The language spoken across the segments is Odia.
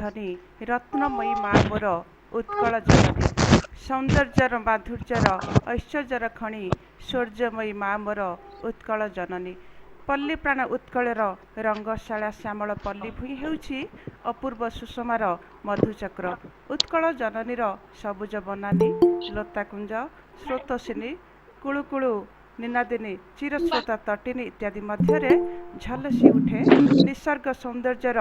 धनी रत्नमयी माँ मोर उत्कल जननी सौंदर्यर माधुर्यर ऐश्वर्यर खणी शौर्यमयी माँ मोर उत्कल जननी पल्ली प्राण उत्कलर रंगशाला श्यामल पल्ली भूଇଁ ହେଉଛି ଅପୂର୍ବ ସୁଷମାର ମଧୁଚକ୍ର ଉତ୍କଳ ଜନନୀର ସବୁଜ ବନାନୀ ଲତାକୁଞ୍ଜ ସ୍ରୋତସ୍ୱିନୀ କୁଳୁକୁଳୁ ନିନାଦିନୀ ଚିରସ୍ରୋତା ତଟିନୀ ଇତ୍ୟାଦି ମଧ୍ୟରେ ଝଲସି ଉଠେ ନିସର୍ଗ ସୌନ୍ଦର୍ଯ୍ୟର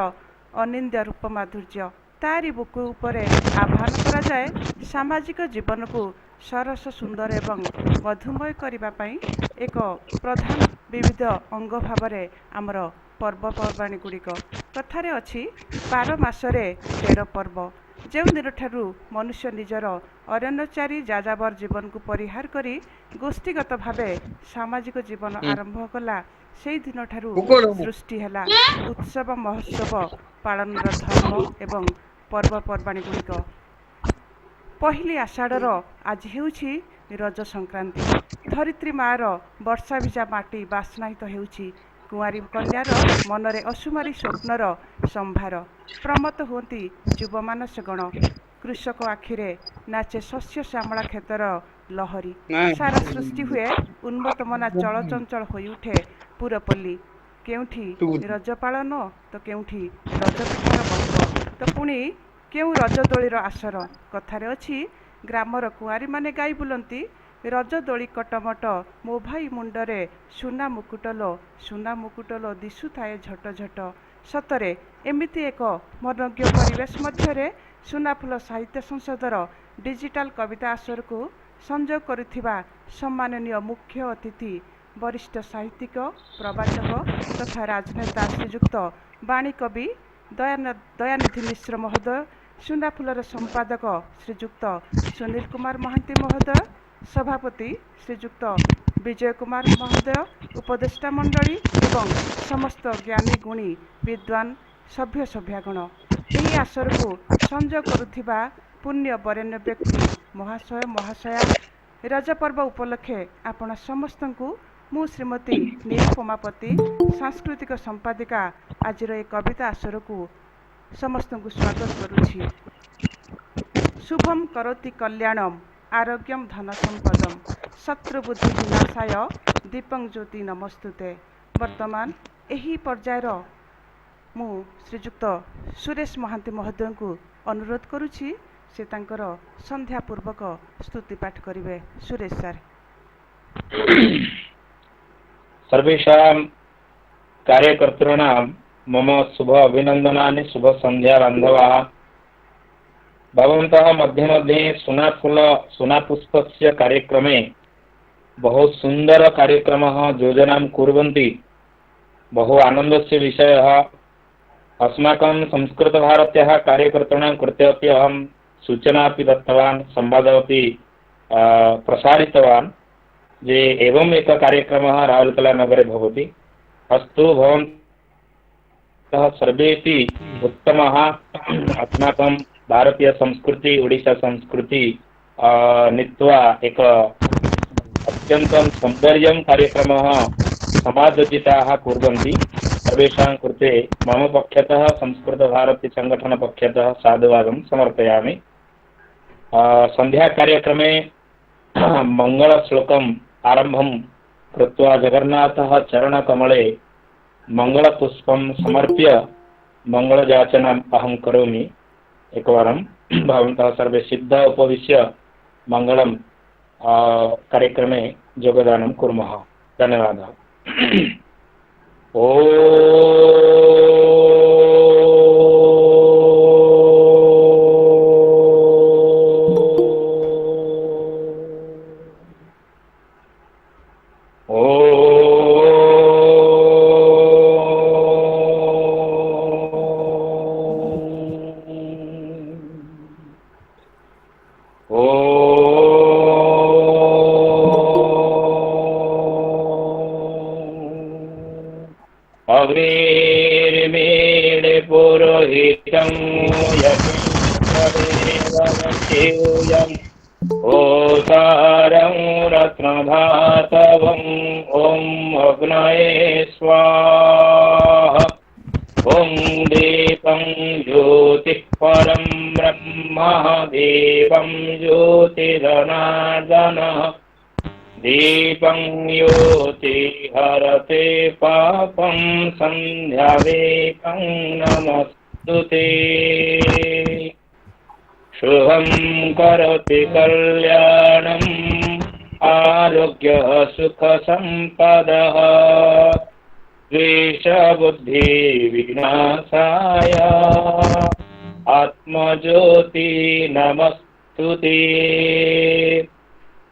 ଅନିନ୍ଦ୍ୟ ରୂପ ମାଧୁର୍ଯ୍ୟ। ତାରି ବୁକୁ ଉପରେ ଆହ୍ୱାନ କରାଯାଏ ସାମାଜିକ ଜୀବନକୁ ସରସ ସୁନ୍ଦର ଏବଂ ମଧୁମୟ କରିବା ପାଇଁ ଏକ ପ୍ରଧାନ ବିବିଧ ଅଙ୍ଗ ଭାବରେ ଆମର ପର୍ବପର୍ବାଣୀ ଗୁଡ଼ିକ। କଥାରେ ଅଛି 12 ମାସରେ 13 ପର୍ବ। ଯେଉଁ ଦିନଠାରୁ ମନୁଷ୍ୟ ନିଜର ଅରଣ୍ୟଚାରୀ ଯାଯାବର ଜୀବନକୁ ପରିହାର କରି ଗୋଷ୍ଠୀଗତ ଭାବେ ସାମାଜିକ ଜୀବନ ଆରମ୍ଭ କଲା ସେହି ଦିନଠାରୁ ସୃଷ୍ଟି ହେଲା ଉତ୍ସବ ମହୋତ୍ସବ ପାଳନର ଧର୍ମ ଏବଂ ପର୍ବପର୍ବାଣୀ ଗୁଡ଼ିକ। ପହିଲି ଆଷାଢ଼ର ଆଜି ହେଉଛି ରଜ ସଂକ୍ରାନ୍ତି। ଧରିତ୍ରୀ ମାଆର ବର୍ଷା ଭିଜା ମାଟି ବାସ୍ନାୟିତ ହେଉଛି କୁଆଁରୀ କନ୍ୟାର ମନରେ ଅସୁମାରୀ ସ୍ୱପ୍ନର ସମ୍ଭାର। ପ୍ରମତ୍ତ ହୁଅନ୍ତି ଯୁବମାନସ ଗଣ। କୃଷକ ଆଖିରେ ନାଚେ ଶସ୍ୟ ଶ୍ୟାମଳା କ୍ଷେତର ଲହରୀ। ସାରା ସୃଷ୍ଟି ହୁଏ ଉନ୍ମତ୍ତମନା ଚଳଚଞ୍ଚଳ ହୋଇଉଠେ ପୁରପଲ୍ଲୀ। କେଉଁଠି ରଜ ପାଳନ ତ କେଉଁଠି ରଜ ପିଠାର ଗନ୍ଧ ତ ପୁଣି କେଉଁ ରଜଦୋଳିର ଆସର। କଥାରେ ଅଛି ଗ୍ରାମର କୁଆଁରୀମାନେ ଗାଇ ବୁଲନ୍ତି ରଜ ଦୋଳି କଟମଟ ମୋ ଭାଇ ମୁଣ୍ଡରେ ସୁନା ମୁକୁଟଲୋ ଦିଶୁଥାଏ ଝଟ ଝଟ। ସତରେ ଏମିତି ଏକ ମନୋଜ୍ଞ ପରିବେଶ ମଧ୍ୟରେ ସୁନାଫୁଲ ସାହିତ୍ୟ ସଂସଦର ଡିଜିଟାଲ କବିତା ଆସରକୁ ସଂଯୋଗ କରୁଥିବା ସମ୍ମାନନୀୟ ମୁଖ୍ୟ ଅତିଥି ବରିଷ୍ଠ ସାହିତ୍ୟିକ ପ୍ରବାଚକ ତଥା ରାଜନେତା ଶ୍ରୀଯୁକ୍ତ ବାଣୀକବି ଦୟାନିଧି ମିଶ୍ର ମହୋଦୟ, ସୁନାଫୁଲର ସମ୍ପାଦକ ଶ୍ରୀଯୁକ୍ତ ସୁନୀଲ କୁମାର ମହାନ୍ତି ମହୋଦୟ, ସଭାପତି ଶ୍ରୀଯୁକ୍ତ ବିଜୟ କୁମାର ମହୋଦୟ, ଉପଦେଷ୍ଟା ମଣ୍ଡଳୀ ଏବଂ ସମସ୍ତ ଜ୍ଞାନୀ ଗୁଣୀ ବିଦ୍ୱାନ ସଭ୍ୟ ସଭ୍ୟାଗଣ, ଏହି ଆସରକୁ ସଂଯୋଗ କରୁଥିବା ପୁଣ୍ୟ ବରେଣ୍ୟ ବ୍ୟକ୍ତି ମହାଶୟ ମହାଶୟା, ରଜପର୍ବ ଉପଲକ୍ଷେ ଆପଣ ସମସ୍ତଙ୍କୁ ମୁଁ ଶ୍ରୀମତୀ ନିରୁପମା ପତି ସାଂସ୍କୃତିକ ସମ୍ପାଦିକା ଆଜିର ଏ କବିତା ଆସରକୁ ସମସ୍ତଙ୍କୁ ସ୍ୱାଗତ କରୁଛି। ଶୁଭମ୍ କରୋତି କଲ୍ୟାଣମ୍ ଆରୋଗ୍ୟମ ଧନ ସମ୍ପଦମ୍ ଶତ୍ରୁବୁଦ୍ଧି ବିନାଶାୟ ଦୀପଂ ଜ୍ୟୋତି ନମସ୍ତୁତେ। ବର୍ତ୍ତମାନ ଏହି ପର୍ଯ୍ୟାୟର ମୁଁ ଶ୍ରୀଯୁକ୍ତ ସୁରେଶ ମହାନ୍ତି ମହୋଦୟଙ୍କୁ ଅନୁରୋଧ କରୁଛି ସେ ତାଙ୍କର ସନ୍ଧ୍ୟା ପୂର୍ବକ ସ୍ତୁତି ପାଠ କରିବେ। ସୁରେଶ ସାର୍। सर्वेषां कार्यकर्तॄणां मम शुभ अभिनंदनानि शुभ संध्या बान्धवाः। भवन्तः मध्ये मध्ये सुनापुष्पस्य कार्यक्रमे बहु सुन्दर कार्यक्रमः योजनां कुर्वन्ति। बहु आनन्दस्य विषयः। अस्माकं संस्कृतभारत्याः कार्यकर्तॄणां कृते अपि अहं सूचनापि दत्तवान्, संवादमपि प्रसारितवान् जे एवम् एक कार्यक्रमः राउरकेला नगरे भवति। अस्तु, भवन्तः सर्वेपि उत्तमः अस्माकं भारतीय संस्कृति ओडिशा संस्कृति नीत्वा एक अत्यन्तं सौन्दर्यं कार्यक्रमः समायोजिताः कुर्वन्ति। सर्वेषां कृते मम पक्षतः संस्कृतभारती संगठन पक्षतः साधुवादं समर्पयामि। संध्या कार्यक्रमे मंगलश्लोकम् आरम्भं कृत्वा जगन्नाथः चरणकमले मंगलपुष्पं समर्प्य मंगलयाचनम् अहं करोमि। एकवारं भवन्तः सर्वे सिद्ध उपविश्य मंगलं कार्यक्रमे योगदानं कुर्मः। धन्यवादः। ओ अग्निर्मीळे पुरोहितं यज्ञदेवमूयम् ओतारं रत्नधातवम् ॐ अग्नये स्वाहा ॐ दीप दीपं ज्योतिः परं ब्रह्म दीपं ज्योतिरनार्दनः दीपं ज्योति हरते पापं सन्ध्यादीपं नमस्तुते शुभं करोति कल्याणम् आरोग्य सुख संपदः द्वेषबुद्धि विनाशाय आत्मज्योति नमस्तुते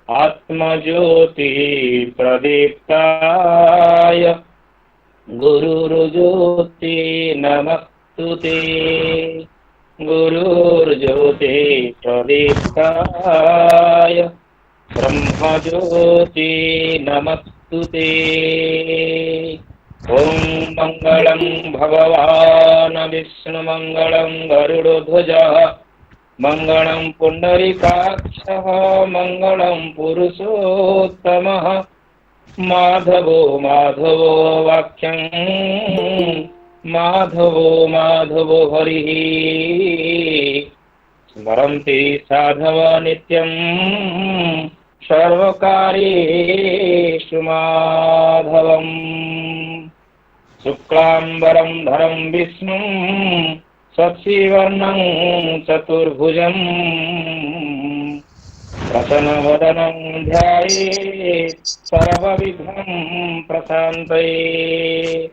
आत्मज्योति प्रदीप्ताय गुरुर्ज्योति नमस्तुते गुरुर्ज्योति प्रदीप्ताय ब्रह्मज्योति नमस्तुते ओम मंगलम भगवान विष्णु मंगलम गरुड़ध्वजः मंगलम पुंडरीकाक्षः मंगलम पुरुषोत्तमः माधवो माधवो वाक्यं माधवो हरिः स्मरन्ति साधव नित्यं सर्वकार्येषु माधवम् शुक्लांबरं धरं विष्णुं शशिवर्णं चतुर्भुजं प्रसन्नवदनं ध्यायेत् सर्वविघ्नं प्रशान्तये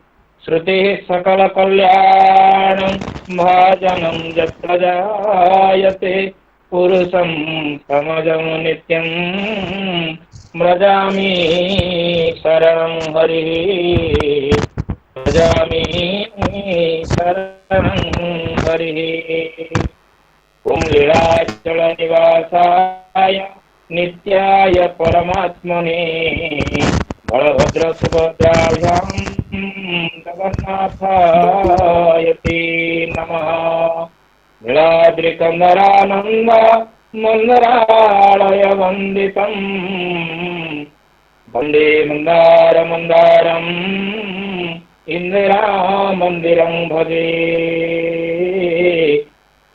श्रुतिः सकलकल्याणं भाजनं यत्र जायते पुरुषं समजं नित्यं व्रजामि शरणं हरिः व्रजामि शरणं हरिः ओम लीलाचल निवासाय नित्याय परमात्मने बलभद्र सुभद्राभ्यां जगन्नाथाय ते नमः नीलाद्रिकन्दरानन्द मन्दरालय वन्दितं वन्दे मन्दारमन्दारम् इन्दिरामन्दिरं भजे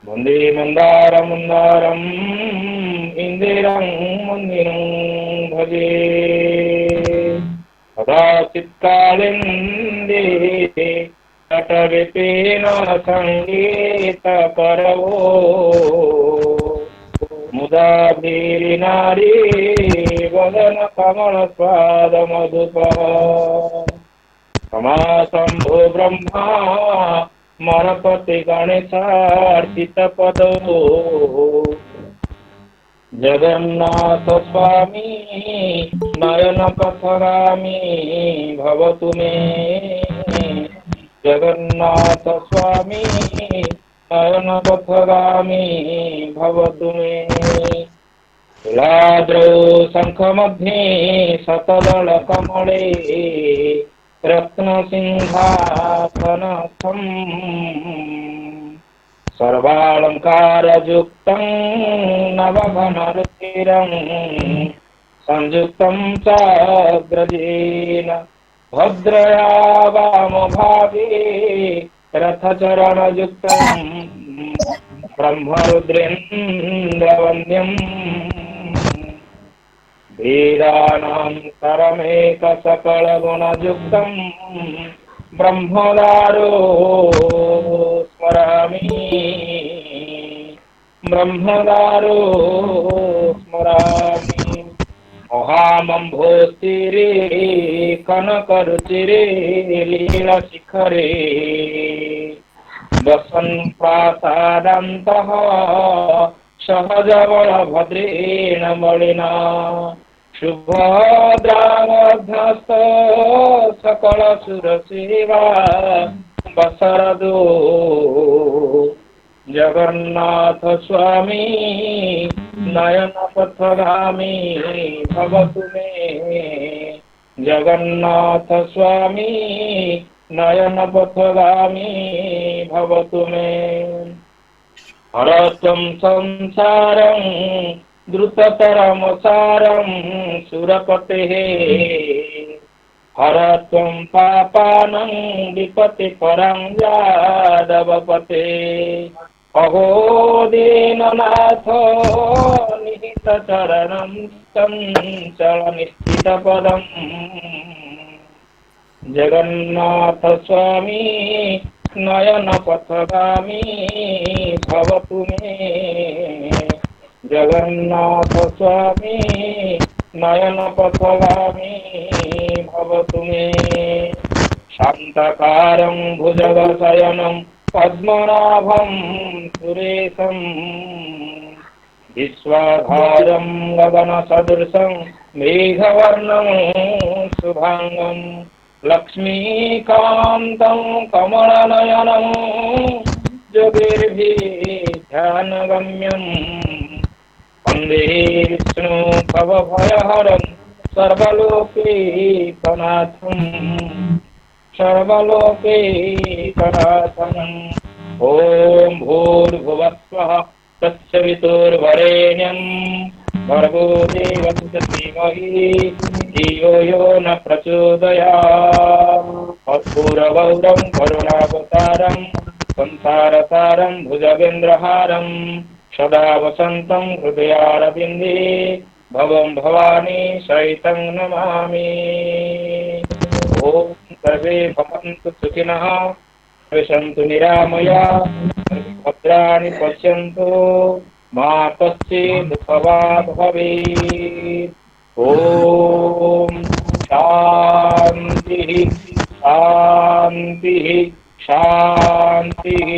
वन्दे मन्दारमन्दारम् इन्दिरं मन्दिरं भजे कदाचित्कालिन्दे तटविपेन सङ्गीतकरवो मुदा वीरिनारी वदन कमलस्वादमधुपः समासम्भो ब्रह्मा मनपति गणेशार्चितपदो जगन्नाथ स्वामी नयनपथगामी भवतु मे जगन्नाथ स्वामी नयनपथगामी भवतु मे लाद्रौ शङ्खमध्ये शतदलकमले रत्नसिंहासनस्थम् सर्वालङ्कारयुक्तं नवघनरुचिरं संयुक्तं चाग्रजेन भद्रया वामभागे रथचरणयुक्तं ब्रह्मरुद्रेन्द्रवन्द्यम् वेदानां सरमेकसकलगुणयुक्तं ब्रह्मदारो स्मरामि ब्रह्मदारो स्मरामि महामम्भोस्तिरे कनकरुचिरे लीलाशिखरे वसन् प्रासादान्तः सहजबलभद्रेण मलिना शुभद्रामध्यस्थ सकलसुरसेवा बसरदो जगन्नाथ स्वामी नयनपथगामी भवतु मे जगन्नाथ स्वामी नयनपथगामी भवतु मे हरत्वं संसारं द्रुततरमसारं सुरपतेः हर त्वं पापानं विपति परं यादवपते अहो दीननाथ निहितचरणं चञ्चलनिश्चितपदम् जगन्नाथ स्वामी नयन पथगामी भवतु मे जगन्नाथ स्वामी नयन पथगामी भवतु मे शान्तकारं भुजगशयनं पद्मनाभं सुरेशं विश्वाधारं गगनसदृशं मेघवर्णं शुभांगं लक्ष्मीकान्तं कमलनयनं योगिर्भिध्यानगम्यं वन्दे विष्णु भवभयहरं सर्वलोकैकनाथं सर्वलोकैकनाथम् ॐ भूर्भुवस्वः तत्सवितुर्वरेण्यं भर्गो देवस्य धीमहि धियो यो न प्रचोदयात् कर्पूरगौरं करुणावतारं संसारसारं भुजगेन्द्रहारं सदा वसन्तं हृदयारविन्दे भवं भवानी सहितं नमामि ॐ सर्वे भवन्तु सुखिनः सन्तु निरामया भद्राणि पश्यन्तु मा कश्चित् दुःखभाग् भवेत् ॐ शान्तिः शान्तिः शान्तिः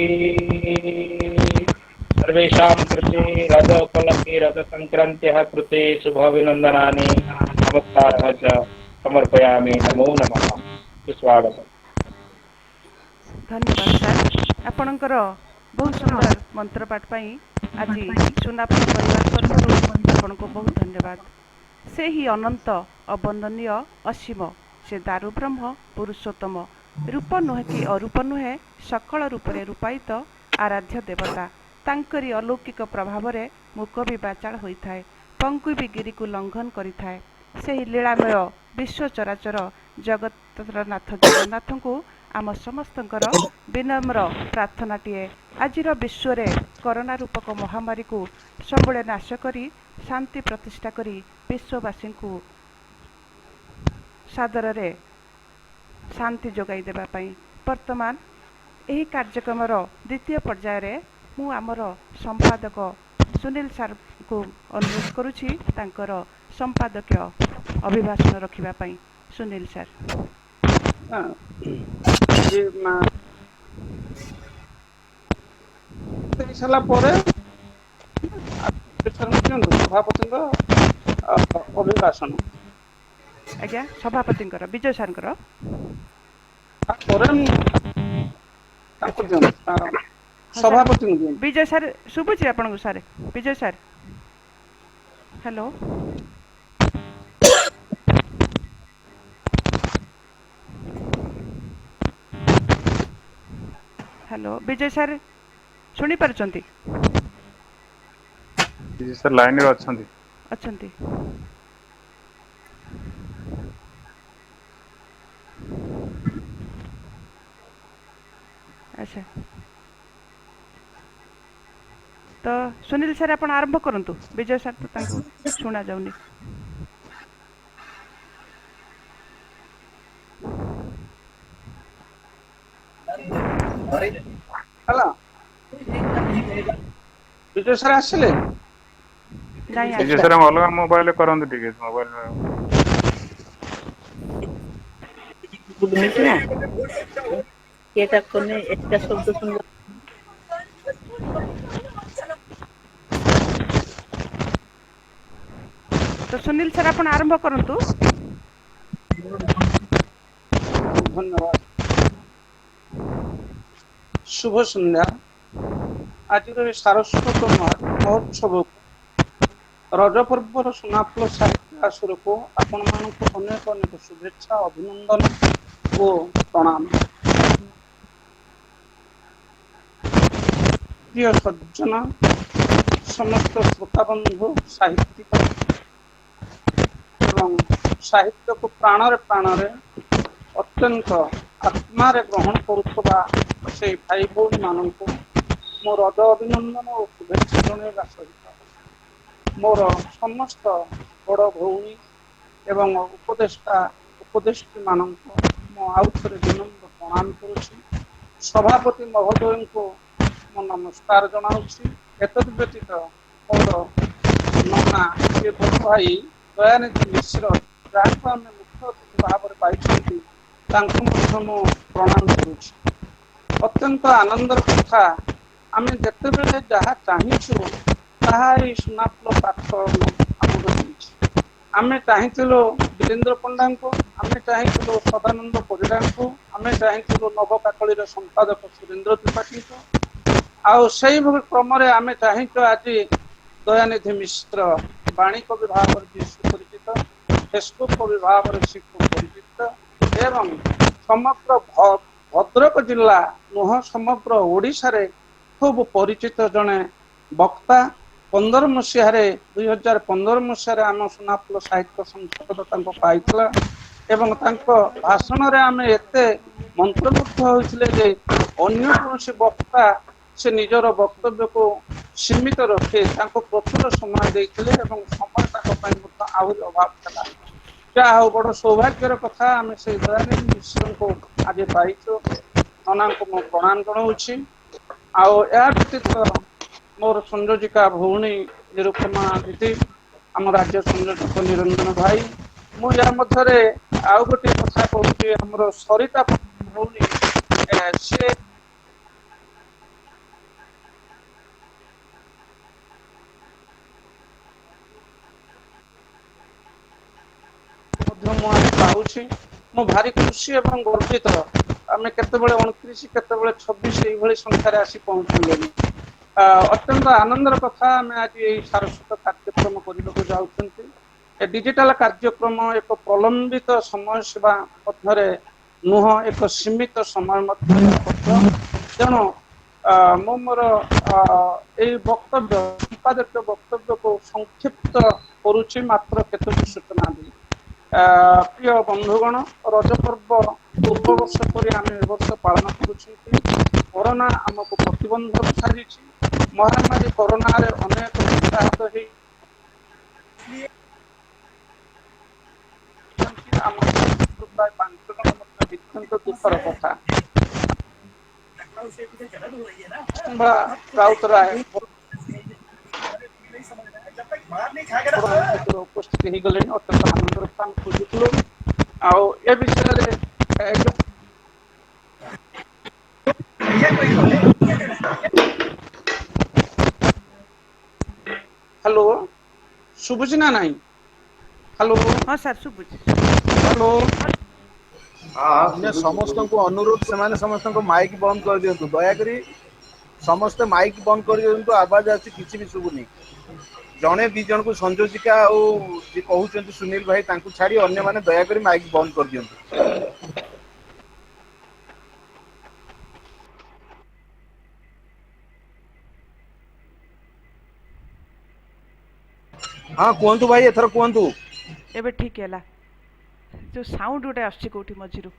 सर्वेषां कृते रजोपलब्धि रजसङ्क्रान्त्याः कृते शुभाभिनन्दनानि नमस्कारः च समर्पयामि नमो नमः सुस्वागतम् धन्यवाद सर आपणकर बहुत सुंदर मंत्रपाठ पाई आज सुनापुर परिवार तरफ आपको बहुत धन्यवाद से ही अनंत अवंदनीय असीम से दारु ब्रह्म पुरुषोत्तम रूप नुहे कि अरूप नुहे सकल रूपरे रूपायित आराध्य देवता तांकरी अलौकिक प्रभाव में मुख भी बाचाल होता है पंकु भी गिरी को लंघन करिथाए से ही लीलामय विश्व चराचर जगतनाथ जगन्नाथ को आम समस्तଙ୍କର विनम्र प्रार्थनाଟିଏ ଆଜିର ବିଶ୍ୱରେ କରୋନା ରୂପକ ମହାମାରୀକୁ ସବୁବେଳେ ନାଶ କରି ଶାନ୍ତି ପ୍ରତିଷ୍ଠା କରି ବିଶ୍ୱବାସୀଙ୍କୁ ସାଦରରେ ଶାନ୍ତି ଯୋଗାଇ ଦେବା ପାଇଁ ବର୍ତ୍ତମାନ ଏହି କାର୍ଯ୍ୟକ୍ରମର ଦ୍ୱିତୀୟ ପର୍ଯ୍ୟାୟରେ ମୁଁ ଆମର ସମ୍ପାଦକ ସୁନୀଲ ସାର୍ଙ୍କୁ ଅନୁରୋଧ କରୁଛି ତାଙ୍କର ସମ୍ପାଦକୀୟ ଅଭିଭାଷଣ ରଖିବା ପାଇଁ ସୁନୀଲ ସାର୍ ସାରିଲା ପରେ ସଭାପତିଙ୍କ ଅଭିଭାଷଣ ଆଜ୍ଞା ସଭାପତିଙ୍କର ବିଜୟ ସାର୍ଙ୍କର ତାପରେ ତାଙ୍କୁ ଦିଅନ୍ତୁ ସଭାପତିଙ୍କୁ ଦିଅନ୍ତୁ ବିଜୟ ସାର୍ ଶୁଭୁଛି ଆପଣଙ୍କୁ ସାର୍ ବିଜୟ ସାର୍ ହ୍ୟାଲୋ ହ୍ୟାଲୋ ବିଜୟ ସାର୍ ଶୁଣି ପାରୁଛନ୍ତି ସାର୍ ଲାଇନରେ ଅଛନ୍ତି ଅଛନ୍ତି ଆଚ୍ଛା ତ ସୁନୀଲ ସାର୍ ଆପଣ ଆରମ୍ଭ କରନ୍ତୁ ବିଜୟ ସାର୍ ତ ତାଙ୍କୁ ଶୁଣା ଯାଉନି ହେଲା ବିଜୟ ସାର୍ ଆସିଲେ ବିଜୟ ସାର୍ ଅଲଗା ମୋବାଇଲ କରନ୍ତୁ ଟିକେ ମୋବାଇଲ এটা কোনে একটা শব্দ শুনবো তো সুনীল স্যার ଆପଣ ଆରମ୍ଭ କରନ୍ତୁ ଧନ୍ୟବାଦ ଶୁଭ ସନ୍ଧ୍ୟା ଆଜିର ଏ ସାରସ୍ୱତ ମହୋତ୍ସବକୁ ରଜ ପର୍ବର ସୁନାଫୁଲ ସାହିତ୍ୟ ଆସୁରକୁ ଆପଣମାନଙ୍କୁ ଅନେକ ଅନେକ ଶୁଭେଚ୍ଛା ଅଭିନନ୍ଦନ ଓ ପ୍ରଣାମ ପ୍ରିୟ ସଜ୍ଜନ ସମସ୍ତ ଶ୍ରୋତାବନ୍ଧୁ ସାହିତ୍ୟିକ ଏବଂ ସାହିତ୍ୟକୁ ପ୍ରାଣରେ ପ୍ରାଣରେ ଅତ୍ୟନ୍ତ ଆତ୍ମାରେ ଗ୍ରହଣ କରୁଥିବା ସେଇ ଭାଇ ଭଉଣୀ ମାନଙ୍କୁ ମୋ ରଜ ଅଭିନନ୍ଦନ ଓ ଶୁଭେଚ୍ଛା ଜଣାଇବା ସହିତ ମୋର ସମସ୍ତ ବଡ଼ ଭଉଣୀ ଏବଂ ଉପଦେଷ୍ଟି ମାନଙ୍କୁ ମୁଁ ଆଉ ଥରେ ବିନମ୍ର ପ୍ରଣାମ କରୁଛି। ସଭାପତି ମହୋଦୟଙ୍କୁ ମୁଁ ନମସ୍କାର ଜଣାଉଛି। ଏତଦ୍ ବ୍ୟତୀତ ମୋର ନନା ଏ ବଡ଼ ଭାଇ ଦୟାନିଧି ମିଶ୍ର ଯାହାକୁ ଆମେ ମୁଖ୍ୟ ଅତିଥି ଭାବରେ ପାଇଛନ୍ତି ତାଙ୍କୁ ମଧ୍ୟ ମୁଁ ପ୍ରଣାମ କରୁଛି। ଅତ୍ୟନ୍ତ ଆନନ୍ଦର କଥା, ଆମେ ଯେତେବେଳେ ଯାହା ଚାହିଁଛୁ ତାହା ଏଇ ସୁନାଫୁଲ ପାଠ ଆମକୁ ଦେଇଛି। ଆମେ ଚାହିଁଥିଲୁ ବୀରେନ୍ଦ୍ର ପଣ୍ଡାଙ୍କୁ, ଆମେ ଚାହିଁଥିଲୁ ସଦାନନ୍ଦ ପରିଡ଼ାଙ୍କୁ, ଆମେ ଚାହିଁଥିଲୁ ନବକାକଳିର ସମ୍ପାଦକ ସୁରେନ୍ଦ୍ର ତ୍ରିପାଠୀଙ୍କୁ, ଆଉ ସେଇଭଳି କ୍ରମରେ ଆମେ ଚାହିଁଛୁ ଆଜି ଦୟାନିଧି ମିଶ୍ର ବାଣୀ କବି ଭାବରେ ବି ସୁପରିଚିତ, ଫେସବୁକ୍ କବି ଭାବରେ ସୁପରିଚିତ ଏବଂ ସମଗ୍ର ଭଦ୍ରକ ଜିଲ୍ଲା ନୁହଁ ସମଗ୍ର ଓଡ଼ିଶାରେ ଖୁବ୍ ପରିଚିତ ଜଣେ ବକ୍ତା। 2015 ମସିହାରେ ଆମ ସୁନାଫୁଲ ସାହିତ୍ୟ ସଂସଦ ତାଙ୍କୁ ପାଇଥିଲା ଏବଂ ତାଙ୍କ ଭାଷଣରେ ଆମେ ଏତେ ମନ୍ତ୍ରମୁଗ୍ଧ ହୋଇଥିଲେ ଯେ ଅନ୍ୟ କୌଣସି ବକ୍ତା ସେ ନିଜର ବକ୍ତବ୍ୟକୁ ସୀମିତ ରଖି ତାଙ୍କୁ ପ୍ରଚୁର ସମୟ ଦେଇଥିଲେ ଏବଂ ସମୟ ତାଙ୍କ ପାଇଁ ମଧ୍ୟ ଆହୁରି ଅଭାବ ଥିଲା। ଯାହା ହଉ ବଡ଼ ସୌଭାଗ୍ୟର କଥା, ଆମେ ସେଇ ଦୟାନିଧି ମିଶ୍ରଙ୍କୁ ଆଜି ପାଇଛୁ। ନନାଙ୍କୁ ମୁଁ ପ୍ରଣାମ ଜଣାଉଛି। ଆଉ ଏହା ବ୍ୟତୀତ ମୋର ସଂଯୋଜିକା ଭଉଣୀ ନିରୁପମା ଦିଦି, ଆମ ରାଜ୍ୟ ସଂଯୋଜକ ନିରଞ୍ଜନ ଭାଇ। ମୁଁ ୟା ମଧ୍ୟରେ ଆଉ ଗୋଟିଏ କଥା କହୁଛି, ଆମର ସରିତା ଭଉଣୀ ସିଏ ମଧ୍ୟ ମୁଁ ଆଜି ପାଉଛି। ମୁଁ ଭାରି ଖୁସି ଏବଂ ଗର୍ବିତ। ଆମେ କେତେବେଳେ 29 କେତେବେଳେ 26 ଏଇଭଳି ସଂଖ୍ୟାରେ ଆସି ପହଞ୍ଚିଲେଣି। ଅତ୍ୟନ୍ତ ଆନନ୍ଦର କଥା, ଆମେ ଆଜି ଏଇ ସାରସ୍ୱତ କାର୍ଯ୍ୟକ୍ରମ କରିବାକୁ ଯାଉଛନ୍ତି। ଏ ଡିଜିଟାଲ କାର୍ଯ୍ୟକ୍ରମ ଏକ ପ୍ରଲମ୍ବିତ ସମୟ ସୀମା ମଧ୍ୟରେ ନୁହଁ, ଏକ ସୀମିତ ସମୟ ମଧ୍ୟରେ ଆବଦ୍ଧ। ତେଣୁ ମୁଁ ମୋର ଏଇ ବକ୍ତବ୍ୟ ସମ୍ପାଦକୀୟ ବକ୍ତବ୍ୟକୁ ସଂକ୍ଷିପ୍ତ କରୁଛି ମାତ୍ର କେତୋଟି ସୂଚନା ଦେଇ। ପ୍ରିୟ ବନ୍ଧୁଗଣ, ରଜ ପର୍ବ ପୂର୍ବ ବର୍ଷ ପରି ଆମେ ଏ ବର୍ଷ ପାଳନ କରୁଛନ୍ତି। କରୋନା ଆମକୁ ପ୍ରତିବନ୍ଧକ ସାଜିଛି। ମହାମାରୀ କରୋନାରେ ଅନେକ ହତାହତ ହେଇ ଆମ ପ୍ରାୟ 5 ଜଣ ମଧ୍ୟ ଅତ୍ୟନ୍ତ ଦୁଃଖର କଥା। ରାଉତରାୟ ଉପସ୍ଥିତ ହେଇଗଲେଣି। ଅତ୍ୟନ୍ତ ଆନନ୍ଦର ସ୍ଥାନ ଖୋଜୁଥିଲୁ। ଆଉ ଏ ବିଷୟରେ ହ୍ୟାଲୋ, ଶୁଭୁଛି ନା ନାହିଁ? ହ୍ୟାଲୋ ହଁ ସାର୍ ଶୁଭୁଛି ଶୁଭୁଛି। ହ୍ୟାଲୋ। ଅନ୍ୟ ସମସ୍ତଙ୍କୁ ଅନୁରୋଧ, ସେମାନେ ସମସ୍ତଙ୍କ ମାଇକ୍ ବନ୍ଦ କରିଦିଅନ୍ତୁ। ଦୟାକରି ସମସ୍ତେ ମାଇକ୍ ବନ୍ଦ କରିଦିଅନ୍ତୁ, ଆବାଜ ଆସୁଛି, କିଛି ବି ଶୁଭୁନି। ଜଣେ ଦି ଜଣଙ୍କୁ ସଂଯୋଜିକା ଆଉ ଯିଏ କହୁଛନ୍ତି ସୁନୀଲ ଭାଇ ତାଙ୍କୁ ଛାଡି ଅନ୍ୟମାନେ ଦୟାକରି ମାଇକ୍ ବନ୍ଦ କରିଦିଅନ୍ତୁ। ହଁ କୁହନ୍ତୁ ଭାଇ, ଏଥର କୁହନ୍ତୁ। ଏବେ ଠିକ୍ ହେଲା। ଯୋଉ ସାଉଣ୍ଡ ଗୋଟେ ଆସୁଛି କୋଉଠି ମଝିରୁ।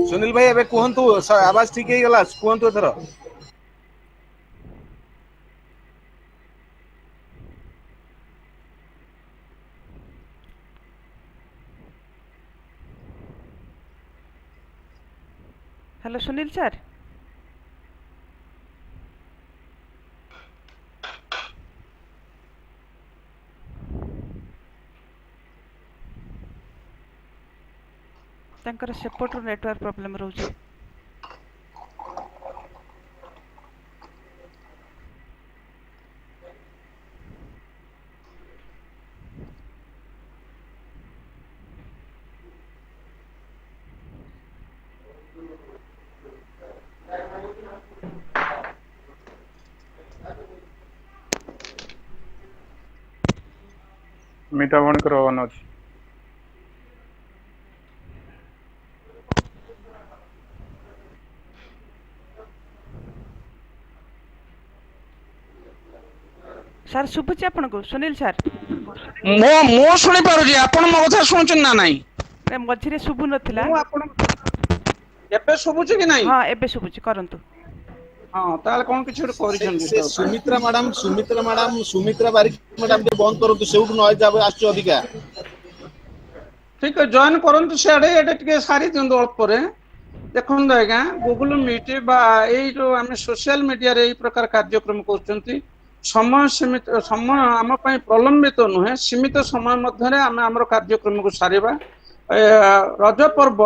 ସୁନୀଲ ଭାଇ ଏବେ କୁହନ୍ତୁ, ଆବାଜ ଠିକ ହେଇଗଲା, କୁହନ୍ତୁ ଏଥର। Hello Sunil sir. ତାଙ୍କର ସେପଟରୁ ନେଟୱାର୍କ ପ୍ରୋବ୍ଲେମ୍ ରହୁଛି। ମିତା ଭଉଣୀଙ୍କର ଅନ୍ ଅଛି। ସାର୍ ଶୁଭୁଛି ଆପଣଙ୍କୁ ସୁନୀଲ ସାର୍? ମୁଁ ଶୁଣି ପାରୁଛି, ଆପଣ ମୋ କଥା ଶୁଣୁଛନ୍ତି ନା ନାଇଁ? ମଝିରେ ଶୁଭୁ ନଥିଲା। ମୁଁ ଆପଣ ଏବେ ଶୁଭୁଛି କି ନାଇଁ? ହଁ ଏବେ ଶୁଭୁଛି, କରନ୍ତୁ। ହଁ ତାହେଲେ କଣ କିଛି ଗୋଟେ କରିଛନ୍ତି ସେ ସୁମିତ୍ରା ସୁମିତ୍ରା ବାରିକ ମ୍ୟାଡାମ ଟିକେ ବନ୍ଦ କରନ୍ତୁ, ସେଇଠୁ ନଏଜ ଆସୁଛି ଅଧିକା। ଠିକ ଅଛି, ଜଏନ କରନ୍ତୁ ସିଆଡେ, ଏଇଟା ଟିକେ ସାରି ଦିଅନ୍ତୁ ଅଳ୍ପରେ। ଦେଖନ୍ତୁ ଆଜ୍ଞା, ଗୁଗୁଲ ମିଟ୍ ବା ଏଇ ଯୋଉ ଆମେ ସୋସିଆଲ ମିଡିଆରେ ଏଇ ପ୍ରକାର କାର୍ଯ୍ୟକ୍ରମ କରୁଛନ୍ତି, ସମୟ ସୀମିତ, ସମୟ ଆମ ପାଇଁ ପ୍ରଲମ୍ବିତ ନୁହେଁ, ସୀମିତ ସମୟ ମଧ୍ୟରେ ଆମେ ଆମର କାର୍ଯ୍ୟକ୍ରମକୁ ସାରିବା। ରଜ ପର୍ବ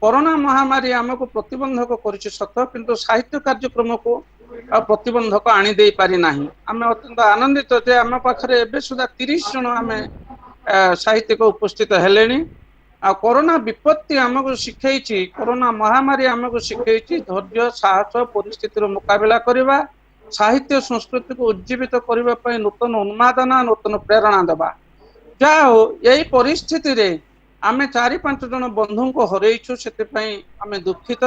କରୋନା ମହାମାରୀ ଆମକୁ ପ୍ରତିବନ୍ଧକ କରିଛି ସତ, କିନ୍ତୁ ସାହିତ୍ୟ କାର୍ଯ୍ୟକ୍ରମକୁ ଆଉ ପ୍ରତିବନ୍ଧକ ଆଣି ଦେଇ ପାରି ନାହିଁ। ଆମେ ଅତ୍ୟନ୍ତ ଆନନ୍ଦିତ ଯେ ଆମ ପାଖରେ ଏବେ ସୁଦ୍ଧା 30 ଜଣ ଆମେ ସାହିତ୍ୟିକ ଉପସ୍ଥିତ ହେଲେଣି। ଆଉ କରୋନା ବିପତ୍ତି ଆମକୁ ଶିଖେଇଛି, କରୋନା ମହାମାରୀ ଆମକୁ ଶିଖେଇଛି ଧୈର୍ଯ୍ୟ, ସାହସ, ପରିସ୍ଥିତିର ମୁକାବିଲା କରିବା, ସାହିତ୍ୟ ସଂସ୍କୃତିକୁ ଉଜ୍ଜୀବିତ କରିବା ପାଇଁ ନୂତନ ଉନ୍ମାଦନା, ନୂତନ ପ୍ରେରଣା ଦେବା। ଯାହା ହଉ, ଏଇ ପରିସ୍ଥିତିରେ ଆମେ 4-5 ଜଣ ବନ୍ଧୁଙ୍କୁ ହରେଇଛୁ, ସେଥିପାଇଁ ଆମେ ଦୁଃଖିତ।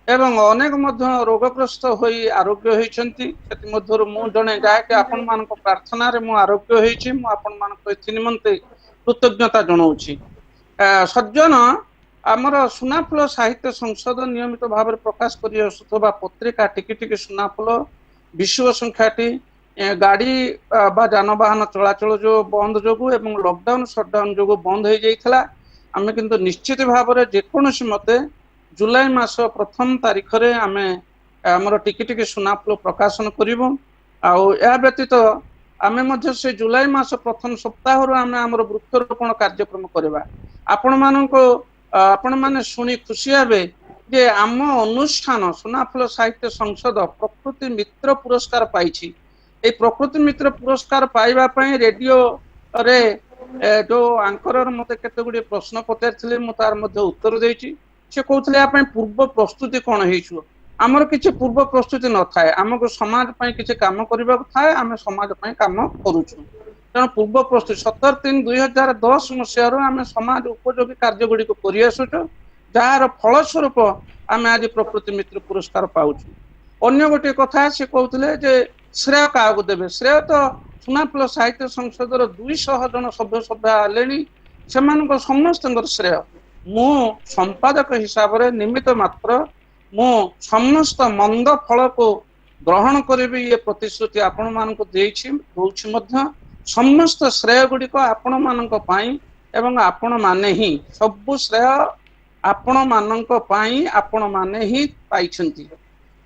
ଏବଂ ଅନେକ ମଧ୍ୟ ରୋଗଗ୍ରସ୍ତ ହୋଇ ଆରୋଗ୍ୟ ହୋଇଛନ୍ତି। ସେଥିମଧ୍ୟରୁ ମୁଁ ଜଣେ, ଯାହାକି ଆପଣମାନଙ୍କ ପ୍ରାର୍ଥନାରେ ମୁଁ ଆରୋଗ୍ୟ ହେଇଛି। ମୁଁ ଆପଣମାନଙ୍କ ଏଥି ନିମନ୍ତେ କୃତଜ୍ଞତା ଜଣାଉଛି। ସଜ୍ଜନ, ଆମର ସୁନାଫୁଲ ସାହିତ୍ୟ ସଂସଦ ନିୟମିତ ଭାବରେ ପ୍ରକାଶ କରି ଆସୁଥିବା ପତ୍ରିକା ଟିକି ଟିକି ସୁନାଫୁଲ ବିଶ୍ୱ ସଂଖ୍ୟାଟି ଗାଡି ବା ଯାନବାହନ ଚଳାଚଳ ଯୋଉ ବନ୍ଦ ଯୋଗୁ ଏବଂ ଲକଡାଉନ ସଟଡାଉନ ଯୋଗୁ ବନ୍ଦ ହେଇଯାଇଥିଲା। ଆମେ କିନ୍ତୁ ନିଶ୍ଚିତ ଭାବରେ ଯେକୌଣସି ମତେ ଜୁଲାଇ ମାସ 1ମ ତାରିଖରେ ଆମେ ଆମର ଟିକି ଟିକି ସୁନାଫୁଲ ପ୍ରକାଶନ କରିବୁ। ଆଉ ଏହା ବ୍ୟତୀତ ଆମେ ମଧ୍ୟ ସେ ଜୁଲାଇ ମାସ 1ମ ସପ୍ତାହରୁ ଆମେ ଆମର ବୃକ୍ଷରୋପଣ କାର୍ଯ୍ୟକ୍ରମ କରିବା। ଆପଣମାନେ ଶୁଣି ଖୁସି ହେବେ ଯେ ଆମ ଅନୁଷ୍ଠାନ ସୁନାଫୁଲ ସାହିତ୍ୟ ସଂସଦ ପ୍ରକୃତି ମିତ୍ର ପୁରସ୍କାର ପାଇଛି। ଏଇ ପ୍ରକୃତି ମିତ୍ର ପୁରସ୍କାର ପାଇବା ପାଇଁ ରେଡିଓରେ ଯୋଉ ଆଙ୍କର ମତେ କେତେ ଗୁଡିଏ ପ୍ରଶ୍ନ ପଚାରିଥିଲେ, ମୁଁ ତାର ମଧ୍ୟ ଉତ୍ତର ଦେଇଛି। ସେ କହୁଥିଲେ ୟା ପାଇଁ ପୂର୍ବ ପ୍ରସ୍ତୁତି କଣ ହେଇଛୁ? ଆମର କିଛି ପୂର୍ବ ପ୍ରସ୍ତୁତି ନଥାଏ। ଆମକୁ ସମାଜ ପାଇଁ କିଛି କାମ କରିବାକୁ ଥାଏ, ଆମେ ସମାଜ ପାଇଁ କାମ କରୁଛୁ। ତେଣୁ ପୂର୍ବ ପ୍ରସ୍ତୁତି 17/3/2010 ମସିହାରୁ ଆମେ ସମାଜ ଉପଯୋଗୀ କାର୍ଯ୍ୟ ଗୁଡିକ କରି ଆସୁଛୁ, ଯାହାର ଫଳସ୍ୱରୂପ ଆମେ ଆଜି ପ୍ରକୃତି ମିତ୍ର ପୁରସ୍କାର ପାଉଛୁ। ଅନ୍ୟ ଗୋଟିଏ କଥା, ସେ କହୁଥିଲେ ଯେ ଶ୍ରେୟ କାହାକୁ ଦେବେ? ଶ୍ରେୟ ତ ସୁନାଫୁଲ ସାହିତ୍ୟ ସଂସଦର 200 ଜଣ ସଭ୍ୟ ହେଲେଣି, ସେମାନଙ୍କ ସମସ୍ତଙ୍କର ଶ୍ରେୟ। ମୁଁ ସମ୍ପାଦକ ହିସାବରେ ନିମିତ୍ତ ମାତ୍ର। ମୁଁ ସମସ୍ତ ମନ୍ଦ ଫଳକୁ ଗ୍ରହଣ କରିବି, ଏ ପ୍ରତିଶ୍ରୁତି ଆପଣ ମାନଙ୍କୁ ଦଉଛି ମଧ୍ୟ। ସମସ୍ତ ଶ୍ରେୟ ଗୁଡିକ ଆପଣ ମାନଙ୍କ ପାଇଁ, ଏବଂ ଆପଣ ମାନେ ହିଁ ସବୁ ଶ୍ରେୟ ଆପଣ ମାନଙ୍କ ପାଇଁ, ଆପଣ ମାନେ ହିଁ ପାଇଛନ୍ତି।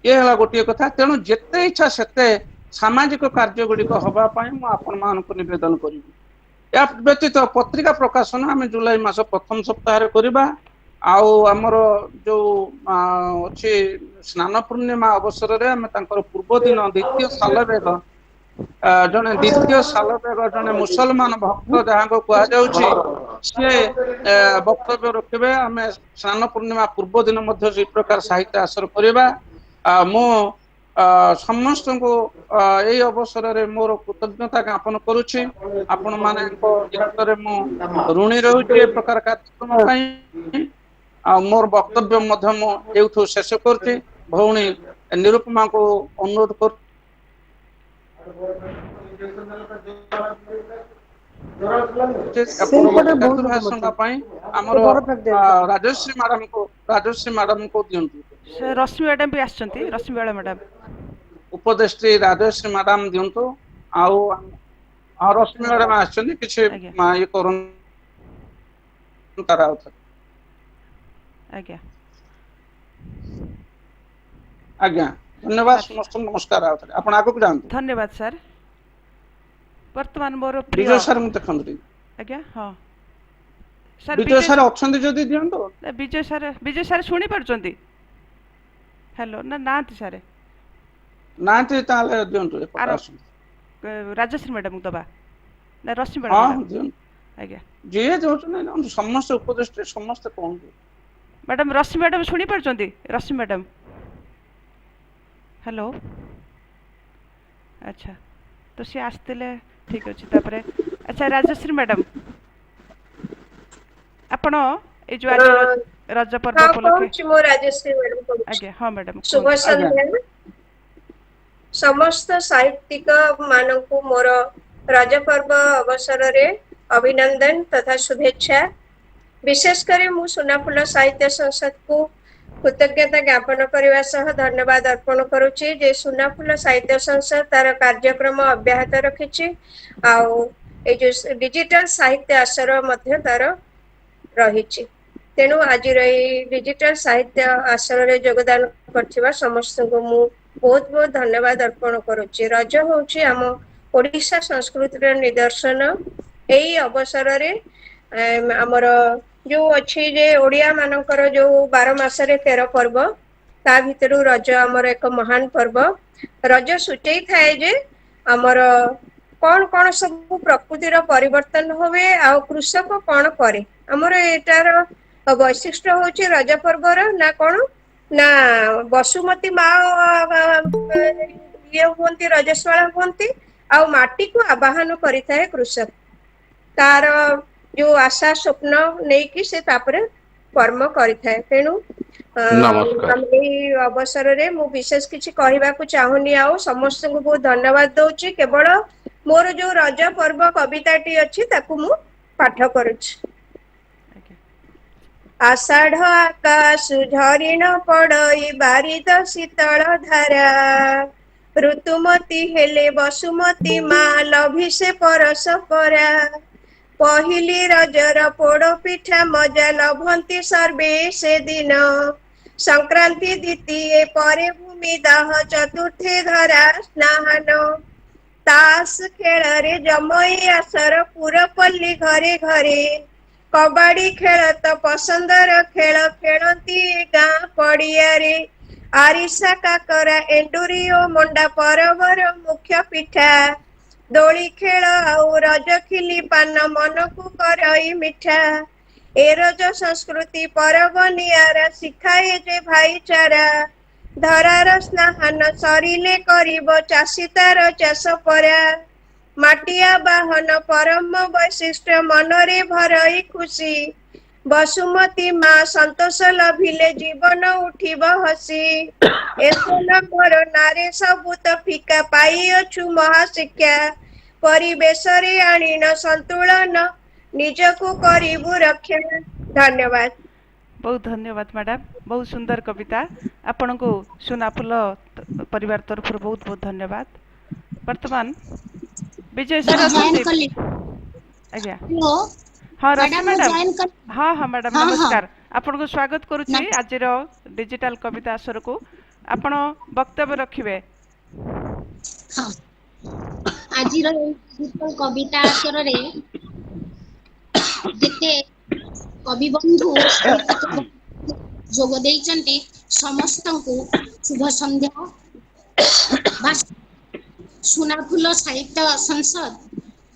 ଇଏ ହେଲା ଗୋଟିଏ କଥା। ତେଣୁ ଯେତେ ଇଚ୍ଛା ସେତେ ସାମାଜିକ କାର୍ଯ୍ୟ ଗୁଡିକ ହବା ପାଇଁ ମୁଁ ଆପଣ ମାନଙ୍କୁ ନିବେଦନ କରିବି। ଏହା ବ୍ୟତୀତ ପତ୍ରିକା ପ୍ରକାଶନ ଆମେ ଜୁଲାଇ ମାସ 1ମ ସପ୍ତାହରେ କରିବା। ଆଉ ଆମର ଯୋଉ ଅଛି ସ୍ନାନ ପୂର୍ଣ୍ଣିମା ଅବସରରେ ଆମେ ତାଙ୍କର ପୂର୍ବ ଦିନ ଦ୍ଵିତୀୟ ସାଲବେଗ, ଜଣେ ମୁସଲମାନ ଭକ୍ତ ଯାହାଙ୍କୁ କୁହାଯାଉଛି, ସିଏ ବକ୍ତବ୍ୟ ରଖିବେ। ଆମେ ସ୍ନାନ ପୂର୍ଣ୍ଣିମା ପୂର୍ବ ଦିନ ମଧ୍ୟ ସେଇ ପ୍ରକାର ସାହିତ୍ୟ ଆସର କରିବା। ମୁଁ ସମସ୍ତଙ୍କୁ ଏଇ ଅବସରରେ ମୋର କୃତଜ୍ଞତା ଜ୍ଞାପନ କରୁଛି। ଆପଣ ମାନଙ୍କ ନିକଟରେ ମୁଁ ଋଣୀ ରହୁଛି ଏ ପ୍ରକାର କାର୍ଯ୍ୟକ୍ରମ ପାଇଁ। ଆଉ ମୋର ବକ୍ତବ୍ୟ ମଧ୍ୟ ମୁଁ ଏଇଠୁ ଶେଷ କରୁଛି। ଭଉଣୀ ନିରୁପମାଙ୍କୁ ଅନୁରୋଧ କରୁ ସେଇପଟେ ବହୁତ ଲୋକ ଭାଷଣ ଅଛନ୍ତି। ପାଇଁ ଏ ଆମର ବରଫ ଫ୍ୟାକ୍ଟ୍ରି ଆଡେ। ରାଜଶ୍ରୀ ମ୍ୟାଡାମଙ୍କୁ ଦିଅନ୍ତୁ। ସେ ରଶ୍ମି ମ୍ୟାଡ଼ାମ ବି ଆସିଛନ୍ତି, ରଶ୍ମି ବେଳ ମ୍ୟାଡ଼ାମ। ଉପଦେଷ୍ଟି ରାଜଶ୍ରୀ ମ୍ୟାଡାମ ଦିଅନ୍ତୁ। ଆଉ ରଶ୍ମି ମ୍ୟାଡାମ ଆସିଛନ୍ତି, କିଛି ଆଜ୍ଞା ଇଏ କରନ୍ତୁ ତାର ଆଉ ଥରେ। ଆଜ୍ଞା ଆଜ୍ଞା, ଧନ୍ୟବାଦ ସାର୍, ସମସ୍ତଙ୍କୁ, ନମସ୍କାର। ଆଉ ଥରେ ଆପଣ ଆଗକୁ ଯାଆନ୍ତୁ। ଧନ୍ୟବାଦ ସାର୍। ବର୍ତ୍ତମାନ ମୋର ପ୍ରିୟ, ବିଜୟ ସାର୍ ଙ୍କୁ ଦେଖନ୍ତୁ ଟିକେ। ଆଜ୍ଞା ହଁ ସାର୍, ବିଜୟ ସାର୍ ଅଛନ୍ତି ଯଦି ଦିଅନ୍ତୁ। ବିଜୟ ସାର୍ ଶୁଣି ପାରୁଛନ୍ତି? ହ୍ୟାଲୋ, ନା ନାହାନ୍ତି ସାର୍? ନାହାନ୍ତି, ତାହେଲେ ଦିଅନ୍ତୁ, ଏପଟେ ଆସନ୍ତୁ। ରାଜଶ୍ରୀ ମ୍ୟାଡ଼ାମକୁ ଦେବା ନା ରଶ୍ମି ବେଳ ହଁ ମ୍ୟାଡ଼ାମ? ଦିଅନ୍ତୁ, ଆଜ୍ଞା ଯିଏ ଦଉଛନ୍ତି ସମସ୍ତେ ଉପଦେଷ୍ଟି, ସମସ୍ତେ କୁହନ୍ତୁ। ମ୍ୟାଡ଼ାମ, ରଶ୍ମି ମ୍ୟାଡ଼ାମ ଶୁଣିପାରୁଛନ୍ତି? ରଶ୍ମି ମ୍ୟାଡ଼ାମ, ହ୍ୟାଲୋ। ଆଚ୍ଛା, ତ ସିଏ ଆସିଥିଲେ, ଠିକ୍ ଅଛି। ତାପରେ ଆଚ୍ଛା, ରାଜଶ୍ରୀ ମ୍ୟାଡ଼ାମ, ଆପଣ ଏଇ ଯେଉଁ ଆଜି ରଜ ପର୍ବ ହଁ ଉପଲକ୍ଷେ, କହୁଛି, ମୁଁ ରାଜଶ୍ରୀ ମ୍ୟାଡାମ କହୁଛି। ଆଜ୍ଞା ହଁ ମ୍ୟାଡ଼ାମ ଶୁଭ କୁହନ୍ତୁ। ଆଜ୍ଞା ସନ୍ଧ୍ୟା। ସମସ୍ତ ସାହିତ୍ୟିକ ମାନଙ୍କୁ ମୋର रज पर्व अवसर रे अभिनंदन तथा शुभेच्छा। विशेषकर मु सुनाफुल साहित्य संसद को कृतज्ञता ज्ञापन करने सह धन्यवाद अर्पण करुच्ची जे सुनाफुल साहित्य संसद तार कार्यक्रम अब्याहत रखिछि आउ ए जो डिजिटल साहित्य आसर मध्य तार रहिछि। तेणु आज डिजिटल साहित्य आसर रे योगदान करथिबा समस्त को मु बहुत बहुत धन्यवाद अर्पण करुच्ची। रज होछि आम ओडिशा संस्कृतिर निदर्शन। एई अवसर रे आमर जो अच्छी जे ओडिया मानकर जो 12 मासरे 13 पर्व ता भितरु रज आमर एक महान पर्व। रज सूचई थाए जे आमर कौन कौन सब प्रकृतिर परिवर्तन होवे आ कृषक कौन करे। आमर एटार वैशिष्ट्य होची रज पर्वर ना कौन ना बसुमती मा ये हुंती रजस्वाला हुंती आ माटी को आवाहन करिथाए कृषक तार जो आशा स्वप्न नहीं कि से तापरे कर्म करिथाए। तेणु अवसर रे मु विशेष किछि कहिबाकू चाहुनी आउ समस्त को बहुत धन्यवाद दउची। केवल मोर जो रज पर्व कविताटी अछि ताकू मु पाठ करूछि। आषाढ़ आकाश झरिण पड़ई बारिद शीतल धारा ऋतुमती हेले बसुमती मा लभी से परस परा पहिली रजर पोड़ पिठा मजा लभंती सर्वे से दिन संक्रांति द्वितीय परे भूमि दाह चतुर्थी धरा स्नान तास खेल रे जमई आसर पुरपल्ली घरे घरे कबाड़ी खेल तो पसंदर खेल खेलती गाँ पड़िया रे आरिसा काकरा एंडुरी ओ मंडा परवर मुख्य पिठा दोली खेल आउ रज खिली पान मन को करई मिठा ए रज संस्कृति परब नियारा शिखाए जे भाईचारा धरार स्नान सरिले करिब चाषी तार चाष परा माटिया बाहन परम वैशिष्ट मनरे भरई खुशी बसुमती मा संतोष लभिले जीवन उठिब हसी एसन घर नारे सबूत फिका पाई अछु महाशिक्षा परिवेश रे आणीन संतुलन निजको करिबु रक्षा। धन्यवाद। बहुत धन्यवाद मैडम, बहुत सुंदर कविता। आपण को सुनाफुल परिवार तरफ बहुत बहुत धन्यवाद। वर्तमान विजय सर आज्ञा हाँ रश्मि मैडम हाँ हाँ मैडम नमस्कार। आपण को स्वागत करुच्ची आज डिजिटल कविता आसर को। आपण वक्तव्य रखिबे। हाँ आज डिजिटल कविता आसर रे जेते कवि बंधु जोग देइचंती समस्त को शुभ संध्या। सुनाफुल साहित्य संसद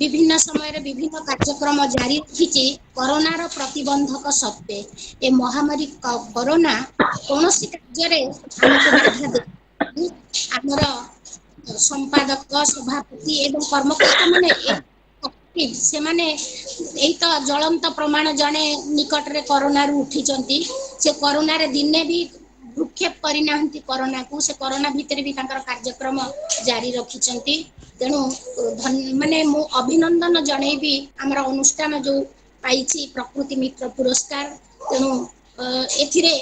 विभिन्न समय विभिन्न कार्यक्रम जारी रखी कोरोनार प्रतिबंधक सत्वे ए महामारी कोरोना कौन कार्य आमको बाधा दे आमर संपादक सभापति एवं कर्मकर्ता माने से माने तो ज्वलंत प्रमाण जड़े निकट रे कोरोना उठी से कोरोना रे दिने भी भ्रूक्षेप करना कोरोना को से कोरोना भितर भी कार्यक्रम जारी रखी। तेणु माने मु अभिनंदन जनईबी आमर अनुष्ठान जो पाई प्रकृति मित्र पुरस्कार। तेणु एथिरे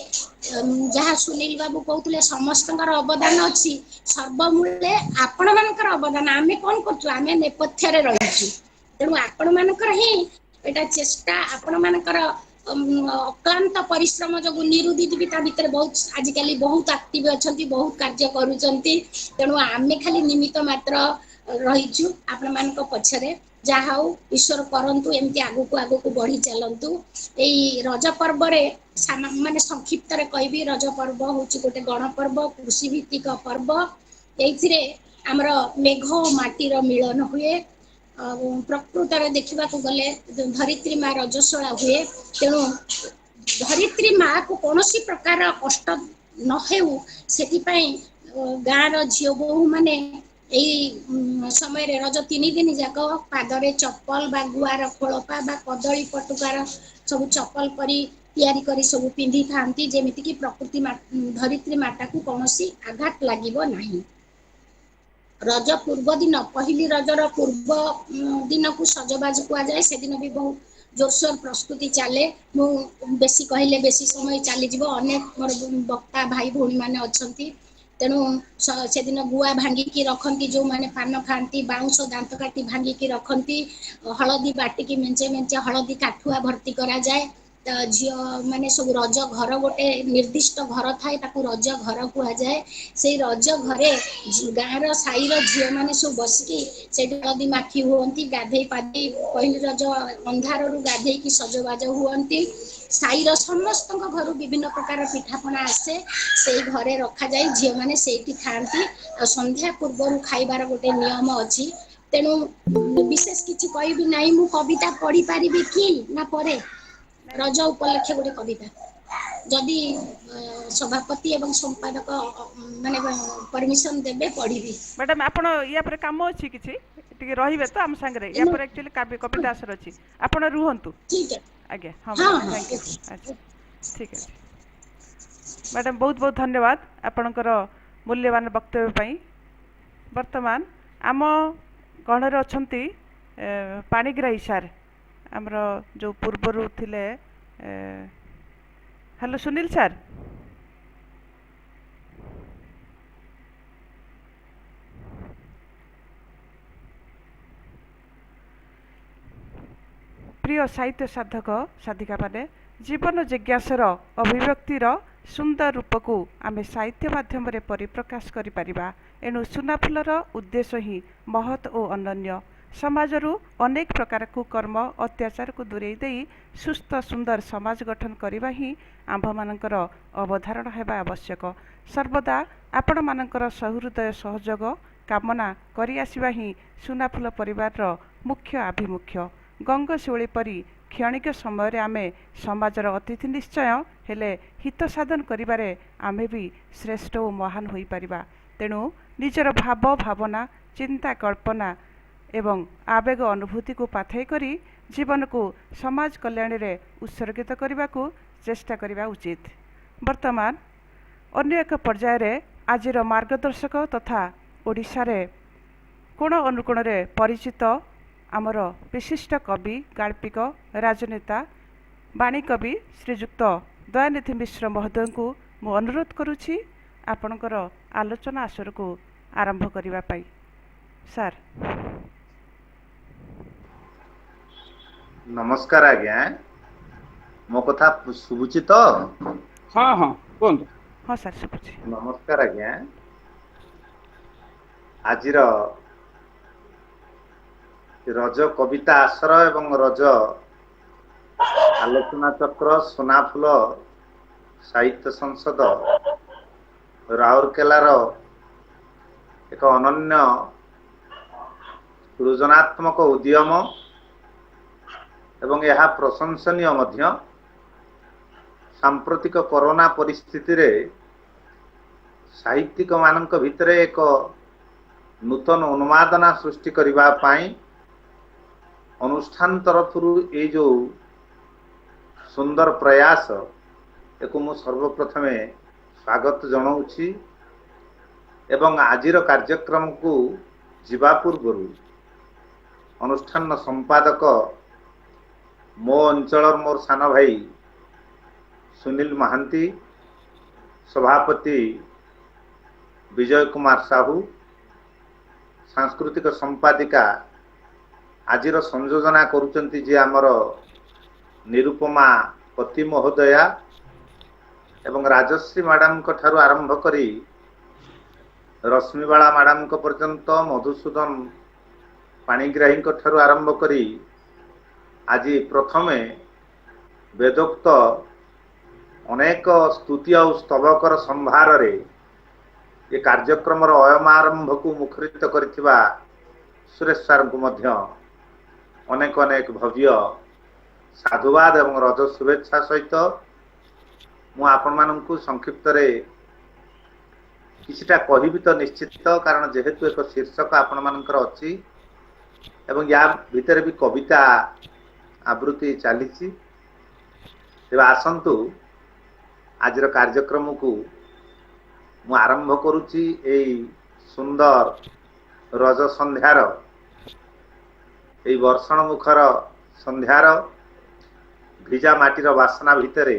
जहाँ सुनील बाबू कहते समस्त अवदान अच्छी सर्वमूल्य आपण मानकर अवदान आमे कौन कर आमे नेपथ्य रही। तेणु आपण मानकर ही एटा चेष्टा आपण मानकर अक्लांत परिश्रम जो निरुदी भी भितर बहुत आजिकल बहुत एक्टिव अच्छा बहुत कार्य करुँच। तेणु आमे खाली निमित्त मात्र रहीचु आपण मानक पछरे जहाँ हूँ ईश्वर करंतु एमती आगु आगु बढ़ी चलतु। यही रज पर्व माने संक्षिप्त रे कहबी रज पर्व हूँ गोटे गणपर्व कृषि भित्तिक पर्व। ये आमर मेघ माटीर मिलन हुए प्रकृत देखा गले धरित्री माँ रजस्वला हुए। तेणु धरित्री माँ को कौन प्रकार कष्ट न हेउ सेथिपाई गाँव झील बोहू माने यही समय रे रज 3 दिन जाक पादरे चप्पल बा गुआर खोलपा बा कदली पटुकार सब चप्पल करी तैयारी करी सब पिंधि थांती जेमिति कि प्रकृति धरित्री माता को कौन आघात लागिबो नाही। रज पूर्व दिन पहली रजर पूर्व दिन को सजबाज कुआଯାए से दिन भी बहुत जोरसोर प्रस्तुति चले मु बेसी कहले बेसी समय चलीज अनेक मोर बक्ता भाई भौणी मैंने अच्छा तेणु से दिन गुआ भांगिकी रखती जो मैंने पान खाती बाउंश दांत काटी भांगिकी रखती हलदी बाटिकी मेंचे मेंचे हलदी काठुआ भर्ती करा जाए झी मैंने सब रज घर गोटे निर्दिष्ट घर थाए रज घर कहुए से रज घरे गाँव साईर झील मैंने सब बसिकी से हलदी माखी हुई गाधे पाधे पहली रज अंधार गाधे की सजबाज हुई साईर समस्त घर विभिन्न प्रकार पिठापना आसे से घरे रखा जाए झी मैंने से खाती संध्या पूर्व खाइबार गोटे नियम अच्छी तेणु विशेष किसी कहबी ना मु कविता पढ़ी पारि कि ना परे रज उपलक्षे गोटे कविता जदि सभापति एवं संपादक माने परमिशन देबे पढ़ी मैडम आपण या पर काम अछि किछि टिके रहिबे तो हम संगे या पर एक्चुअली कविता आसर अछि आपण रुहंतु ठीक है आज्ञा हां थैंक यू अच्छा ठीक है मैडम बहुत बहुत धन्यवाद आपणकर मूल्यवान वक्तव्य पई वर्तमान आम गणर अछंती पाणिग्राही सार आमर जो पूर्वरु थिले हेलो सुनील सर प्रिय साहित्य साधक साधिका माने जीवन जिज्ञासार अभिव्यक्तिर सुंदर रूप को आमे साहित्य माध्यम रे परिप्रकाश करि परिबा एणु सुनाफुलर उद्देश्य ही महत् और अनन्य समाजरू अनेक प्रकार कुकर्म अत्याचार को दूरेई देई सुस्थ सुंदर समाज गठन करने ही आंभ मानकर अवधारणा हेबा आवश्यक सर्वदा आपण मानकर सहृदय सहयोग कामना करि आसिबा ही सुनाफुल परिवार मुख्य आभिमुख्य गंगशिवली परी क्षणिक समय आमे समाजर अतिथि निश्चय हेले हित साधन करिबारे आमे भी श्रेष्ठ और महान होई परिबा तेणु निजर भाव भावना चिंता कल्पना एवं आवेग अनुभूति को पाथई करी जीवन को समाज कल्याण रे उत्सर्गित करने को चेष्टा करने उचित वर्तमान अन्य एक पर्याय रे आजिर मार्गदर्शक तथा ओडिशा रे कोण अनुकोण रे परिचित आमर विशिष्ट कवि गाल्पिक राजनेता वाणी कवि श्रीजुक्त दयानिधि मिश्र महोदय को मु अनुरोध करुछि आपणकर आलोचना आसर को आरंभ करिबा पाई सर नमस्कार आज्ञा मो कथा शुभुची तो हाँ हाँ कहतु हाँ सर शुभुची नमस्कार आज्ञा आजिर रज कविता आसर एवं रज आलोचना चक्र सोनाफुल साहित्य संसद राउरकेलार एक अनन्य सृजनात्मक उद्यम एवं यह प्रशंसनीय मध्य सांप्रतिक कोरोना परिस्थिति रे साहित्यिक मानक भितरे एक नूतन उन्मादना सृष्टि करिबा पाई अनुष्ठान तरफरु ए जो सुंदर प्रयास एको मु सर्वप्रथमे स्वागत जनाऊछि एवं आजिर कार्यक्रम को जीवा पूर्व अनुष्ठान संपादक मो अंचल मोर सान भाई सुनील महांती सभापति विजय कुमार साहू सांस्कृतिक संपादिका आजिर संयोजना करुचंती जे आमर निरुपमा पति महोदया एवं राजश्री मैडम को ठारू आरंभ करी रश्मिबाला मैडम को पर्यंत मधुसूदन पाणिग्राही को ठारू आरंभ करी आज प्रथमे वेदोक्त अनेक स्तुति और स्तवकर संभार रे ये कार्यक्रम अयमारंभ को मुखरित करिथिबा सुरेश सार को मध्य अनेक अनेक भव्य साधुवाद एवं रज शुभेच्छा सहित मु आपण मानकु संक्षिप्त रे किछिटा कहिबि तो निश्चित कारण जेहेतु एक शीर्षक आपण मानकर अछि एवं या भितर भी कविता आवृत्ति चली तेज आसतु आजर कार्यक्रम को मु आरंभ करुच्ची सुंदर रज संध्यार वर्षण मुखर संध्यार भिजा माटीर बासना भितरे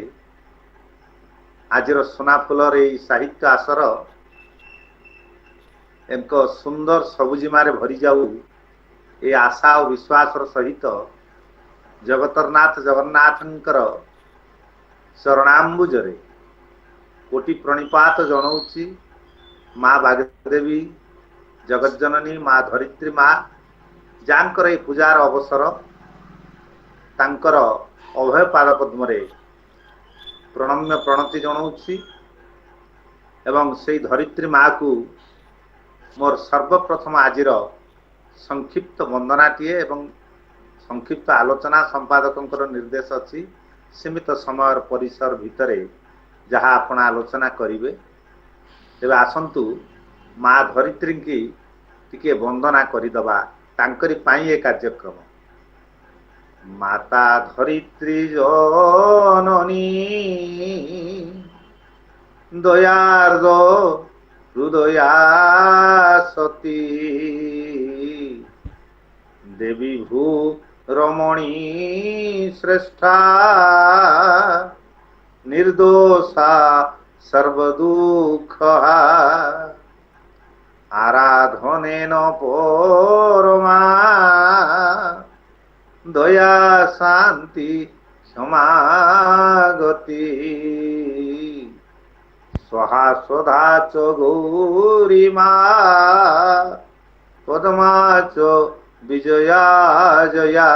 आजिर सुना फुलर साहित्य आसर एक सुंदर सबुजिमारे भरी जाऊ ए आशा और विश्वास सहित जगतरनाथ जगन्नाथंकर चरणाम्बुजरे कोटि प्रणिपात जनाऊँची माँ बागदेवी जगज्जननी माँ धरित्री माँ जानकर ए पूजार अवसर तांकर अभय पाद पद्मरे प्रणम्य प्रणति जनाऊँची एवं से धरित्री माँ को मोर सर्वप्रथम आजिर संक्षिप्त वंदनाटीए एवं संक्षिप्त आलोचना संपादकों निर्देश अच्छी सीमित समय परिसर भितरे जहाँ आपण आलोचना करिवे तेबे आसंतु माँ धरित्री की टिके वंदना करिदबा तांकरी पाई ए कार्यक्रम माता धरित्री जननी दयार्द हृदया सती देवी भू रमणी श्रेष्ठा निर्दोषा सर्वदुःख आराधनेन परमा दया शांति क्षमा गति स्वाहा स्वधा च गौरी मां पद्मा च विजया जया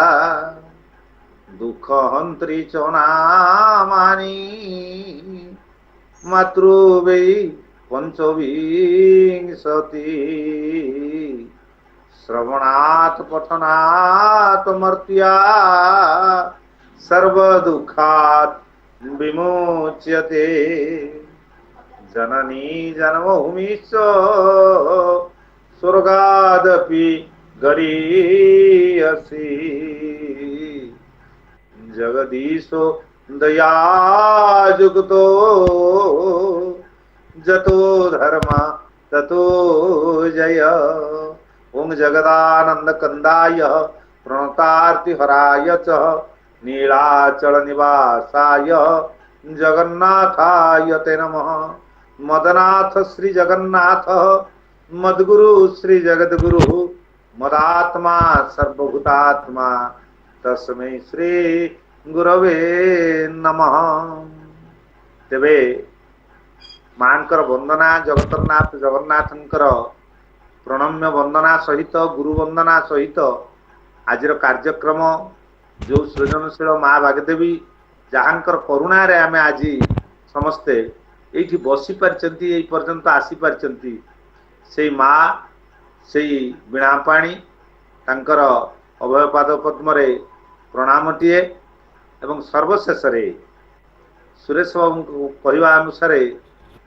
दुख हंत्री च नामानि मातृवै पंचविंशति श्रवणात् पठनात् मर्त्या सर्वदुःखात् विमुच्यते जननी जन्मभूमिश्च स्वर्गादपि गरीयसी जगदीशो दयाजुक्तो जतो धर्म ततो जय ओं जगदानंद कंदाय प्रणतार्तिहराय च नीलाचल निवासाय जगन्नाथाय ते नमः मदनाथ श्री जगन्नाथ मद्गुरु श्री जगद्गुरु मदात्मा सर्वभूतात्मा तस्मै श्री गुरवे नमः। तेबे मानकर वंदना जगतरनाथ जगन्नाथंकर प्रणम्य वंदना सहित गुरु वंदना सहित आजिर कार्यक्रम जो सृजनशील माँ बागदेवी जहाँकर करुणा रे आमे आज समस्ते एठी बसी पारचंती एई पर्यंत आसी पारचंती से माँ से वीणापाणी तांकर अभय पाद पद्मरे प्रणामटीए एवं सर्वशेष सुरेश बाबू कहवा अनुसार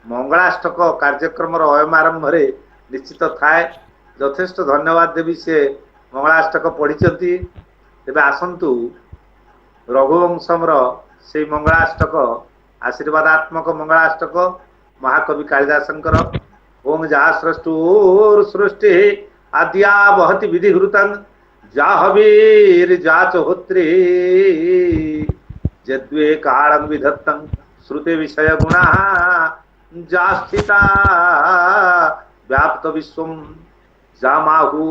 मंगलाष्टक कार्यक्रम अयम आरंभ निश्चित थाए यथेष्ट धन्यवाद देवी से मंगलाष्टक पढ़ी तेज आसतु रघुवंशम से मंगलाष्टक आशीर्वादात्मक मंगलाष्टक महाकवि कालिदासंकर ओं जहा सृष्टुर सृष्टि आद्या बहति विधिहृतं जाहवीर जाचहोत्री जद्वे कालं विधत्तं श्रुते विषय गुणा जास्थिता व्याप्त विश्वं जामाहु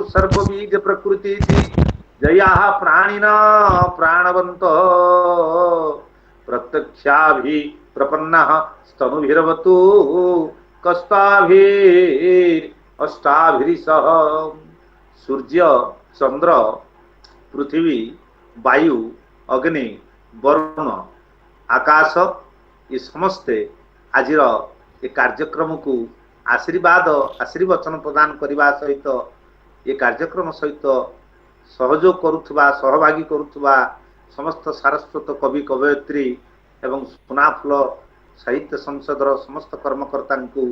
सर्वबीज प्रकृति जया प्राणिन प्राणवंत प्रत्यक्षाभि प्रपन्नः स्तनुभिर्वतु कस्ताभिर अष्टाभिरिसह सूर्य चंद्र पृथ्वी वायु अग्नि वरुण आकाश ये समस्ते आज ये कार्यक्रम को आशीर्वचन प्रदान करने सहित ये कार्यक्रम सहित सहयोग करुवा सहभागी करुवा समस्त सारस्वत कवि कवयित्री एवं सुनाफुल साहित्य संसदर समस्त कर्मकर्ता को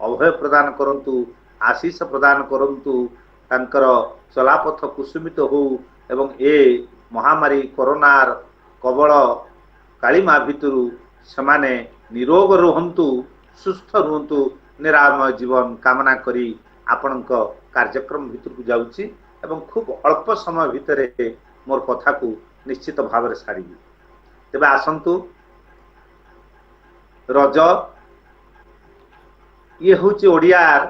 अभय प्रदान करंतु आशीष प्रदान करंतु तांकर चलापथ कुसुमित हो एवं ए महामारी कोरोनार कबल कालीमा भितरु समाने निरोग रुहंतु सुस्थ रुहंतु निरामय जीवन कामना करी ଆପଣଙ୍କ କାର୍ଯ୍ୟକ୍ରମ ଭିତରକୁ ଯାଉଛି ଏବଂ खूब अल्प समय भितर मोर कथा को निश्चित भाव में सारी तेबे आसंतु रज ये हूँ ओडियार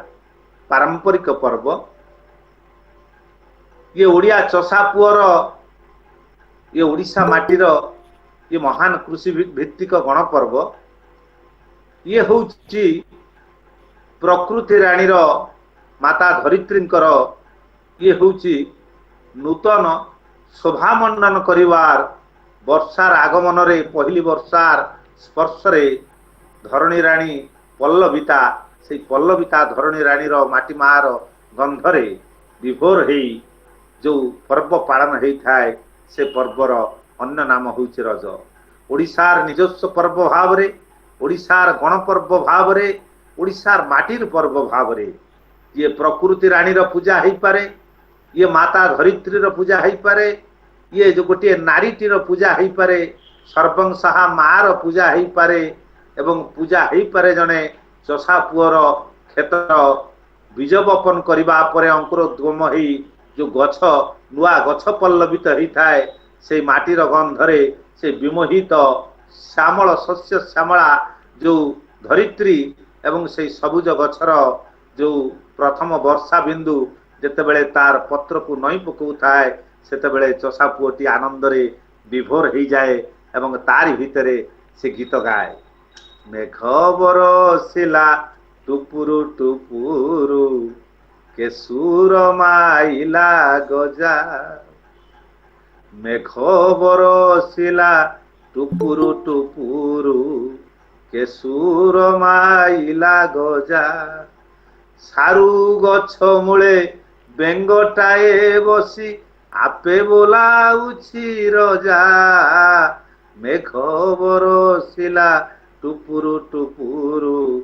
पारंपरिक पर्व ये ओडिया चषा पुअर ये ओडिशा माटीर ये महान कृषि भित्तिक गणपर्व ये हूँ प्रकृति राणीर माता धरित्रींकर ये हूँ नूतन शोभा मंडन करिवार वर्षार आगमन रे पहली वर्षार स्पर्श रे धरणी राणी पल्लविता से पल्लविता धरणी राणीर माटी मार गंधरे विभोर है जो पर्व पालन होता है से पर्वर अन्य नाम हूँ रज ओडिशार निजस्व पर्व भाव रे ओडिशार गणपर्व भाव रे ओडिशार माटीर पर्व भाव रे ये प्रकृति राणीर पूजा हो पारे ये माता धरित्रीर पूजा हो पारे ये जो गोटे नारीटीर पूजा हो पारे सर्वंसाहा मार पूजा हो पारे एवं पूजा हो पारे जने चषा पुअर क्षेत्र बीज बपन करबा परे अंकुरोद्गम ही जो गछ नुआ गछ पल्लवित होता है से माटीर गंधरे से विमोहित श्यामल शस्य श्यामला जो धरित्री एवं से सबुज गछर जो प्रथम वर्षा बिंदु जेतेबेले तार पत्र को नई पकऊ थाए सेतेबेले चषा पुअटी आनंद रे विभोर हो जाए एवं तारी भितरे से गीत गाए मेघ बरसिला टुपुरु टुपुरु के सुर माइला गजा मेघ बरसिला टुपुरु टुपुरु के सुर माइला गजा सारू गछ मूले बेंगटाए बसी आपे बोलाउछि रजा मेघ बरसिला टुपुरु टुपुरु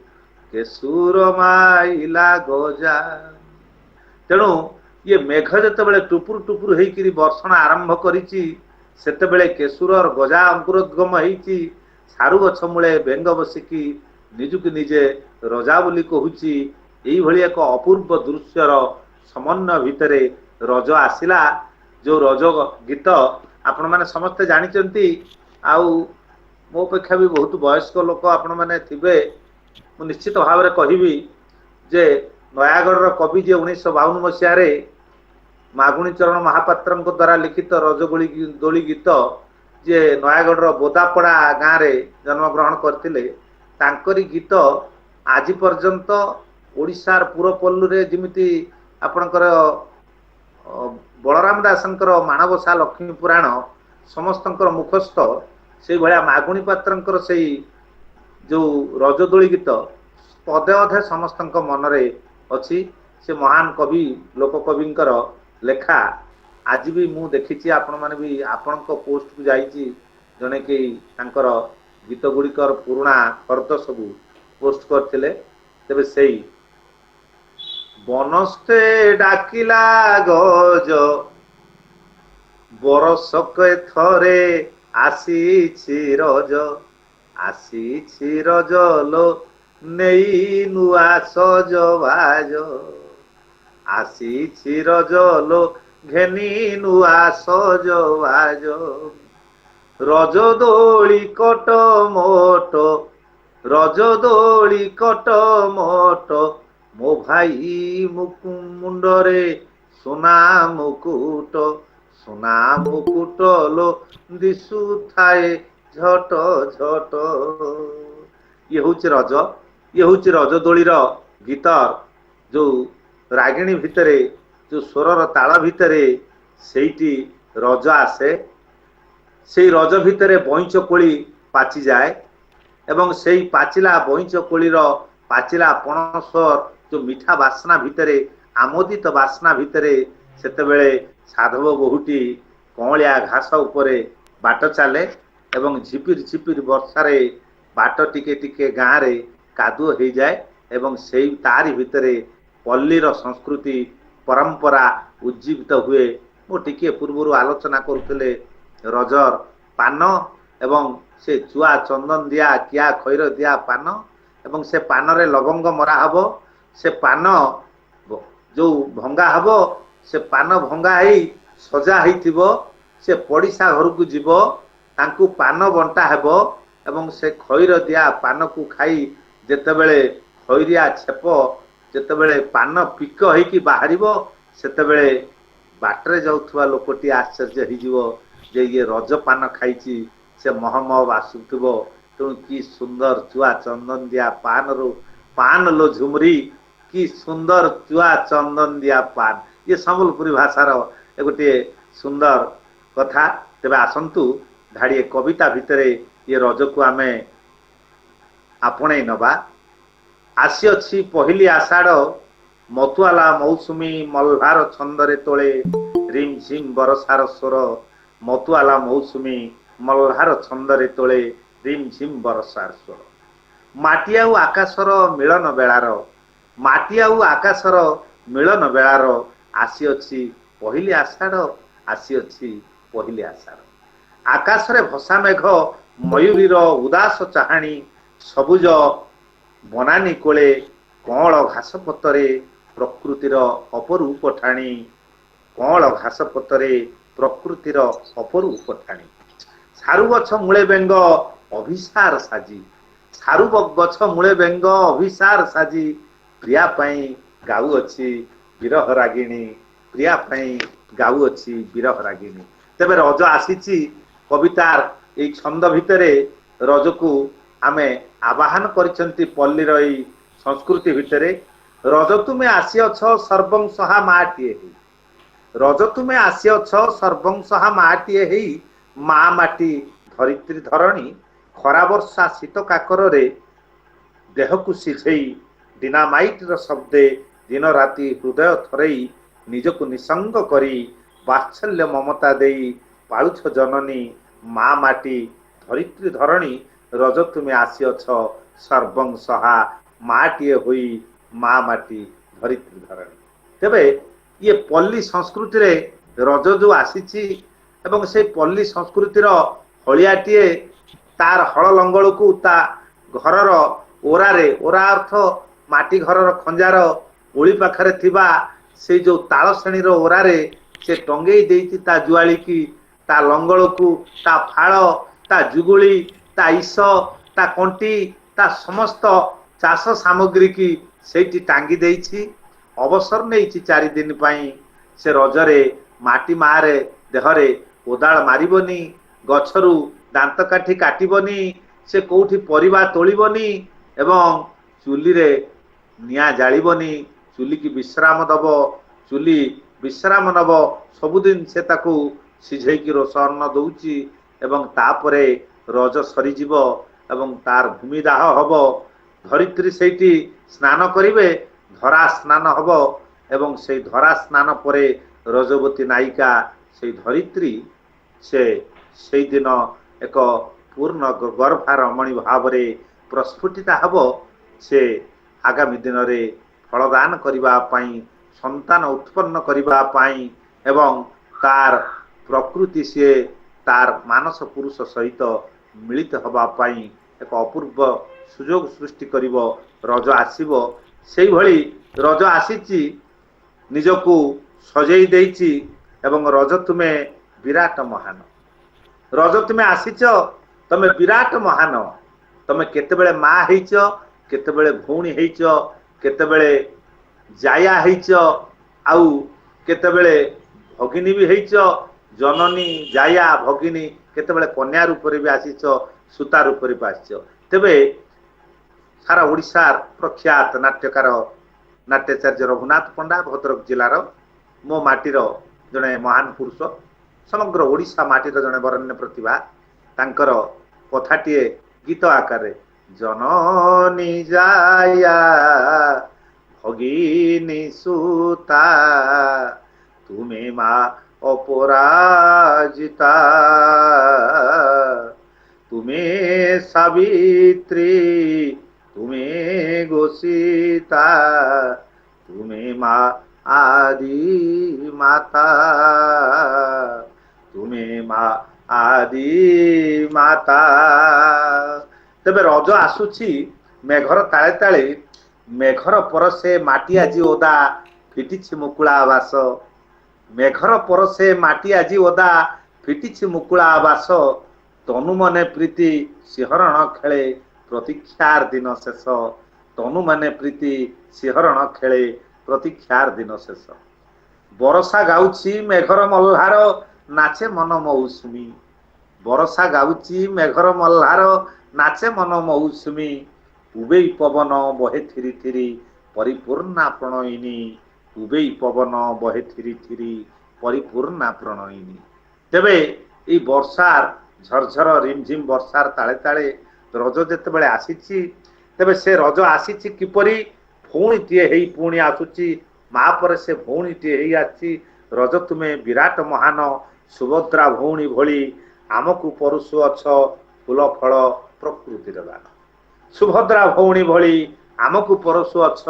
के सुर माइला गजा तेणु ये मेघ जेतेबेले टुपुरु टुपुरु हेकि वर्षण आरंभ करिछि सेतेबेले केसुरर गजा अंकुरोद्गम हेछि सारू गछ मूले बेंग बसिकी निजुक निजे रजा बोली कहूछि यही भली एक अपूर्व दृश्यर समन्वय भितरे रज आसिला जो रज गीत आपण माने समस्ते जानिचंती आउ मो अपेक्षा भी बहुत वयस्क लोक आपण माने थिबे मु निश्चित भाव में कहिबी जे नयागढ़ कवि जे 1952 मसीह रे मागुणी चरण महापात्र द्वारा लिखित रजगोली दोली गीत जे नयागढ़ बोदापड़ा गाँव रे जन्म ग्रहण करथिले तांकरी गीत आज पर्यंत ओडिशार पुरपल्लू रे जिमिति आपणकर बलराम दासंकर माणवसा लक्ष्मी पुराण समस्तंकर मुखस्थ से भाया मागुणी पात्रंकर से जो रजदोली गीत पदे अधे समस्तंक मनरे अच्छी से महान कवि लोककविंकर लेखा आज भी मु देखी आपण माने भी आपण पोस्ट को जाइए जने कि तांकर गीत गुड़िकर पुराणा फर्द सबू पोस्ट करथिले तेबे सेई बनस्ते डाकिला गज बरसक थरे आसीछि रज आसीछि रज लो नेई नुआ सज भाज आसीछि रज लो घेनी नुआ सज भाज रज दोली कट मोट रज दोली कट मोट मो भाई मुंडरे सोना मुकुट लो दिशु थाए झट झट ये हूँ रज दोली गीत जो रागिणी भितरे जो स्वरर ताल भितरे सेठी रज आसे से रज भितरे बईच कोली पाची जाए एवं से पाचिला बईच कोलीर पाचिला पणसर जो मीठा बासना भितरे आमोदित बासना भितरे सेतेबेले साधव बहुटी कौलिया घास उपरे बाट चले एवं झिपिर झिपिर वर्षारे बाट टिके टिके गाँव रे कादुओ हो जाए एवं से तारी भितरे पल्लीर संस्कृति परंपरा उज्जीवित हुए मो टिके पूर्व आलोचना करुले रजर पान एवं से चुआ चंदन दिया किया खैर दिया पान एवं से पान रे लवंग मरा हबो से पान जो भंगा हब से पान भंगा ही सजा ହେଇଥିବ से पड़िशा घर को जीव तांकु पान बंटा हेब एवं से खैर दिया पान को खाई जेतेबेले खैरिया छेप जेतेबेले पान पिक होइकी बाहरिबो सेतेबेले बाटरे जाउथुवा लोकटी आश्चर्य होइजिवो जे ये रज पान खाइची से महमह बासुथिबो तेणु कि सुंदर चुआ चंदन दिया पान लो झुमरी कि सुंदर चुआ चंदन दिया पान ये संबलपुरी भाषार गोटे सुंदर कथा तेबे आसंतु धाड़िए कविता भितरे ये रज को आमे आपणे नबा आसी अछि पहली आषाढ़ मतुआला मौसुमी मल्हार छंदरे तोले रिम झिम बरसार स्वर मतुआला मौसुमी मल्हार छंदरे तोले रिम झिम बरसार स्वर माटी आउ आकाशर मिलन बेलार माटी आउ आकाशर मिलन बेलार आसी अछि पहली आषाढ़ आसी अछि पहली आषाढ़ आकाशरे भसा मेघ मयूरीर उदास चाहाणी सबुज बनानी कोले कौल घास पतरे प्रकृतिर अपरूप ठाणी कौल घास पतरे प्रकृतिर अपरूप ठाणी सारु गछ मूले बेंग अभिसार साजी सारु गछ मूले बेंग अभिसार साजी प्रिया पाई गाऊ अछि विरह रागिणी प्रिया पाई गाऊ अछि विरह रागिणी तेबे रज आसीची कवितार ए छंद भितरे रज को आमे आवाहन करिसंती पल्लीर ए संस्कृति भितरे रज तुमे आसी अछ सर्वं सहा माटिए रज तुमे आसी अछ सर्वं सहा माटिए हेई मा माटी धरित्री धरणी खरा वर्षा शीत काकर रे देह को सिझेई डिनामाइट र शब्दे दिन राति हृदय थरई निज को निसंग करी वात्सल्य ममता देई पाळुछ जननी मा माटी धरित्री धरणी रज तुमे आसी अछ सर्वं सहा माटिए हुई मा माटी धरित्री धरणी तेबे ये पल्ली संस्कृति रे रज जो आसीची एवं से पल्ली संस्कृतिर हलियाटीए तार हल लंगल को ता घरर ओरारे ओरा अर्थ माटी घरर खंजार ओली पाखरे थिबा से जो ताल श्रेणीर ओरारे से टंगेई देइची ता जुआली की ता लंगल को ता फाळ ता जुगुली ता ईस ता कंटी ता समस्त चाष सामग्री की सेठी टांगी देइछि अवसर नेइछि 4 दिन पाई से रजरे माटी मारे देहरे कोदाल मारिबनी गछरु दांत काठी काटिबनी से कोठी परिबा तोलिबनी एवं चुली रे निया जालिबनी चुली की विश्राम दब चुली विश्राम नब सबुदिन से ताकू सिझे की रोष अन्न दउची एवं तापरे रज सरीजीव एवं तार भूमिदाह हब धरित्री सेठी स्नान करिवे धरा स्नान हब एवं से धरा स्नान परे रजवती नायिका से धरित्री से दिन एक पूर्ण गर्भा रमणी भाव प्रस्फुटिता हब से आगामी दिन रे फलदान करिबा पाई संतान उत्पन्न करिबा पाई एवं तार प्रकृति से तार मानस पुरुष सहित मिलित हबा पाई एक अपूर्व सुजोग सृष्टि करिवो रज आसीबो सेई भली रज आसीची निजको सजेई देइची एवं रज तुमे विराट महान रज तुमे आसीच तमे विराट महान तमे केतेबेले मा हेइच केतेबेले भौणी हेइच केतेबेले जाया हेइच आउ केतेबेले भगिनी भी हेइच जननी जाया भगिनी केतेबेले कन्या रूप रे भी आसीच सुता रूप रे भी आसीच तेबे सारा ओडिशार प्रख्यात नाट्यकार नाट्याचार्य रघुनाथ पंडा भद्रक जिलार मो माटीर जड़े महान पुरुष समग्र ओडिशा माटीर जड़े बरण्य प्रतिभा तांकर कथाटीए गीत आकार जननी जाया भगिनी सुता तुमे मा अपराजिता तुमे सावित्री तुमे गोसीता तुमे मा आदि माता तुमे मा आदि माता तेबे रज आसुची मेघर ताले ताले मेघर परसे माटी आजी ओदा ଫିଟିଛି ମୁକୁଳା ଆବାସ ମେଘର ପରସେ ମାଟି ଆଜି ଓଦା ଫିଟିଛି ମୁକୁଳା ଆବାସ ତନୁ ମନେ ପ୍ରୀତି ଶିହରଣ ଖେଳେ ପ୍ରତୀକ୍ଷାର ଦିନ ଶେଷ ତନୁ ମନେ ପ୍ରୀତି ଶିହରଣ ଖେଳେ ପ୍ରତୀକ୍ଷାର ଦିନ ଶେଷ ବରଷା ଗାଉଛି ମେଘର ମଲ୍ହାର ନାଚେ ମନ ମୌସୁମୀ ବରଷା ଗାଉଛି ମେଘର ମଲ୍ହାର ନାଚେ ମନ ମୌସୁମୀ ଉବେଇ ପବନ ବହେ ଥିରି ଥିରି ପରିପୂର୍ଣ୍ଣା ପ୍ରଣୟିନୀ ଉବେଇ ପବନ ବହେ ଥିରି ଥିରି ପରିପୂର୍ଣ୍ଣା ପ୍ରଣୟିନୀ ତେବେ ଏଇ ବର୍ଷାର ଝରଝର ରିମଝିମ ବର୍ଷାର ତାଳେ ତାଳେ ରଜ ଯେତେବେଳେ ଆସିଛି ତେବେ ସେ ରଜ ଆସିଛି କିପରି ଭଉଣୀଟିଏ ହେଇ ପୁଣି ଆସୁଛି ମା ପରେ ସେ ଭଉଣୀଟିଏ ହେଇ ଆସିଛି ରଜ ତୁମେ ବିରାଟ ମହାନ ସୁଭଦ୍ରା ଭଉଣୀ ଭଳି ଆମକୁ ପରୁଷୁ ଅଛ ଫୁଲ ଫଳ ପ୍ରକୃତିର ଦାନ ସୁଭଦ୍ରା ଭଉଣୀ ଭଳି ଆମକୁ ପରଶୁ ଅଛ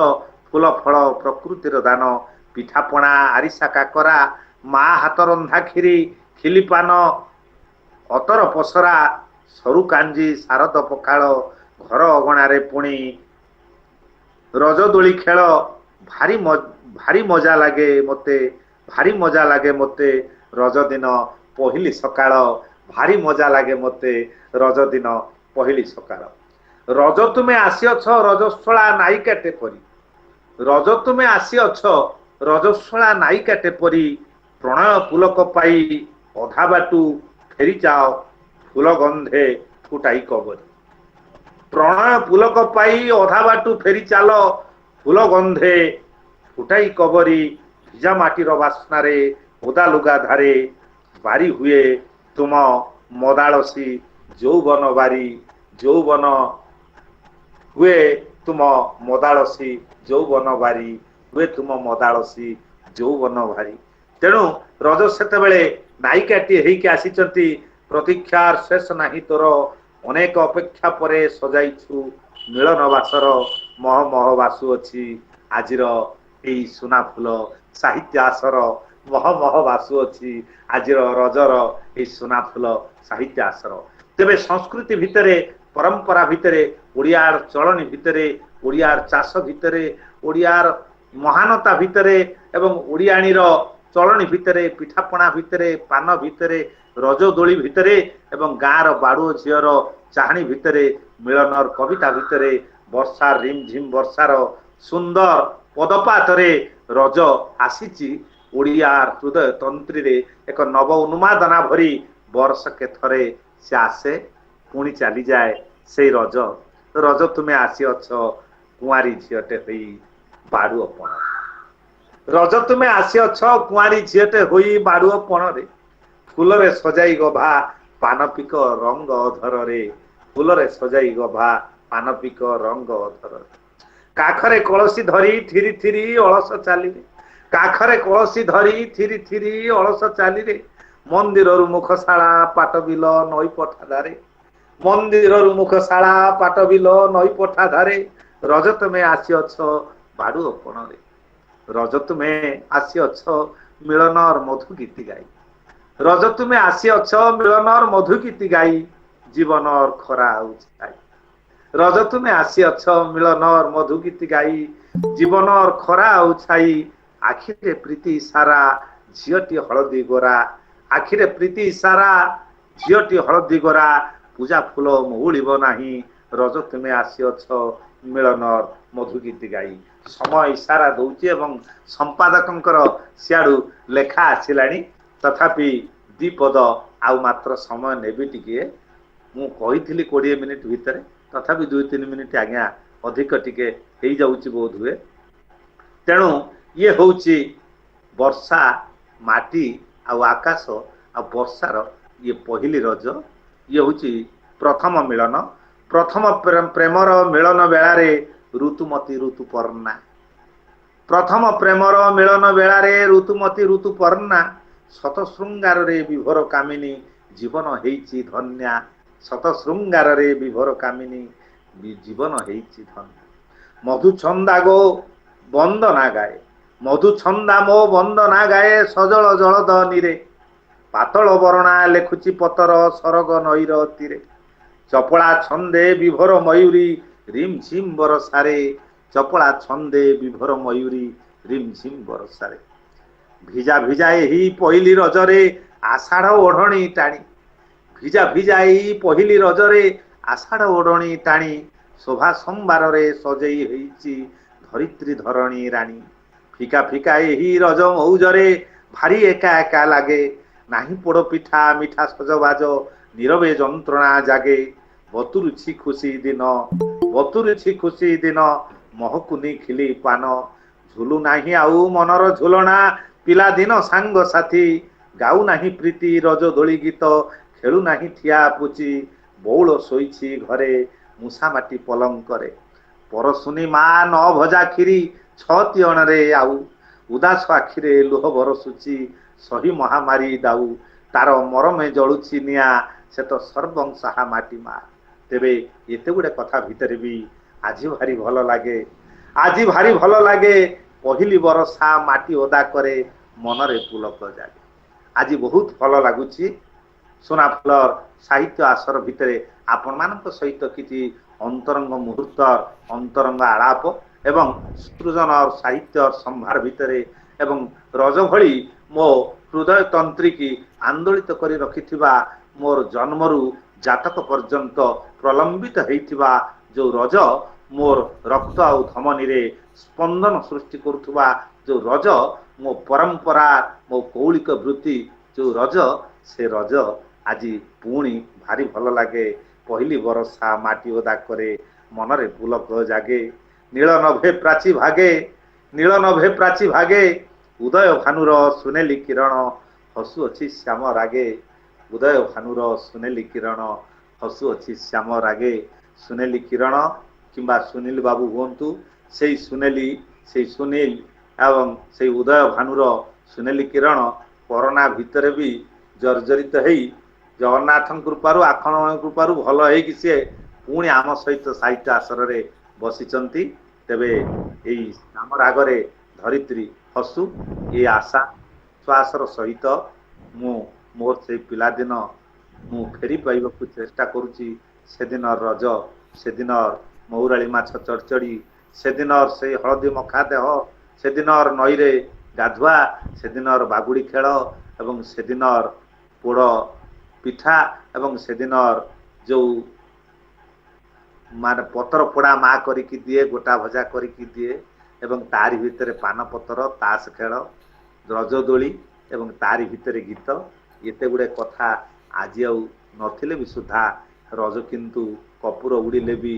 ଫୁଲ ଫଳ ପ୍ରକୃତିର ଦାନ ପିଠାପଣା ଆରିସା କାକରା ମା ହାତ ରନ୍ଧା କ୍ଷୀରି ଖିଲିପାନ ଅତର ପସରା ସରୁ କାଞ୍ଜି ଶାରଦ ପଖାଳ ଘର ଅଗଣାରେ ପୁଣି ରଜ ଦୋଳି ଖେଳ ଭାରି ମଜା ଲାଗେ ମୋତେ ରଜ ଦିନ ପହିଲି ସକାଳ ଭାରି ମଜା ଲାଗେ ମୋତେ ରଜ ଦିନ ପହିଲି ସକାଳ ରଜ ତୁମେ ଆସିଅଛ ରଜସ୍ୱଳା ନାୟିକାଟେ ପରି ରଜ ତୁମେ ଆସିଅଛ ରଜସ୍ୱଳା ନାୟିକାଟେ ପରି ପ୍ରଣୟ ପୁଲକ ପାଇ ଅଧା ବାଟୁ ଫେରି ଯାଅ ଫୁଲ ଗନ୍ଧେ ଫୁଟାଇ କବରୀ ପ୍ରଣୟ ପୁଲକ ପାଇ ଅଧା ବାଟୁ ଫେରି ଚାଲ ଫୁଲ ଗନ୍ଧେ ଫୁଟାଇ କବରୀ ଭିଜା ମାଟିର ବାସ୍ନାରେ ଓଦା ଲୁଗା ଧାରେ ବାରି ହୁଏ ତୁମ ମଦାଳସୀ ଯୌବନ ବାରି ଯୌବନ ହୁଏ ତୁମ ମଦାଳସୀ ଯୌବନ ବାରି ହୁଏ ତୁମ ମଦାଳସୀ ଯୌବନ ଭାରି ତେଣୁ ରଜ ସେତେବେଳେ ନାୟିକାଟିଏ ହେଇକି ଆସିଛନ୍ତି ପ୍ରତୀକ୍ଷାର ଶେଷ ନାହିଁ ତୋର ଅନେକ ଅପେକ୍ଷା ପରେ ସଜାଇଛୁ ମିଳନ ବାସର ମହ ମହ ବାସୁଅଛି ଆଜିର ଏଇ ସୁନା ଫୁଲ ସାହିତ୍ୟ ଆସର ମହ ମହ ବାସୁଅଛି ଆଜିର ରଜର ଏଇ ସୁନା ଫୁଲ ସାହିତ୍ୟ ଆସର ତେବେ ସଂସ୍କୃତି ଭିତରେ ପରମ୍ପରା ଭିତରେ ଓଡ଼ିଆର ଚଳଣି ଭିତରେ ଓଡ଼ିଆର ଚାଷ ଭିତରେ ଓଡ଼ିଆର ମହାନତା ଭିତରେ ଏବଂ ଓଡ଼ିଆଣୀର ଚଳଣି ଭିତରେ ପିଠାପଣା ଭିତରେ ପାନ ଭିତରେ ରଜ ଦୋଳି ଭିତରେ ଏବଂ ଗାଁର ବାଡ଼ୁଅ ଝିଅର ଚାହାଣୀ ଭିତରେ ମିଳନର କବିତା ଭିତରେ ବର୍ଷା ରିମଝିମ ବର୍ଷାର ସୁନ୍ଦର ପଦପାତରେ ରଜ ଆସିଛି ଓଡ଼ିଆର ହୃଦୟ ତନ୍ତ୍ରୀରେ ଏକ ନବ ଉନ୍ମାଦନା ଭରି ବର୍ଷକେ ଥରେ ସେ ଆସେ ପୁଣି ଚାଲିଯାଏ ସେଇ ରଜ ରଜ ତୁମେ ଆସିଅଛ କୁଆଁରୀ ଝିଅଟେ ହୋଇ ବାଡ଼ୁଅ ପଣ ରଜ ତୁମେ ଆସିଅଛ କୁଆଁରୀ ଝିଅଟେ ହୋଇ ବାଡ଼ୁଅ ପଣରେ ଫୁଲରେ ସଜାଇ ଗଭା ପାନପିକ ରଙ୍ଗ ଅଧରରେ ଫୁଲରେ ସଜାଇ ଗଭା ପାନପିକ ରଙ୍ଗ ଅଧରରେ କାଖରେ କଳସୀ ଧରି ଥିରି ଥିରି ଅଳସ ଚାଲିରେ କାଖରେ କଳସୀ ଧରି ଥିରି ଥିରି ଅଳସ ଚାଲିରେ ମନ୍ଦିରରୁ ମୁଖଶାଳା ପାଟବିଲ ନଈ ପଠାଧାରେ ମନ୍ଦିରରୁ ମୁଖଶାଳା ପାଟବିଲ ନଈ ପଠାଧାରେ ରଜ ତୁମେ ଆସିଅଛ ବାଡ଼ୁଅ ପଣରେ ରଜ ତୁମେ ଆସିଅଛ ମିଳନର ମଧୁ ଗୀତି ଗାଇ ରଜ ତୁମେ ଆସିଅଛ ମିଳନର ମଧୁ ଗୀତି ଗାଇ ଜୀବନର ଖରା ଉଛାଇ ରଜ ତୁମେ ଆସିଅଛ ମିଳନର ମଧୁ ଗୀତି ଗାଇ ଜୀବନର ଖରା ଉଛାଇ ଆଖିରେ ପ୍ରୀତି ସାରା ଝିଅଟି ହଳଦୀ ଗୋରା ଆଖିରେ ପ୍ରୀତି ସାରା ଝିଅଟି ହଳଦୀ ଗୋରା ପୂଜା ଫୁଲ ମହୁଳିବ ନାହିଁ ରଜ ତୁମେ ଆସିଅଛ ମିଳନର ମଧୁ ଗୀତି ଗାଇ ସମୟ ଇସାରା ଦଉଛି ଏବଂ ସମ୍ପାଦକଙ୍କର ସିଆଡୁ ଲେଖା ଆସିଲାଣି ତଥାପି ଦ୍ୱିପଦ ଆଉ ମାତ୍ର ସମୟ ନେବି ଟିକେ ମୁଁ କହିଥିଲି 20 ମିନିଟ୍ ଭିତରେ ତଥାପି 2-3 ମିନିଟ୍ ଆଜ୍ଞା ଅଧିକ ଟିକେ ହେଇଯାଉଛି ବୋଧ ହୁଏ ତେଣୁ ଇଏ ହେଉଛି ବର୍ଷା ମାଟି ଆଉ ଆକାଶ ଆଉ ବର୍ଷାର ଇଏ ପହିଲି ରଜ ଇଏ ହେଉଛି ପ୍ରଥମ ମିଳନ ପ୍ରଥମ ପ୍ରେମର ମିଳନ ବେଳାରେ ଋତୁମତୀ ଋତୁପର୍ଣ୍ଣା ପ୍ରଥମ ପ୍ରେମର ମିଳନ ବେଳାରେ ଋତୁମତୀ ଋତୁପର୍ଣ୍ଣା ଶତ ଶୃଙ୍ଗାରରେ ବିଭୋର କାମିନୀ ଜୀବନ ହେଇଛି ଧନ୍ୟା ଶତ ଶୃଙ୍ଗାରରେ ବିଭୋର କାମିନୀ ଜୀବନ ହେଇଛି ଧନ୍ୟା ମଧୁଛନ୍ଦା ଗୋ ବନ୍ଦନା ଗାଏ ମଧୁଛନ୍ଦା ମୋ ବନ୍ଦନା ଗାଏ ସଜଳ ଜଳଧନୀରେ ପାତଳ ବରଣା ଲେଖୁଛି ପତର ସରଗ ନଈର ତୀରେ ଚପଳା ଛନ୍ଦେ ବିଭୋର ମୟୂରୀ ରିମ୍ ଝିମ୍ ବରସାରେ ଚପଳା ଛନ୍ଦେ ବିଭୋର ମୟୂରୀ ରିମଝିମ ବରଷାରେ। ଭିଜା ଭିଜା ଏହି ପହିଲି ରଜରେ ଆଷାଢ଼ ଓଢ଼ଣୀ ଟାଣି, ଭିଜା ଭିଜା ଏହି ପହିଲି ରଜରେ ଆଷାଢ଼ ଓଢ଼ଣୀ ଟାଣି, ଶୋଭା ସମ୍ବାରରେ ସଜେଇ ହେଇଛି ଧରିତ୍ରୀ ଧରଣୀ ରାଣୀ। ଫିକା ଫିକା ଏହି ରଜ ମଉଜରେ ଭାରି ଏକା ଏକା ଲାଗେ, ନାହିଁ ପୋଡ଼ ପିଠା ମିଠା ସଜବାଜ ନୀରବେ ଯନ୍ତ୍ରଣା ଜାଗେ। ବତୁରୁଛି ଖୁସି ଦିନ, ବତୁରୁଛି ଖୁସି ଦିନ, ମହକୁନି ଖିଲି ପାନ, ଝୁଲୁ ନାହିଁ ଆଉ ମନର ଝୁଲଣା ପିଲାଦିନ ସାଙ୍ଗସାଥୀ, ଗାଉ ନାହିଁ ପ୍ରୀତି ରଜ ଦୋଳି ଗୀତ, ଖେଳୁ ନାହିଁ ଠିଆ ପୁଚି, ବଉଳ ଶୋଇଛି ଘରେ ମୂଷା ମାଟି ପଲଙ୍କରେ। ପରଶୁନି ମା ନ ଭଜା କ୍ଷୀରି ଛଅ ତିଅଣରେ ଆଉ, ଉଦାସ ଆଖିରେ ଲୁହ ବରସୁଛି ସହି ମହାମାରୀ ଦାଉ, ତାର ମରମେ ଜଳୁଛି ନିଆଁ ସେ ତ ସର୍ବଂ ସାହା ମାଟି ମା। ତେବେ ଏତେ ଗୁଡ଼େ କଥା ଭିତରେ ବି ଆଜି ଭାରି ଭଲ ଲାଗେ, ଆଜି ଭାରି ଭଲ ଲାଗେ, ପହିଲି ବରଷା ମାଟି ଓଦା କରେ ମନରେ ପୁଲକ ଜାଗେ। ଆଜି ବହୁତ ଭଲ ଲାଗୁଛି ସୁନାଫୁଲର ସାହିତ୍ୟ ଆସର ଭିତରେ ଆପଣମାନଙ୍କ ସହିତ କିଛି ଅନ୍ତରଙ୍ଗ ମୁହୂର୍ତ୍ତ, ଅନ୍ତରଙ୍ଗ ଆଳାପ ଏବଂ ସୃଜନ ସାହିତ୍ୟ ସମ୍ଭାର ଭିତରେ ଏବଂ ରଜ ଭଳି ମୋ ହୃଦୟ ତନ୍ତ୍ରୀକି ଆନ୍ଦୋଳିତ କରି ରଖିଥିବା ମୋର ଜନ୍ମରୁ ଜାତକ ପର୍ଯ୍ୟନ୍ତ ପ୍ରଲମ୍ବିତ ହେଇଥିବା ଯେଉଁ ରଜ, ମୋର ରକ୍ତ ଆଉ ଧମନୀରେ ସ୍ପନ୍ଦନ ସୃଷ୍ଟି କରୁଥିବା ଯେଉଁ ରଜ, ମୋ ପରମ୍ପରା ମୋ କୌଳିକ ବୃତ୍ତି ଯେଉଁ ରଜ, ସେ ରଜ ଆଜି ପୁଣି ଭାରି ଭଲ ଲାଗେ। ପହିଲି ବରଷା ମାଟି ଓଦା କରେ ମନରେ ପୁଲକ ଜାଗେ, ନୀଳ ନଭେ ପ୍ରାଚୀ ଭାଗେ, ନୀଳ ନଭେ ପ୍ରାଚୀ ଭାଗେ, ଉଦୟ ଭାନୁର ସୁନେଲି କିରଣ ହସୁଅଛି ଶ୍ୟାମ ରାଗେ, ଉଦୟ ଭାନୁର ସୁନେଲି କିରଣ ହସୁଅଛି ଶ୍ୟାମ ରାଗେ। ସୁନେଲି କିରଣ କିମ୍ବା ସୁନୀଲ ବାବୁ ହୁଅନ୍ତୁ, ସେଇ ସୁନେଲି, ସେଇ ସୁନୀଲ ଏବଂ ସେଇ ଉଦୟ ଭାନୁର ସୁନେଲି କିରଣ କରୋନା ଭିତରେ ବି ଜର୍ଜରିତ ହେଇ ଜଗନ୍ନାଥଙ୍କ କୃପାରୁ ଆପଣଙ୍କ କୃପାରୁ ଭଲ ହେଇକି ସିଏ ପୁଣି ଆମ ସହିତ ସାହିତ୍ୟ ଆସରରେ ବସିଛନ୍ତି। ତେବେ ଏଇ ଆମ ରାଗରେ ଧରିତ୍ରୀ ହସୁ, ଏ ଆଶା ଶ୍ୱାସର ସହିତ ମୁଁ ମୋର ସେଇ ପିଲାଦିନ ମୁଁ ଫେରି ପାଇବାକୁ ଚେଷ୍ଟା କରୁଛି। ସେଦିନର ରଜ, ସେଦିନର ମହୁରାଳି ମାଛ ଚଡ଼ଚଡ଼ି, ସେଦିନର ସେଇ ହଳଦୀ ମଖା ଦେହ, ସେଦିନର ନଈରେ ଗାଧୁଆ, ସେଦିନର ବାଗୁଡ଼ି ଖେଳ ଏବଂ ସେଦିନର ପୋଡ଼ ପିଠା ଏବଂ ସେଦିନର ଯେଉଁ ମାନେ ପତର ପୋଡ଼ା ମା କରିକି ଦିଏ, ଗୋଟା ଭଜା କରିକି ଦିଏ ଏବଂ ତାରି ଭିତରେ ପାନ ପତର, ତାସ ଖେଳ, ରଜ ଦୋଳି ଏବଂ ତାରି ଭିତରେ ଗୀତ, ଏତେ ଗୁଡ଼େ କଥା ଆଜି ଆଉ ନଥିଲେ ବି ସୁଦ୍ଧା ରଜ କିନ୍ତୁ କପୁର ଉଡ଼ିଲେ ବି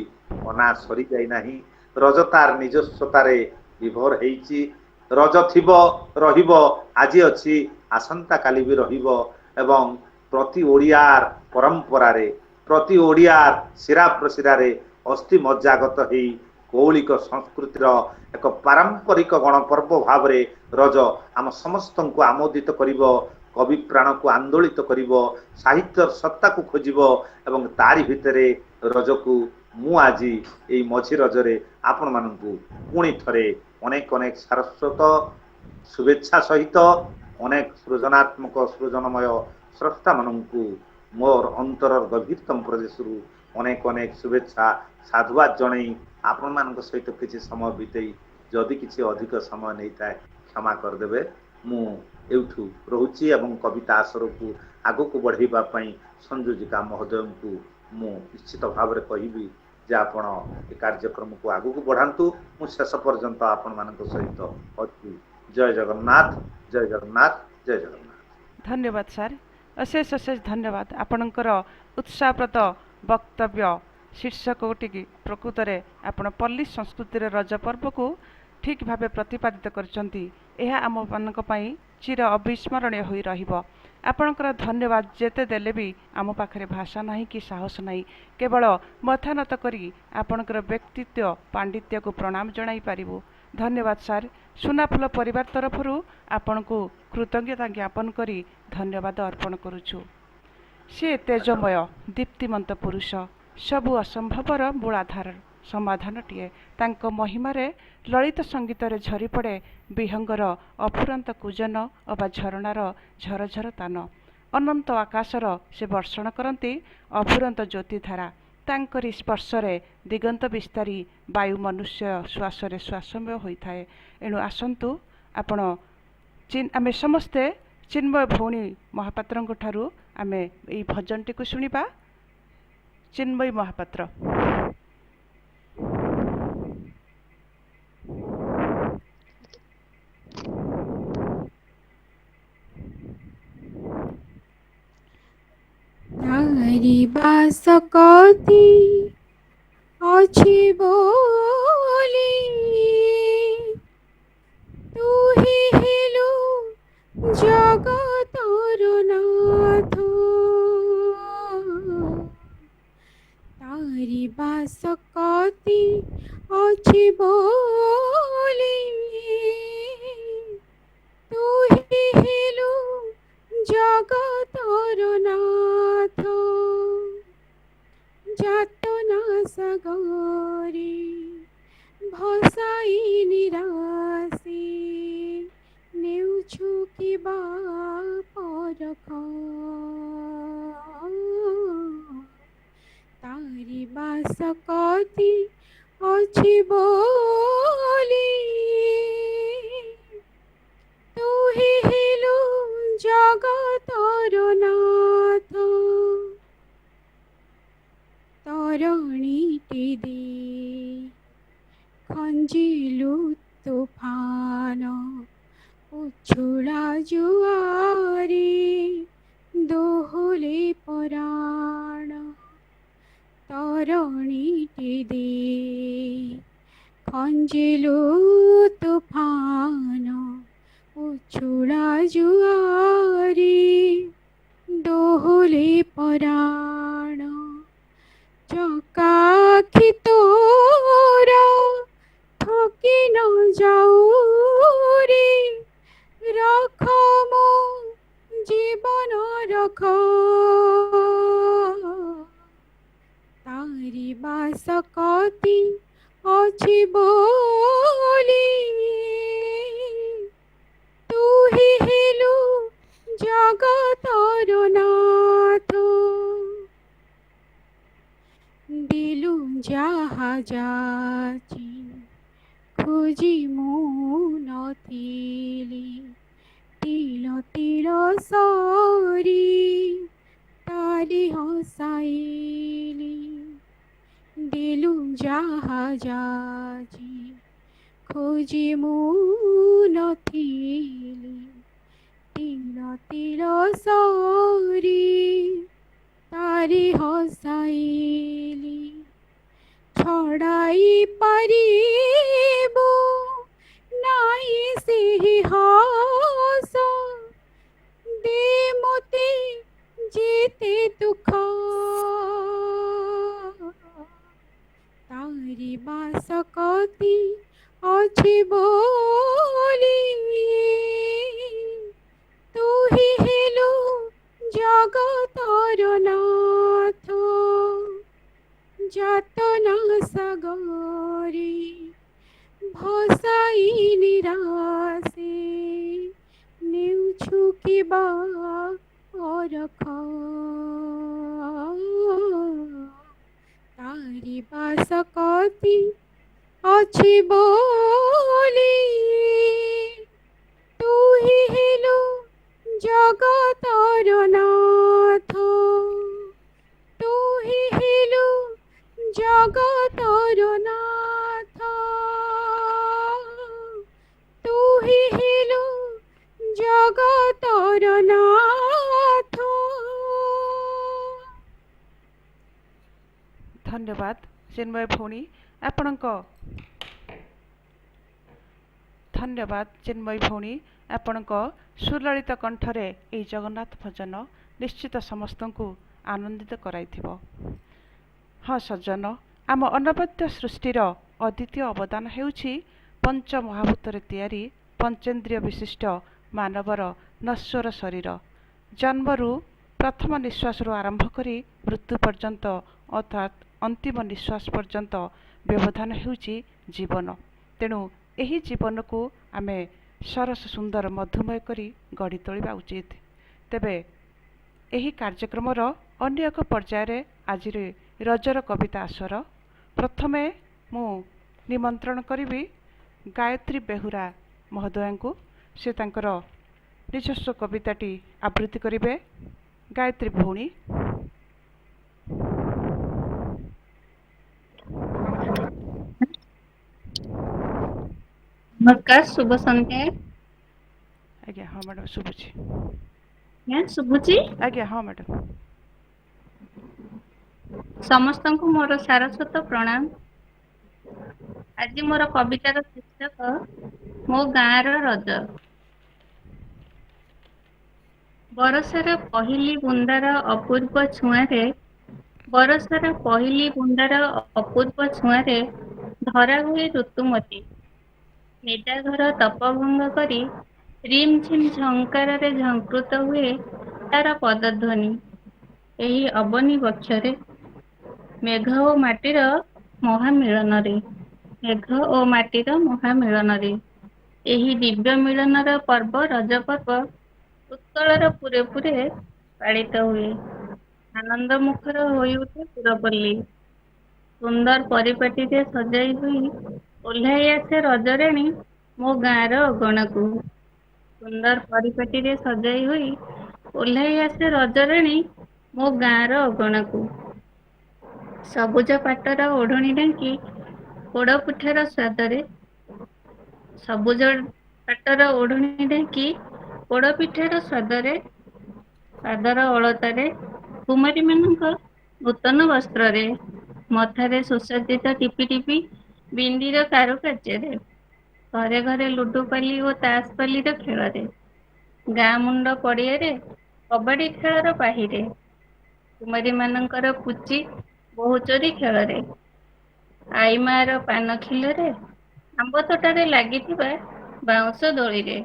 ଅନା ସରିଯାଇ ନାହିଁ। ରଜ ତାର ନିଜସ୍ୱତାରେ ବିଭୋର ହେଇଛି। ରଜ ଥିବ ରହିବ, ଆଜି ଅଛି ଆସନ୍ତା କାଲି ବି ରହିବ ଏବଂ ପ୍ରତି ଓଡ଼ିଆର ପରମ୍ପରାରେ, ପ୍ରତି ଓଡ଼ିଆର ଶିରା ପ୍ରଶିରାରେ ଅସ୍ଥି ମଜ୍ଜାଗତ ହେଇ କୌଳିକ ସଂସ୍କୃତିର ଏକ ପାରମ୍ପରିକ ଗଣପର୍ବ ଭାବରେ ରଜ ଆମ ସମସ୍ତଙ୍କୁ ଆମୋଦିତ କରିବ, କବି ପ୍ରାଣକୁ ଆନ୍ଦୋଳିତ କରିବ, ସାହିତ୍ୟର ସତ୍ତାକୁ ଖୋଜିବ ଏବଂ ତାରି ଭିତରେ ରଜକୁ ମୁଁ ଆଜି ଏଇ ମଝି ରଜରେ ଆପଣମାନଙ୍କୁ ପୁଣି ଥରେ ଅନେକ ଅନେକ ସାରସ୍ୱତ शुभेच्छा सहित अनेक सृजनात्मक सृजनमय स्रष्टा मानू मोर अंतर गभीरतम प्रदेश अनेक अनेक शुभेच्छा साधुवाद जन आपण मान सहित किसी समय बीतई जदि किसी अधिक समय नहीं था क्षमा करदे मुठू रोची एवं कविता आसर को आग को बढ़ाई संयोजिका महोदय को मु निश्चित भाव में कहबी जे आपण ए कार्यक्रम को आग को बढ़ातु मु शेष पर्यंत आपण मान सहित अच्छी। जय जगन्नाथ, जय जगन्नाथ, जय जगन्नाथ। धन्यवाद सर, अशेष अशेष धन्यवाद। आपणकर उत्साहप्रद वक्तव्य शीर्षकटी प्रकृत में आपण पल्ली संस्कृति रज पर्व को ठीक भाव प्रतिपादित करछंती। यह आम मानक पई चिर अविस्मरणीय होई रहिबो। आपणकर धन्यवाद जेते देले भी आम पाखरे भाषा नहीं कि साहस नहीं, केवल मथानत करी आपणकर व्यक्तित्व पांडित्य को प्रणाम जणाई पारिबु। धन्यवाद सर। सुनाफुल परिवार तरफ आपण को कृतज्ञता ज्ञापन करी धन्यवाद अर्पण करुछु। से तेजमय दीप्तिमंत पुरुष, सबु असंभवर मूलाधार समाधानटीए। तांको महिमारे ललित संगीत रे झरी पड़े विहंगर अफुरंत कूजन अबा झरणार झरझर तान। अनंत आकाशर से वर्षण करती अफुरंत ज्योतिधारा। ତାଙ୍କରି ସ୍ପର୍ଶରେ ଦିଗନ୍ତ ବିସ୍ତାରୀ ବାୟୁ ମନୁଷ୍ୟ ଶ୍ୱାସରେ ଶ୍ୱାସମୟ ହୋଇଥାଏ। ଏଣୁ ଆସନ୍ତୁ ଆପଣ ଆମେ ସମସ୍ତେ ଚିନ୍ମୟ ଭଉଣୀ ମହାପାତ୍ରଙ୍କ ଠାରୁ ଆମେ ଏହି ଭଜନଟିକୁ ଶୁଣିବା। ଚିନ୍ମୟୀ ମହାପାତ୍ର। तारी बास कति अछि बोली तू ही हेलु जगतर नाथ तारी बास कति अछि बोली तू ही हेलु जगतर नाथ जातना सागरे भसाई निराशी नेउछु किबा परख तारी बास कति अछि बोली तू ही हेलु जगतर नाथ तरणीटी दे खंजिलु तूफान उछुला जुआरी दोहले पराण तरणीटी दे खंजिलु तूफान उछुला जुआरी दोहले पराण चकाखी तोरा थकी न जाऊ रे रख मो जीवन रख तारी बास कति अछि बोली तू ही हेलु जगतर नाथ दिलु जाहा जाची खोजी मु नथिली तिल तिल सरी ताली हसाइली दिलु जाहा जाची खोजी मु नथिली तिल तिल सरी तारी हसाइली छड़ाई पारिबो नाई से हास दे मोते जेते दुख तारी बास कति अछि बोली तू ही हेलु जगतर नाथ जातना सागरे भसाई निराशे नेउछु किबा परख तारी बास कति अछि बोली तू ही हेलु जगतर नाथ तू ही हेलु जगतर नाथ तू ही हेलु जगतर नाथ। धन्यवाद चिन्मय भौणी आपणक धन्यवाद चिन्मय भौणी आपणक सुललित कंठरे ए जगन्नाथ भजन निश्चित समस्त को आनंदित कराइथिबो। हाँ सज्जन आम अनवद्य सृष्टिर अद्वितीय अवदान हेउछि पंच महाभूतर तैयारी पंचेन्द्रिय विशिष्ट मानवर नश्वर शरीर जन्मरू प्रथम निश्वास आरंभ करी मृत्यु पर्यंत अर्थात अंतिम निश्वास पर्यंत व्यवधान हेउछि जीवन। तेणु एही जीवन को आमे सरस सुंदर मधुमय करी गढ़ी तोलिबा उचित। तेबे एही कार्यक्रमर अन्य एक पर्यायर आज रजर कविता आसर प्रथमे मु निमंत्रण करी गायत्री बेहुरा महोदया को से तांकर निजस्व कविताटी आवृत्ति करिवे। गायत्री भौणी। नमस्कार, शुभ संध्या। आज्ञा हाँ मैडम शुभुची। शुभुची आज्ञा हाँ मैडम। समस्त को मोर सारस्वत प्रणाम। आज मोर कवितार शीर्षक मो गाँर रज। बरसार पहिली बुंदार अपूर्व छुआरे बरसार पहिली बुंदार अपूर्व छुआरे धरा हुए ऋतुमती निजा घर तपभंग करी रिम झिम झंकार झंकृत हुए तार पदध्वनि। एही अबनी बक्षरे मेघ ओ माटीर महामिलन रे मेघ ओ माटीर महामिलन रे एही दिव्य मिलनर पर्व रज पर्व उत्कलर पूरे पूरे पालित हुए। आनंद मुखर होई उठे पुरपल्ली सुंदर परिपाटी रे सजाई हुई ओह्लाई आसे रजराणी मो गाँर अगणा को। सुंदर परिपाटी रे सजाई हुई ओह्लाई आसे रजराणी मो गाँर अगणा को। सबुज पाटर ओढ़णी ढांकी पोड़ पिठार स्वादरे सबुज पाटर ओढ़णी ढांकी पोड़ पिठार स्वादरे पादर अलतारे कुमारी मानक नूतन वस्त्र रे मथारे सुसज्जित टिपि टिपि बिंदीर कारुकार्य घरे घरे लुडुपाली और तासपाली खेल गाँ मुंड पड़िया कबाड़ी खेलर पाहिरे कुमारी मानकर पुची बहुचोरी खेल आई मार पान खिल आंब तोटारे लगी बाउंश दोली रे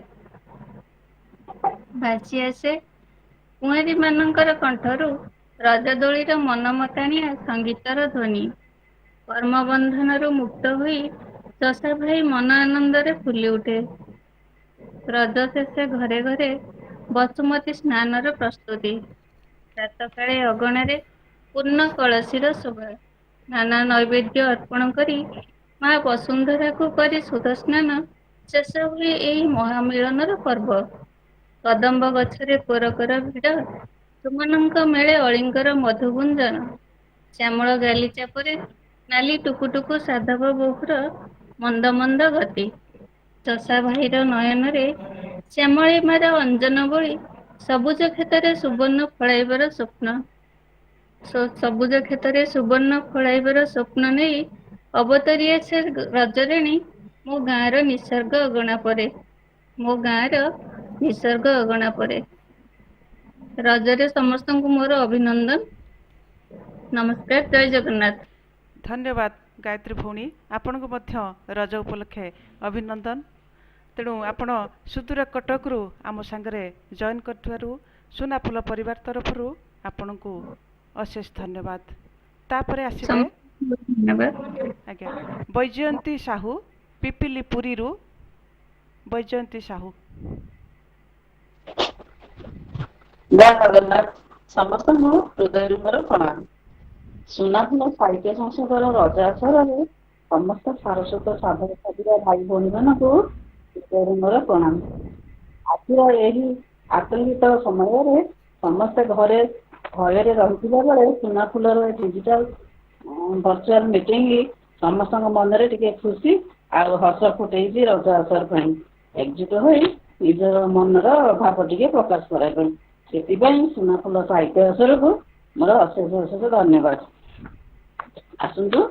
भासी आसे कुआरी मानकर कंठरू रजदोलीर मनमताणिया संगीतर ध्वनि। कर्मबंधन मुक्त हुई चषा भाई मन आनंदरे फुली उठे। रज शेषे घरे घरे बसुमती स्नानर प्रस्तुति। प्रातकाले अगणारे पूर्ण कलशीर शोभा नाना नैवेद्य अर्पण करी माँ वसुंधरा को करी सुध स्नान शेष हुए यही महामिलनर पर्व। कदम्ब गछरे कोरकर भिड़ तुमनंक मेले अलिंगर मधुगुंजन श्यामल गालीचा परे नाली टुकुटुकु साधव बहुर मंद मंद गति। चषा भाईर नयन रे श्यामली मार अंजन बड़ी सबुज क्षेत्र सुवर्ण फलाइबार स्वप्न सबुज क्षेत्र सुवर्ण फलाइबार स्वप्न नहीं अवतरिया से रजराणी मो गाँर निसर्ग अगणा परे मो गाँर निसर्ग अगणा परे। रजरे समस्त को मोर अभिनंदन। नमस्कार, जय जगन्नाथ। धन्यवाद गायत्री भौणी। आपण को मध्य रज उपलक्षे अभिनंदन। तेणु आपण सुदूर कटकरू आम सांगरे जॉइन करथिबारु सुनाफुल परिवार तरफरु आपण को अशेष धन्यवाद। तापरे आसीबे आज्ञा बैजयंती साहू पिपिली पुरी रु बैजयंती साहू। जय जगन्नाथ। समस्त हृदय मोर प्रणाम। सुनाफुल साहित्य संसदर रज आसर समस्त सारस्वत साधक साधीर भाई भौणी मान को हृदय मोर प्रणाम। आज यही आकलित समय समस्ते घरे भय रही बेले सुनाफुलर डिजिटाल वर्चुआल मीटिंग समस्त मन में टे खुशी और हर्ष फुटे रज आसर एकजुट हो निजर मनर भाव टे प्रकाश करने से सुनाफुल साहित्य आसर को मोर अशेष अशेष धन्यवाद। आसतु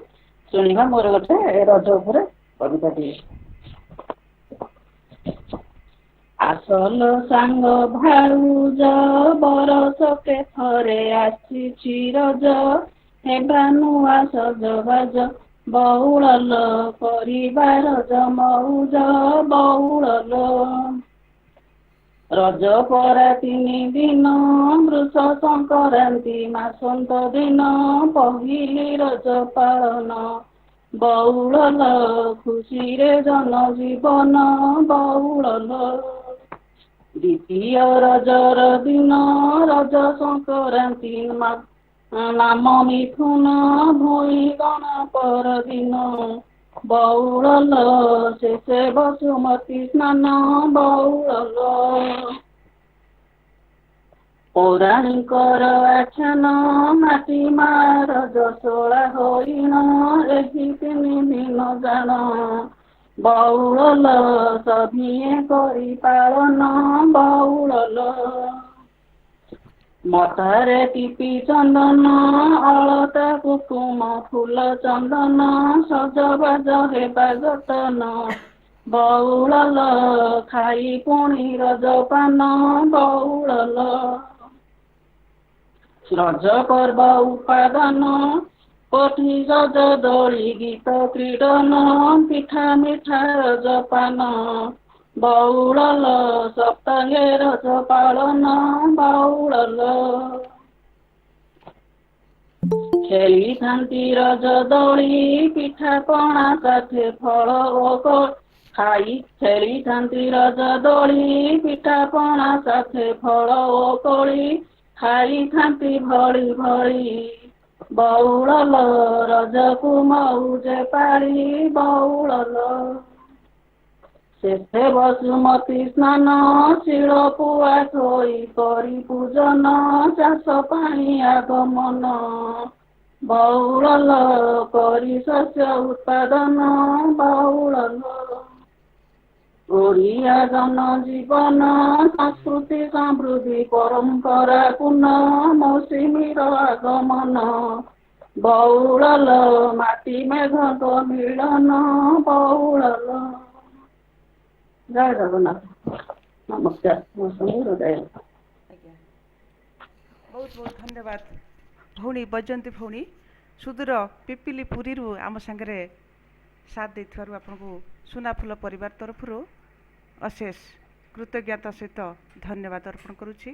शुणा मोर गोटे रज उपर कविता टे। आसल सांग भाउज बरसके थरे आसी रज हेबा नुआ सजबाज बहुल परिवार मौज बहुल रज परा 3 दिन मृष संक्रांति मासंत दिन पहिली रज पालन बहुल खुशी रे जन जीवन बहुल द्वितीय रजर दिन रज संक्रांति ନାମ ମିଥୁନ ଭୂଇ ଗଣ ପରଦିନ ବଉଳ ଶେଷେ ବସୁମତୀ ସ୍ନାନ ବଉଳ ପୌରାଣିକର ଆଖ୍ୟାନ ମାଟି ମାର ଯଶୋଳା ହରିଣ ଏହି ତିନି ଦିନ ଜାଣ ବଉଳ ସଭିଏ କରି ପାଳନ ବଉଳ ମଥାରେ ଟିପି ଚନ୍ଦନ ଅଳତା କୁକୁମ ଫୁଲ ଚନ୍ଦନ ସଜବାଜ ହେବା ଯତନ ବଉଳ ଖାଇ ପୁଣି ରଜପାନ ବଉଳ ରଜ ପର୍ବ ଉପାଦାନ କୋଠି ରଜ ଦୋଳି ଗୀତ କ୍ରୀଡ଼ନ ପିଠା ମିଠା ରଜପାନ ବଉଳ ସପ୍ତାହେ ରଜ ପାଳନ ବଉଳ ଖେଳିଥାନ୍ତି ରଜ ଦୋଳି ପିଠା ପଣା ସାଥେ ଫଳ ଓ ଖାଇ ଖେଳିଥାନ୍ତି ରଜ ଦୋଳି ପିଠା ପଣା ସାଥେ ଫଳ ଓ କୋଳି ଖାଇଥାନ୍ତି ଭଳି ଭଳି ବଉଳ ରଜକୁ ମଉଜେ ପାଳି ବଉଳ ଶେଷେ ବସୁମତୀ ସ୍ନାନ ଶିଳ ପୁଆ ଥୋଇ କରି ପୂଜନ ଚାଷ ପାଣି ଆଗମନ ବଉଳ କରି ଶସ୍ୟ ଉତ୍ପାଦନ ବଉଳ ଓଡ଼ିଆ ଜନ ଜୀବନ ସଂସ୍କୃତି ସମୃଦ୍ଧି ପରମ୍ପରା ପୂର୍ଣ୍ଣ ମୌସୁମୀର ଆଗମନ ବଉଳ ମାଟି ମେଘଙ୍କ ମିଳନ ବଉଳ ଜୟ ଜଗନ୍ନାଥ ନମସ୍କାର ମୋ ସବୁ ହୃଦୟ ଆଜ୍ଞା ବହୁତ ବହୁତ ଧନ୍ୟବାଦ ଭଉଣୀ ବୈଜୟନ୍ତୀ ଭଉଣୀ ସୁଦୂର ପିପିଲି ପୁରୀରୁ ଆମ ସାଙ୍ଗରେ ସାଥ ଦେଇଥିବାରୁ ଆପଣଙ୍କୁ ସୁନାଫୁଲ ପରିବାର ତରଫରୁ ଅଶେଷ କୃତଜ୍ଞତା ସହିତ ଧନ୍ୟବାଦ ଅର୍ପଣ କରୁଛି।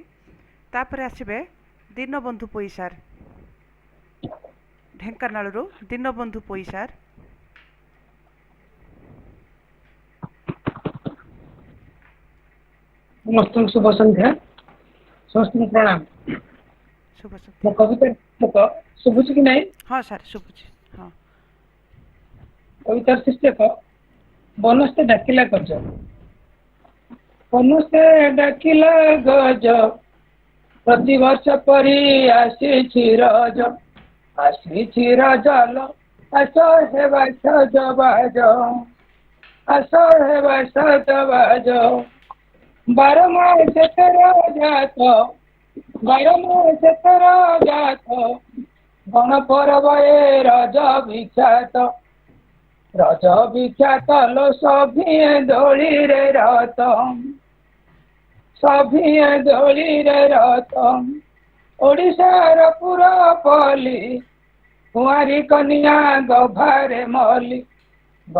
ତାପରେ ଆସିବେ ଦୀନବନ୍ଧୁ ପଇସାର ଢେଙ୍କାନାଳରୁ ଦୀନବନ୍ଧୁ ପଇସାର ସମସ୍ତଙ୍କୁ ଶୁଭ ସନ୍ଧ୍ୟା ସମସ୍ତଙ୍କୁ ପ୍ରଣାମ ଶୁଭ ସନ୍ଧ୍ୟା ମୋ କବିତା ଶୁଭୁଛି କି ନାହିଁ ହଁ ସାର୍ ଶୁଭୁଛି ହଁ କବିତାର ଶୀର୍ଷକ ବନସ୍ତେ ଡାକିଲା ଗଜ ବନସ୍ତେ ଡାକିଲା ଗଜ ପ୍ରତିବର୍ଷ ପରି ଆସିଛି ରଜ ଲୋ ଆସ ହେବା ସଜବାଜ ଆସ ହେବା ସଜବାଜ ବାର ମାସ ତେର ଜାତ ଗଣ ପର୍ବ ଏ ରଜ ବିଖ୍ୟାତ ଲୋ ସଭିଏ ଦୋଳିରେ ରତ ଓଡ଼ିଶାର ପୁର ପଲି କୁଆରୀ କନ୍ୟା ଗଭାରେ ମଲି ଲୋ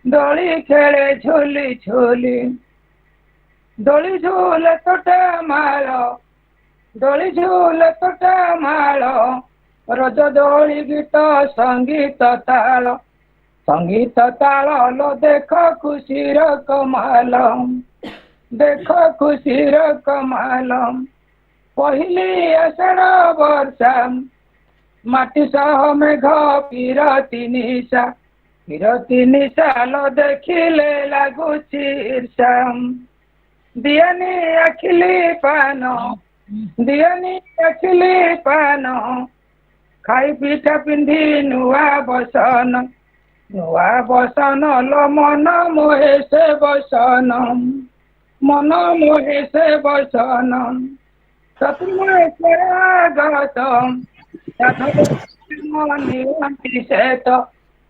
ଦୋଳି ଖେଳେ ଝୁଲି ଝୁଲି ଦୋଳି ଝୁଲେ ତୋଟା ମାଳ ରଜ ଦୋଳି ଗୀତ ସଙ୍ଗୀତ ତାଳ ଲୋ ଦେଖ ଖୁସିର କମାଲ ପହିଲି ଆଷାଢ଼ ବର୍ଷା ମାଟି ସହ ମେଘ ପିରତି ନିଶା ଲୋ ଦେଖିଲେ ଲାଗୁଛି ଈର୍ଷା ଦିଅନି ଆଖିଲି ପାନ ଖାଇ ପିଠା ପିନ୍ଧି ନୂଆ ବସନ ଲୋ ମନ ମୋହେ ସେ ବସନ ସ୍ୱପ୍ନ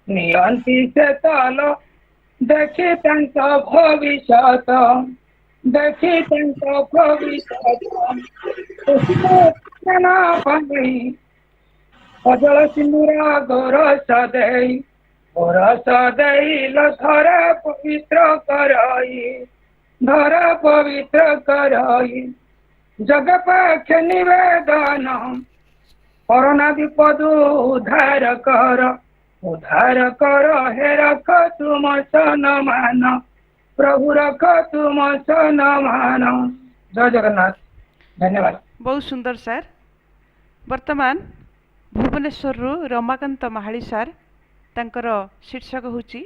ନିଅନ୍ତି ସେ ତଲ ଦେଖି ତାଙ୍କ ଭବିଷ୍ୟତ ଅଜଳ ସିନ୍ଦୁର ଗୋରସ ଦେଇ ଲୋ ଧରା ପବିତ୍ର କରଇ ଜଗ ପାଖେ ନିବେଦନ କରୋନା ବିପଦ ଉଦ୍ଧାର କର ହେ ରଖ ତୁମ ସମ୍ମାନ ପ୍ରଭୁ ରଖ ତୁମ ସମ୍ମାନ जय जगन्नाथ धन्यवाद। बहुत सुंदर सार। वर्तमान भुवनेश्वरु रमाकांत महाली सार तांकर शीर्षक होची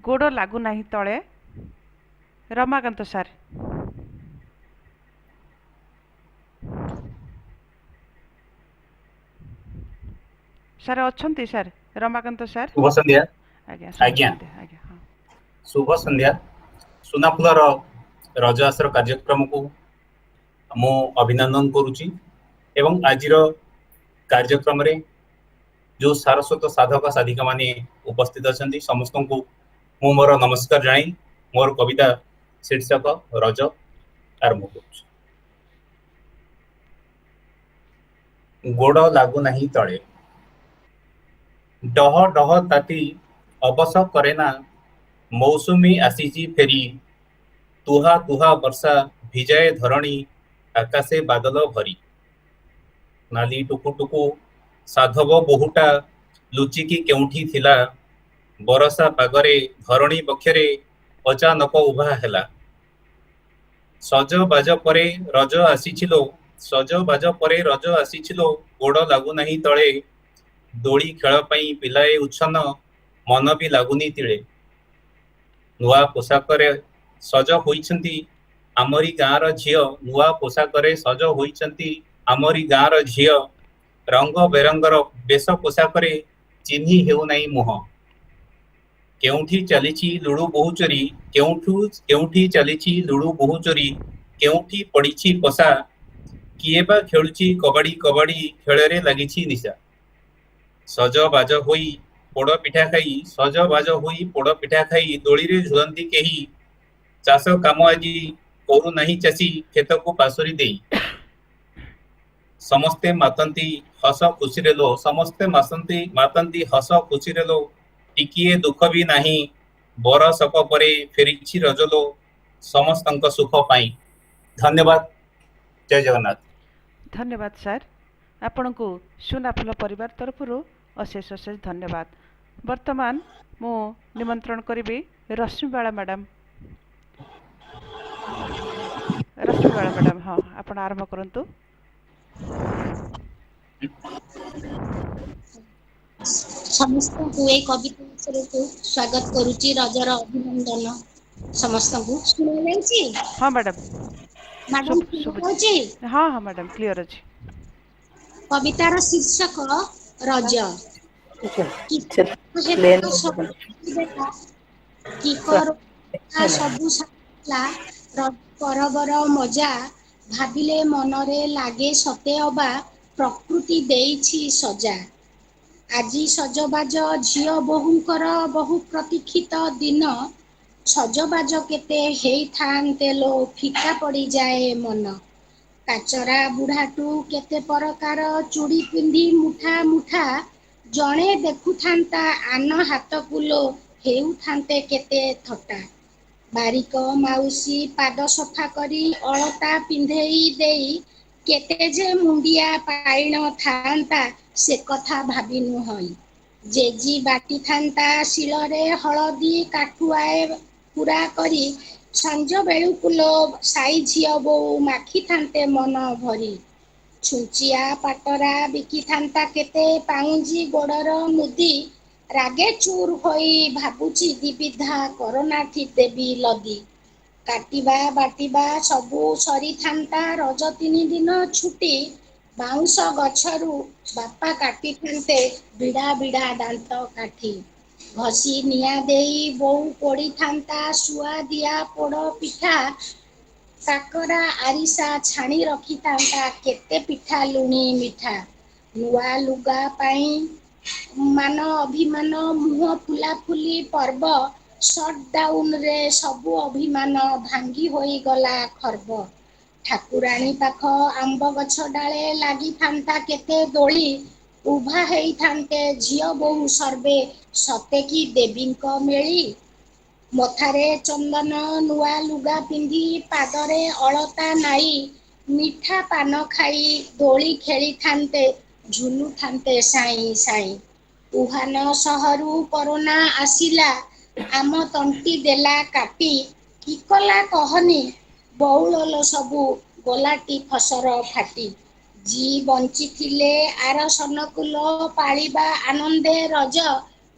गोड़ लागू नाही तळे। रमाकांत सार। सार अच्छंती सार रमाकांत सार। शुभ संध्या। आज्ञा आज्ञा आज्ञा हाँ। शुभ संध्या। सुनाफुलर रज आसर कार्यक्रम को मु अभिनंदन करुची एवं आजिर कार्यक्रम रे जो सारस्वत साधक साधिका माने उपस्थित अछंती समस्त को मु मोर नमस्कार जाई मोर कविता शीर्षक रज आरंभ करुची। गोड़ लागू नहीं तळे डह डह ताती अबस करेना मौसुमी आसीची फेरी तुहा तुहा वर्षा भिजाए धरणी आकाशे बादल भरी नाली टुकु टुकु साधव बहुटा लुचिकी केउठी थिला बरसा पागरे धरणी पक्षरे अचानक उभा हेला सज बाज परे रज आसीछिलो सज बाज परे रज आसीछिलो गोड़ लागू नहीं तळे दोड़ी खेल पई पिलाए उच्छन मन भी लागुनी तिळे नुआ पोशाकरे सज होइछंती आमरी गाँर झियो नुआ पोशाकरे सज होइछंती आमरी गाँर झियो रंग बेरंगर बेश पोशाकरे चिन्ही हेउ नाही मुह केउठी चलीछि लुडु बहुचोरी केउठी चलीछि लुडु बहुचोरी केउठी पड़िछि पसा किए बा खेलुछि कबाड़ी कबाड़ी खेଳରେ लागिछि निशा सज बाज होई पोड़ पिठा खाई सज बाज होई पोड़ पिठा खाई दोली रे झुलंती केही चाष काम आजी करू नहीं चाषी खेत को पासुरी देई समस्ते मातंती हस खुशी रे लो समस्ते मातंती हस खुशी रे लो टिकिए दुख भी नहीं बर सक परे फेरिछि रजलो समस्तंक सुख पाई। धन्यवाद। जय जगन्नाथ। धन्यवाद सर आपण को सुनाफुल परिवार तरफ अशेष अशेष धन्यवाद। वर्तमान मु निमंत्रण करी रश्मिबाला मैडम। रश्मिबाला मैडम हाँ आपण आरंभ करंतु। समस्त को एक कविता को स्वागत करुची रजर अभिनंदन समस्त को सुना जायछि। हाँ मैडम मैडम हाँ हाँ मैडम क्लियर अछि। कवितार शीर्षक रज कि सबु साला रज परबर मजा भाबिले मनरे लागे सते अबा प्रकृति देइछि सजा आजी सजबाज झियो बहुंकर बहु प्रतीक्षित दिन सजबाज केते हेई थांते लो फिका पड़ी जाए मन काचरा बुढ़ाटू केते परकार चूड़ी पिंधी मुठा मुठा जणे देखु थांता आन हाथ कुलो हेउ थांते केते थटा बारिक माउसी पाद सफा करी अलता पिंधेई देई केते जे मुंडिया पाइण थांता से कथा भाबिनु हई जेजी बाटी थांता शिलरे हलदी काठुआए पूरा करी संज बेलु कुलो साई झियो बो माखी थांते मन भरी छुंचिया पाटरा बिकी थांता केते पाउंजी गोड़र मुदी रागे चूर होई भाबुची दिविधा कोरोना थी देवी लदी काटिबा बाटिबा सबु सरी थांता रज 3 दिन छुटी बाउंस गछरु बापा काटी थांते बिड़ा बिड़ा दांत काठी घसी निया देई बहु पोड़ी थांता सुआ दिया पोड़ पिठा काकरा आरिसा छाणी रखी थांता केते पिठा लुणी मिठा नुआ लुगा पाई मान अभिमान मुह फुला फुली पर्व शटडाउन रे सबु अभिमान भांगी होई गला खर्ब ठाकुराणी पाख आंब गछ डाले लागी थांता केते दोली उभा हेई थांते झियो बहु सर्वे सते की देवींक मेली मथारे चंदन नुआ लुगा पिंधी पादरे अलता नाई मिठा पान खाई दोली खेली थांते झुलु थांते साई साई उहान सहरु कोरोना आसिला आम तंटी देला काटी की कला कहनी बौल सबु ଗୋଲାଟି ଫସର ଫାଟି ଜି ବଞ୍ଚିଥିଲେ ଆର ସନକୁଲ ପାଳିବା ଆନନ୍ଦେ ରଜ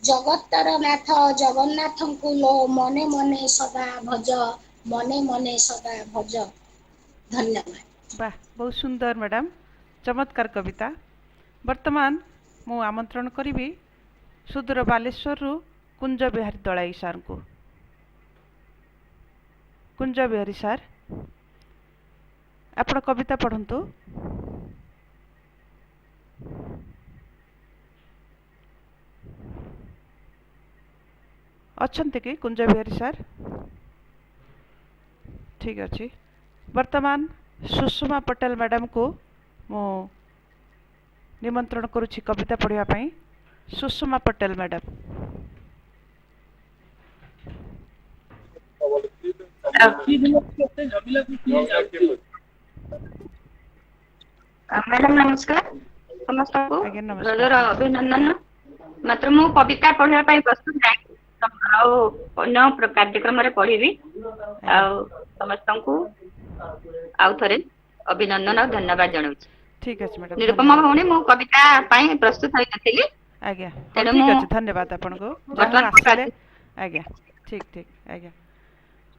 ଜଗତର ନାଥ ଜଗନ୍ନାଥଙ୍କୁ ଲୋ ମନେ ମନେ ସଦା ଭଜ ମନେ ମନେ ସଦା ଭଜ। ଧନ୍ୟବାଦ। ବାଃ ବହୁତ ସୁନ୍ଦର ମ୍ୟାଡ଼ାମ୍, ଚମତ୍କାର କବିତା। ବର୍ତ୍ତମାନ ମୁଁ ଆମନ୍ତ୍ରଣ କରିବି ସୁଦୂର ବାଲେଶ୍ୱରରୁ କୁଞ୍ଜ ବିହାରୀ ଦଳାଇ ସାର୍ଙ୍କୁ। କୁଞ୍ଜ ବିହାରୀ ସାର୍, ଆପଣ କବିତା ପଢ଼ନ୍ତୁ। ଅଛନ୍ତି କି କୁଞ୍ଜ ବିହାରୀ ସାର୍? ଠିକ୍ ଅଛି। ବର୍ତ୍ତମାନ ସୁଷମା ପଟେଲ ମ୍ୟାଡ଼ାମକୁ ମୁଁ ନିମନ୍ତ୍ରଣ କରୁଛି କବିତା ପଢ଼ିବା ପାଇଁ। ସୁଷମା ପଟେଲ ମ୍ୟାଡ଼ାମ। ମ୍ୟାଡ଼ାମ ନମସ୍କାର, ସମସ୍ତଙ୍କୁ ଆଜ୍ଞା ନମସ୍କାର। ରଜର ଅଭିନନ୍ଦନ। ମାତ୍ର ମୁଁ କବିତା ପଢିବା ପାଇଁ ପ୍ରସ୍ତୁତ ନାହିଁ, ଆଉ ଅନ୍ୟ କାର୍ଯ୍ୟକ୍ରମରେ ପଢିବି। ଆଉ ସମସ୍ତଙ୍କୁ ଆଉ ଥରେ ଅଭିନନ୍ଦନ ଆଉ ଧନ୍ୟବାଦ ଜଣାଉଛି। ଠିକ୍ ଅଛି ମ୍ୟାଡ଼ାମ, ନିରୁପମା ଧନ୍ୟବାଦ। ଭଉଣୀ, ମୁଁ କବିତା ପାଇଁ ପ୍ରସ୍ତୁତ ହୋଇନଥିଲି। ଆଜ୍ଞା, ହଉ ତେଣୁ ଠିକ୍ ମୁଁ ଅଛି, ଧନ୍ୟବାଦ ଆପଣଙ୍କୁ ଯାହା ହଉ ବର୍ତ୍ତମାନ ଆସିଲେ। ଆଜ୍ଞା, ଠିକ୍ ଠିକ୍, ଆଜ୍ଞା।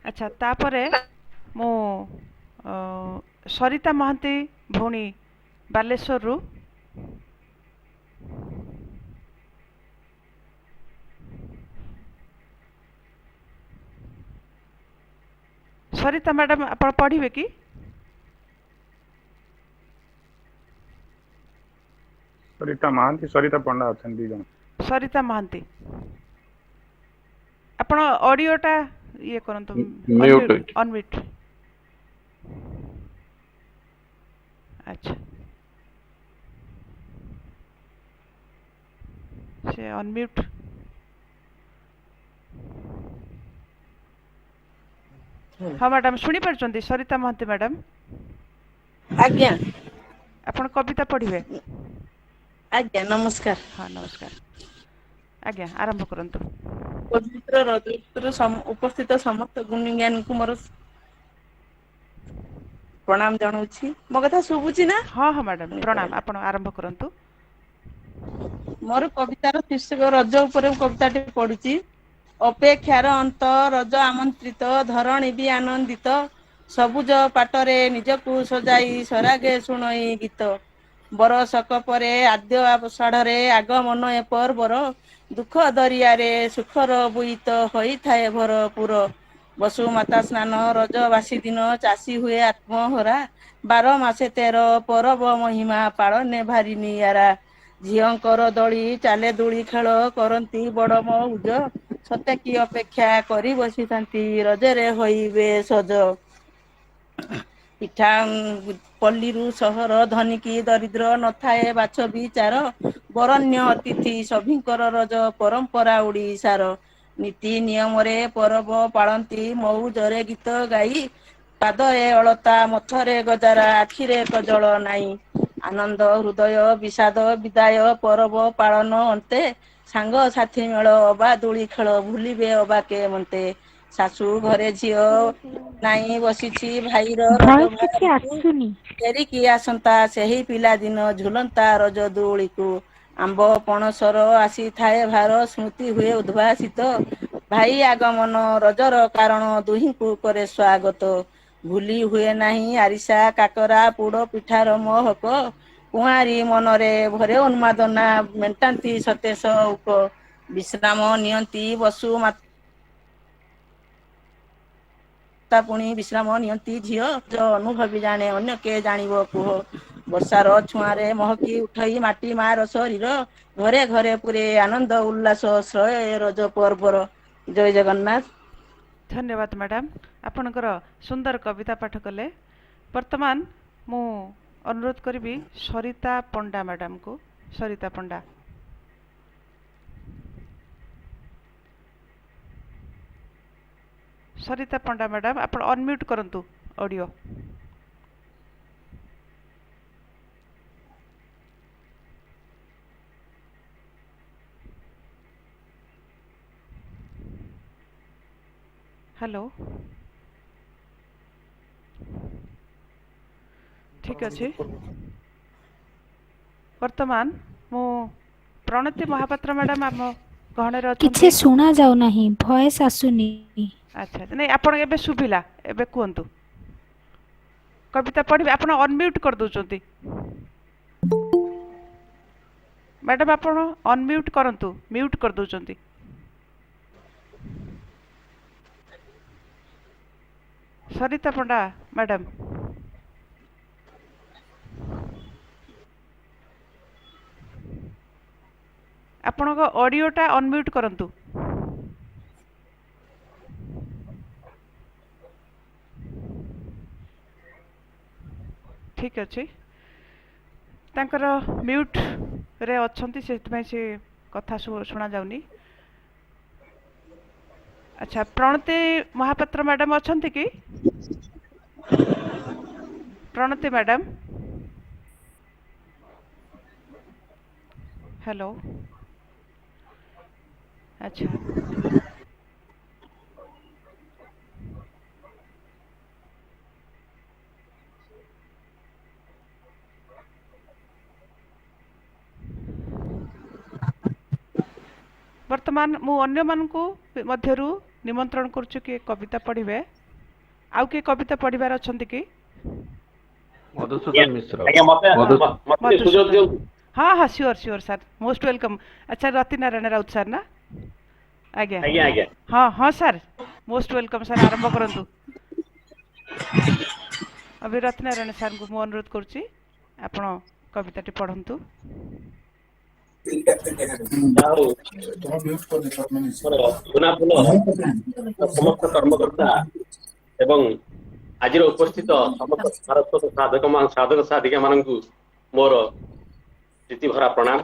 ଆଚ୍ଛା, ତାପରେ ମୁଁ ସରିତା ମହାନ୍ତି ଭଉଣୀ ବାଲେଶ୍ୱରରୁ ସରିତା ମ୍ୟାଡ଼ାମ ଆପଣ ପଢ଼ିବେ କି? ସରିତା ମହାନ୍ତି, ସରିତା ପଣ୍ଡା ଅଛନ୍ତି 2 ଜଣ। ସରିତା ମହାନ୍ତି, ଆପଣ ଅଡ଼ିଓଟା ଇଏ କରନ୍ତୁ, ଅନମ୍ୟୁଟ୍। ଆଚ୍ଛା, ସେ ଅନମ୍ୟୁଟ୍। ହଁ ମ୍ୟାଡ଼ାମ, ଶୁଣିପାରୁଛନ୍ତି ସରିତା ମହାନ୍ତି ମ୍ୟାଡ଼ାମ? ଆଜ୍ଞା ଆପଣ କବିତା ପଢ଼ିବେ? ଆଜ୍ଞା ନମସ୍କାର। ହଁ ନମସ୍କାର, ଆଜ୍ଞା ଆରମ୍ଭ କରନ୍ତୁ। ପବିତ୍ର ରଜ ଋତୁରେ ଉପସ୍ଥିତ ସମସ୍ତ ଗୁଣୀ ଜ୍ଞାନୀଙ୍କୁ ମୋର ପ୍ରଣାମ ଜଣାଉଛି। ମୋ କଥା ଶୁଭୁଛି ନା? ହଁ ହଁ ମ୍ୟାଡ଼ାମ ପ୍ରଣାମ, ଆପଣ ଆରମ୍ଭ କରନ୍ତୁ। ମୋର କବିତାର ଶୀର୍ଷକ ରଜ ଉପରେ କବିତାଟି ପଢୁଛି। ଅପେକ୍ଷାର ଅନ୍ତ ରଜ ଆମନ୍ତ୍ରିତ ଧରଣୀ ବି ଆନନ୍ଦିତ ସବୁଜ ପାଟରେ ନିଜକୁ ସଜାଇ ସରାଗେ ଶୁଣଇ ଗୀତ ବରଷକ ପରେ ଆଦ୍ୟ ଆଷାଢ଼ରେ ଆଗମନ ଏ ପର୍ବର ଦୁଃଖ ଦରିଆରେ ସୁଖର ବୋଇତ ହୋଇଥାଏ ଭରପୁର ବସୁମାତା ସ୍ନାନ ରଜ ବାସି ଦିନ ଚାଷୀ ହୁଏ ଆତ୍ମହରା 12 ମାସେ 13 ପରବ ମହିମା ପାଳନେ ଭାରି ନିଆରା ଝିଅଙ୍କର ଦଳି ଚାଲେ ଦୋଳି ଖେଳ କରନ୍ତି ବଡ ମଉଜ ସତେ କି ଅପେକ୍ଷା କରି ବସିଥାନ୍ତି ରଜରେ ହୋଇବେ ସଜ ପିଠା ପଲ୍ଲୀରୁ ସହର ଧନୀକି ଦରିଦ୍ର ନଥାଏ ବାଛ ବିଚାର ବରଣ୍ୟ ଅତିଥି ସଭିଙ୍କର ରଜ ପରମ୍ପରା ଓଡିଶାର ନୀତି ନିୟମରେ ପରବ ପାଳନ୍ତି ମଉଜରେ ଗୀତ ଗାଇ ପାଦରେ ଅଳତା ମଥରେ ଗଜରା ଆଖିରେ କଜଳ ନାଇଁ ଆନନ୍ଦ ହୃଦୟ ବିଷାଦ ବିଦାୟ ପରବ ପାଳନ ଅନ୍ତେ ସାଙ୍ଗ ସାଥି ମେଳ ଅବା ଦୋଳି ଖେଳ ଭୁଲିବେ ଅବା କେ ମନ୍ତେ ଶାଶୁ ଘରେ ଝିଅ ନାଇଁ ବସିଛି ଭାଇର ରଜ ଭଏସ କିଛି ଭାରକୁ ଆସୁନି। ଫେରିକି ଆସନ୍ତା ସେହି ପିଲାଦିନ ଝୁଲନ୍ତା ରଜ ଦୋଳିକୁ ଆମ୍ବ ପଣସର ଆସିଥାଏ ଭାର ସ୍ମୃତି ହୁଏ ଉଦ୍ଭାସିତ ଭାଇ ଆଗମନ ରଜର କାରଣ ଦୁହିଁଙ୍କୁ କରେ ସ୍ୱାଗତ ଭୁଲି ହୁଏ ନାହିଁ ଆରିସା କାକରା ପୋଡ ପିଠାର ମହକ କୁଆଁରୀ ମନରେ ଭରେ ଉନ୍ମାଦନା ମେଣ୍ଟାନ୍ତି ସତେଜ ଉପ ବିଶ୍ରାମ ନିଅନ୍ତି ବସୁ ତା ପୁଣି ବିଶ୍ରାମ ନିଅନ୍ତି ଝିଅ ଅନୁଭବୀ ଜାଣେ ଅନ୍ୟ କେ ଜାଣିବ କୁହ ବର୍ଷାର ଛୁଆଁରେ ମହକି ଉଠେଇ ମାଟି ମାର ଶରୀର ଘରେ ଘରେ ପୁରେ ଆନନ୍ଦ ଉଲ୍ଲାସ ଶ୍ରୟ ରଜ ପର୍ବର ଜୟ ଜଗନ୍ନାଥ। ଧନ୍ୟବାଦ ମ୍ୟାଡ଼ାମ, ଆପଣଙ୍କର ସୁନ୍ଦର କବିତା ପାଠ କଲେ। ବର୍ତ୍ତମାନ ମୁଁ ଅନୁରୋଧ କରିବି ସରିତା ପଣ୍ଡା ମ୍ୟାଡ଼ାମକୁ। ସରିତା ପଣ୍ଡା, ସରିତା ପଣ୍ଡା ମ୍ୟାଡ଼ାମ ଆପଣ ଅନମ୍ୟୁଟ୍ କରନ୍ତୁ ଅଡ଼ିଓ। ହ୍ୟାଲୋ, ठीक अच्छे वर्तमान मु प्रणति महापात्र मैडम आम गहण किछि सुना जाऊ नाही भॉइस आसुनी अच्छा नहीं आपण एबे सुबिला एबे कहंतु कविता पढ़िबे आपण अनम्यूट कर दोचंती मैडम आपण अनम्यूट करंतु म्यूट कर दोचंती सरिता पंडा मैडम आपण को ऑडियोटा अनम्यूट करंतु ठीक अच्छे तांकर म्यूट रे अछंती से कथा शुणा जाउनी अच्छा प्रणति महापात्र मैडम अछंती कि प्रणति मैडम हेलो अच्छा वर्तमान मु अन्य मानकु मध्यरु निमंत्रण करछु कि कविता पढ़िबे आउ के कविता पढ़िबार अछंती कि मधुसूदन मिश्र मते सुजोग दियो हाँ हाँ sure sure sir most welcome अच्छा रति नारायण राउत सर ना आज्ञा आज्ञा आज्ञा हाँ हाँ सर मोस्ट वेलकम सर आरंभ करंतु अभी रति नारायण सर को मु अनुरोध करछि आपण कविताटी पढ़ंतु समस्त कर्मकर्ता एवं आज उपस्थित समस्त सारस्वत साधक साधिका मानू मोर प्रीति भरा प्रणाम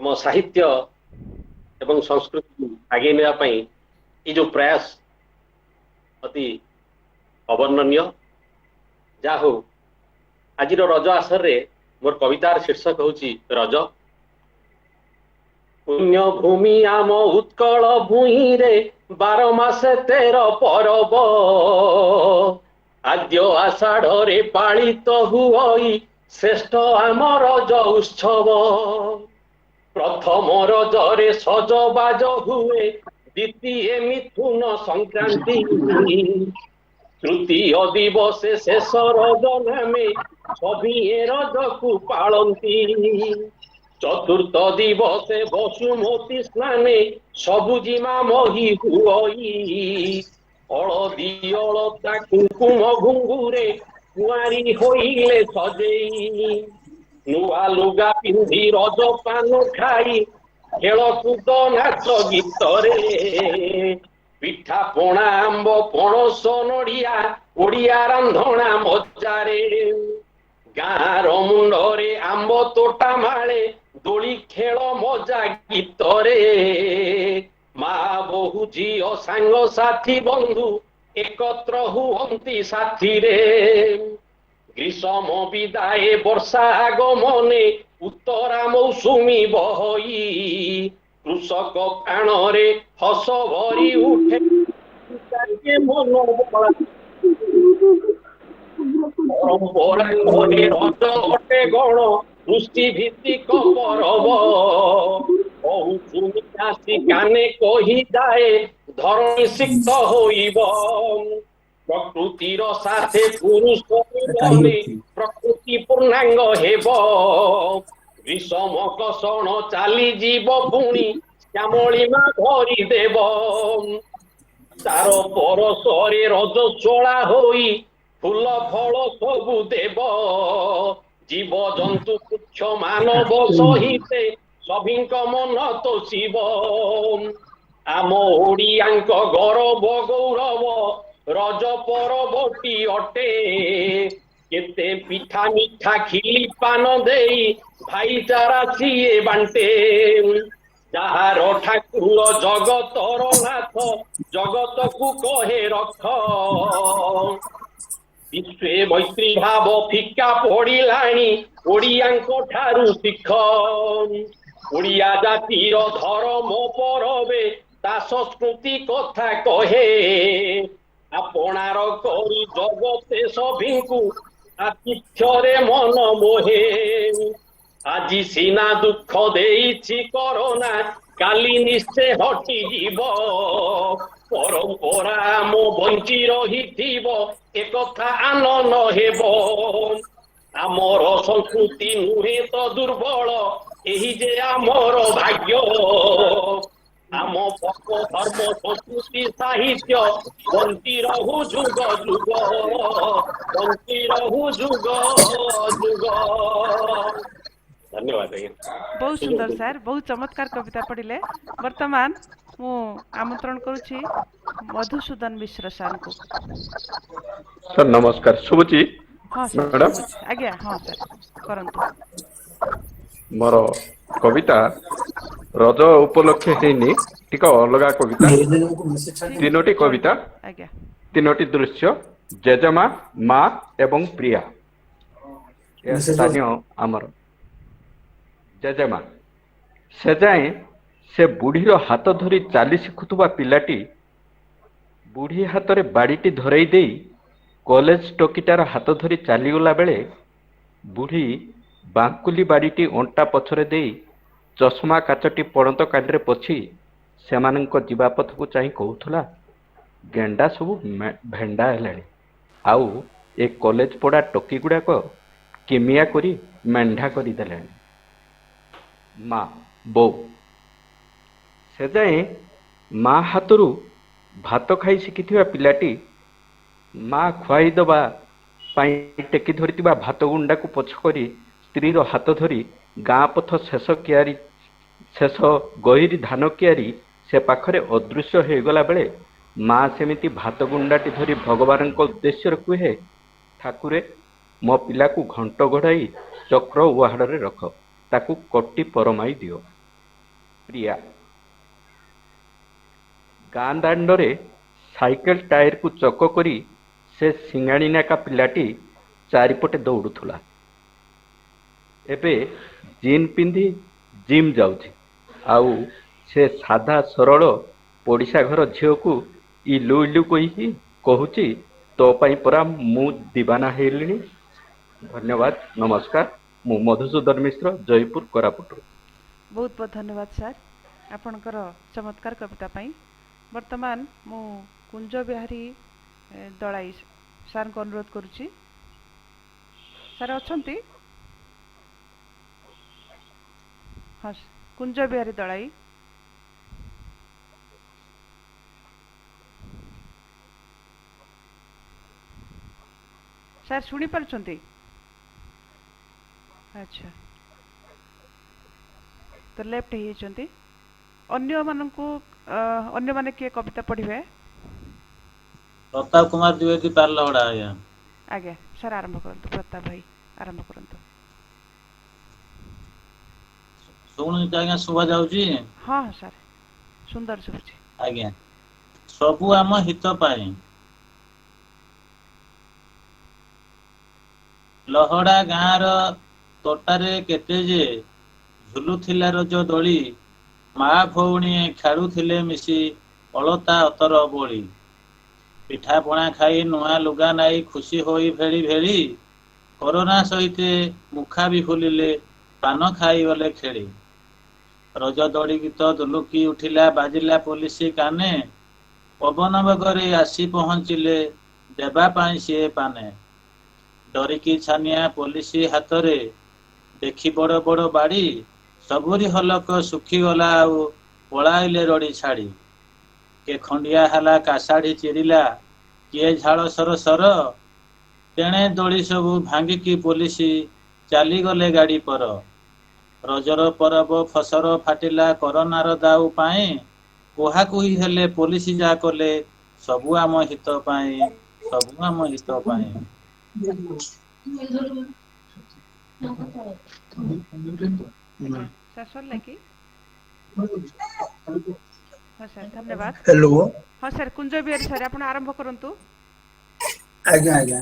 हम साहित्य एवं संस्कृति आगे नापी ये जो प्रयास अति अवर्णनीय जा हो आज रज आसर रे मोर कवितार शीर्षक होची रज पुण्य भूमि आम उत्कल भूई रे 12 मासे 13 परब आद्य आषाढ़ रे पालित हुई श्रेष्ठ आम रज उत्सव प्रथम रजरे सजबाज हुए द्वितीय मिथुन संक्रांति तृतीय दिवसे शेष रज नामे सभी रज को पालती चतुर्थ दिवसे बसुमती स्नाने सबुजिमा मही हुई हलदी अलता कुंकुम घुंगुरे कुआरी होइले सजेई नुआ लुगा पिंधि रज पान खाई खेलकूद नाच गीत रे पिठा पणा आंब पणस नड़िया ओडिया रांधणा मजारे गाँर मुंडरे आंब तोटा माले दोली खेल मजा गीत रे माँ बहु झील सांग साथी बंधु एकत्र हुअंती साथी रे ग्रीष्म विदाए वर्षा आगमने उत्तरा मौसुमी बहई कृषक प्राण रे हस भरी उठे मन परंपरा घरे रज अटे गण दृष्टि भित्तिक परब बहु सुनी आसी काने कही जाए धरणी सिक्त होइब प्रकृतिर साथे पुरुष मिलने प्रकृति पूर्णांग हेब विषम कषण चाली जीव पुणी श्यामलिमा धरी देव तार परसरे रज चोला होई फूल फल सबु देव जीव जंतु तुच्छ मानव सहिते सभिंक मन तो शिव आम ओडियांक गौरव गौरव रज परबटी अटे केते पिठा मिठा खिली पान देई भाईचारा सीए बांटे जार ठाकुर जगतर नाथ जगत को कहे रख विश्वे मैत्री भाव फिका पड़िलाणी ओडियांक ठारू शिख ओडिया जातिर धर्म परबे ता संस्कृति कथा कहे ଆପଣାର କରି ଜଗତେ ସଭିଙ୍କୁ ଆତିଥ୍ୟରେ ମନ ମୋହେ। ଆଜି ସିନା ଦୁଃଖ ଦେଇଛି କରୋନା, କାଲି ନିଶ୍ଚେ ହଟିଯିବ। ପରମ୍ପରା ଆମ ବଞ୍ଚି ରହିଥିବ, ଏକଥା ଆନନ ହେବ। ଆମର ସଂସ୍କୃତି ନୁହେଁ ତ ଦୁର୍ବଳ, ଏହି ଯେ ଆମର ଭାଗ୍ୟ। ଆମ ପର୍ବ ଧର୍ମ ସଂସ୍କୃତି ସାହିତ୍ୟ ବଞ୍ଚି ରହୁ ଯୁଗ ଯୁଗ, ବଞ୍ଚି ରହୁ ଯୁଗ ଯୁଗ। ଧନ୍ୟବାଦ ଆଜ୍ଞା। ବହୁତ ସୁନ୍ଦର ସାର୍, ବହୁତ ଚମତ୍କାର କବିତା ପଢ଼ିଲେ। ବର୍ତ୍ତମାନ ମୁଁ ଆମନ୍ତ୍ରଣ କରୁଛି ମଧୁସୂଦନ ମିଶ୍ର ସାର୍ଙ୍କୁ। ସାର୍ ନମସ୍କାର, ଶୁଭୁଛି ହଁ ସାର୍ ମ୍ୟାଡ଼ାମ? ଶୁଭୁଛି ଆଜ୍ଞା, ହଁ ସାର୍ କରନ୍ତୁ। ମୋର କବିତା ରଜ ଉପଲକ୍ଷେ ହେଇନି, ଟିକେ ଅଲଗା କବିତା। ତିନୋଟି କବିତା, ଆଜ୍ଞା ତିନୋଟି ଦୃଶ୍ୟ, ଜେଜେମା, ମା ଏବଂ ପ୍ରିୟା। ଏ ସ୍ଥାନୀୟ ଆମର ଜେଜେମା। ସେ ଯାଏଁ ସେ ବୁଢ଼ୀର ହାତ ଧରି ଚାଲି ଶିଖୁଥିବା ପିଲାଟି ବୁଢ଼ୀ ହାତରେ ବାଡ଼ିଟି ଧରେଇ ଦେଇ କଲେଜ ଟୋକିଟାର ହାତ ଧରି ଚାଲିଗଲା ବେଳେ ବୁଢ଼ୀ ବାଙ୍କୁଲି ବାଡ଼ିଟି ଅଣ୍ଟା ପଛରେ ଦେଇ ଚଷମା କାଚଟି ପଣତ କାନିରେ ପୋଛି ସେମାନଙ୍କ ଯିବା ପଥକୁ ଚାହିଁ କହୁଥିଲା, ଗେଣ୍ଡା ସବୁ ଭେଣ୍ଡା ହେଲାଣି, ଆଉ ଏ କଲେଜ ପଡ଼ା ଟୋକି ଗୁଡ଼ାକ କିମିଆ କରି ମେଣ୍ଢା କରିଦେଲେଣି। ମା, ବୋଉ। ସେ ଯାଏଁ ମା ହାତରୁ ଭାତ ଖାଇ ଶିଖିଥିବା ପିଲାଟି ମା ଖୁଆଇ ଦେବା ପାଇଁ ଟେକି ଧରିଥିବା ଭାତ ଗୁଣ୍ଡାକୁ ପଛ କରି ସ୍ତ୍ରୀର ହାତ ଧରି ଗାଁ ପଥ ଶେଷ ଗହିରି ଧାନ କିଆରି ସେ ପାଖରେ ଅଦୃଶ୍ୟ ହୋଇଗଲା ବେଳେ ମା ସେମିତି ଭାତ ଗୁଣ୍ଡାଟି ଧରି ଭଗବାନଙ୍କ ଉଦ୍ଦେଶ୍ୟରେ କୁହେ, ଠାକୁରେ ମୋ ପିଲାକୁ ଘଣ୍ଟ ଘୋଡ଼ାଇ ଚକ୍ର ଉହାଡ଼ରେ ରଖ, ତାକୁ କଟି ପରମାଇ ଦିଅ। ପ୍ରିୟା। ଗାଁ ଦାଣ୍ଡରେ ସାଇକେଲ ଟାୟାରକୁ ଚକ କରି ସେ ସିଙ୍ଗାଣି ନାକା ପିଲାଟି ଚାରିପଟେ ଦୌଡ଼ୁଥିଲା। ଏବେ ଜିନ୍ ପିନ୍ଧି ଜିମ୍ ଯାଉଛି, ଆଉ ସେ ସାଧା ସରଳ ପଡ଼ିଶା ଘର ଝିଅକୁ ଇଲୁ ଇଲୁ କହିକି କହୁଛି, ତୋ ପାଇଁ ପରା ମୁଁ ଦିବାନା ହେଇଲିଣି। ଧନ୍ୟବାଦ, ନମସ୍କାର। ମୁଁ ମଧୁସୂଦନ ମିଶ୍ର, ଜୟପୁର, କୋରାପୁଟରୁ। ବହୁତ ବହୁତ ଧନ୍ୟବାଦ ସାର୍ ଆପଣଙ୍କର ଚମତ୍କାର କବିତା ପାଇଁ। ବର୍ତ୍ତମାନ ମୁଁ କୁଞ୍ଜ ବିହାରୀ ଦଳାଇ ସାର୍ଙ୍କୁ ଅନୁରୋଧ କରୁଛି। ସାର୍ ଅଛନ୍ତି? ହଁ, କୁଞ୍ଜ ବିହାରୀ ଦଳାଇ। ସାର୍ ଶୁଣିପାରୁଛନ୍ତି? ଆଚ୍ଛା, ତ ଲେଫ୍ଟ ହେଇଯାଇଛନ୍ତି। ଅନ୍ୟମାନେ କିଏ କବିତା ପଢ଼ିବେ? ପ୍ରତାପ କୁମାର ଦ୍ୱିବେଦୀ ପାରଲହଡ଼ା। ଆଜ୍ଞା ଆଜ୍ଞା ସାର୍ ଆରମ୍ଭ କରନ୍ତୁ। ପ୍ରତାପ ଭାଇ ଆରମ୍ଭ କରନ୍ତୁ। ଶୁଣୁଛି ଆଜ୍ଞା, ଶୁଭା ଯାଉଛି? ହଁ ସାର୍ ସୁନ୍ଦର ଶୁଭୁଛି। ଆଜ୍ଞା। ସବୁ ଆମ ହିତ ପାଇଁ। ଲହଡ଼ା ଗାଁର ତୋଟାରେ କେତେ ଯେ ଝୁଲୁଥିଲା ରଜ ଦୋଳି, ମା ଭଉଣୀ ଖେଳୁଥିଲେ ମିଶି ଅଳତା ଅତର ବୋଳି। ପିଠା ପଣା ଖାଇ ନୂଆ ଲୁଗା ନାଇ ଖୁସି ହୋଇ ଭେଳି ଭେଳି, କରୋନା ସହିତେ ମୁଖା ବି ଖୋଲିଲେ ପାନ ଖାଇଗଲେ ଖେଳି। ରଜ ଦୋଳି ଗୀତ ଦୁଲୁକି ଉଠିଲା ବାଜିଲା ପୋଲିସ କାନେ, ପବନ ବେଗରେ ଆସି ପହଞ୍ଚିଲେ ଦେବା ପାଇଁ ସିଏ ପାନେ। ଡରିକି ଛାନିଆ ପୋଲିସ ହାତରେ ଦେଖି ବଡ଼ ବଡ଼ ବାଡ଼ି, ସବୁରି ହଲକ ଶୁଖିଗଲା ଆଉ ପଳାଇଲେ ରଡ଼ି ଛାଡ଼ି। କେ ଖଣ୍ଡିଆ ହେଲା କାଶାଢ଼ୀ ଚିରିଲା, କିଏ ଝାଳ ସର ସର, ତେଣେ ଦୋଳି ସବୁ ଭାଙ୍ଗିକି ପୋଲିସ ଚାଲିଗଲେ ଗାଡ଼ି ପର। ରଜର ପରବ ଫସର ଫାଟିଲା କରୋନାର ଦାଉ ପାଇଁ, କୁହାକୁହି ହେଲେ ପୋଲିସ ଯା କଲେ ସବୁ ଆମ ହିତ ପାଇଁ, ସବୁ ଆମ ହିତ ପାଇଁ। ଆଜ୍ଞା ସାର୍ ସରିଲା କି? ହଁ ସାର୍ ଧନ୍ୟବାଦ। ହ୍ୟାଲୋ। ହଁ ସାର୍ କୁଞ୍ଜ ବିହାରୀ ସାର୍ ଆପଣ ଆରମ୍ଭ କରନ୍ତୁ। ଆଜ୍ଞା ଆଜ୍ଞା,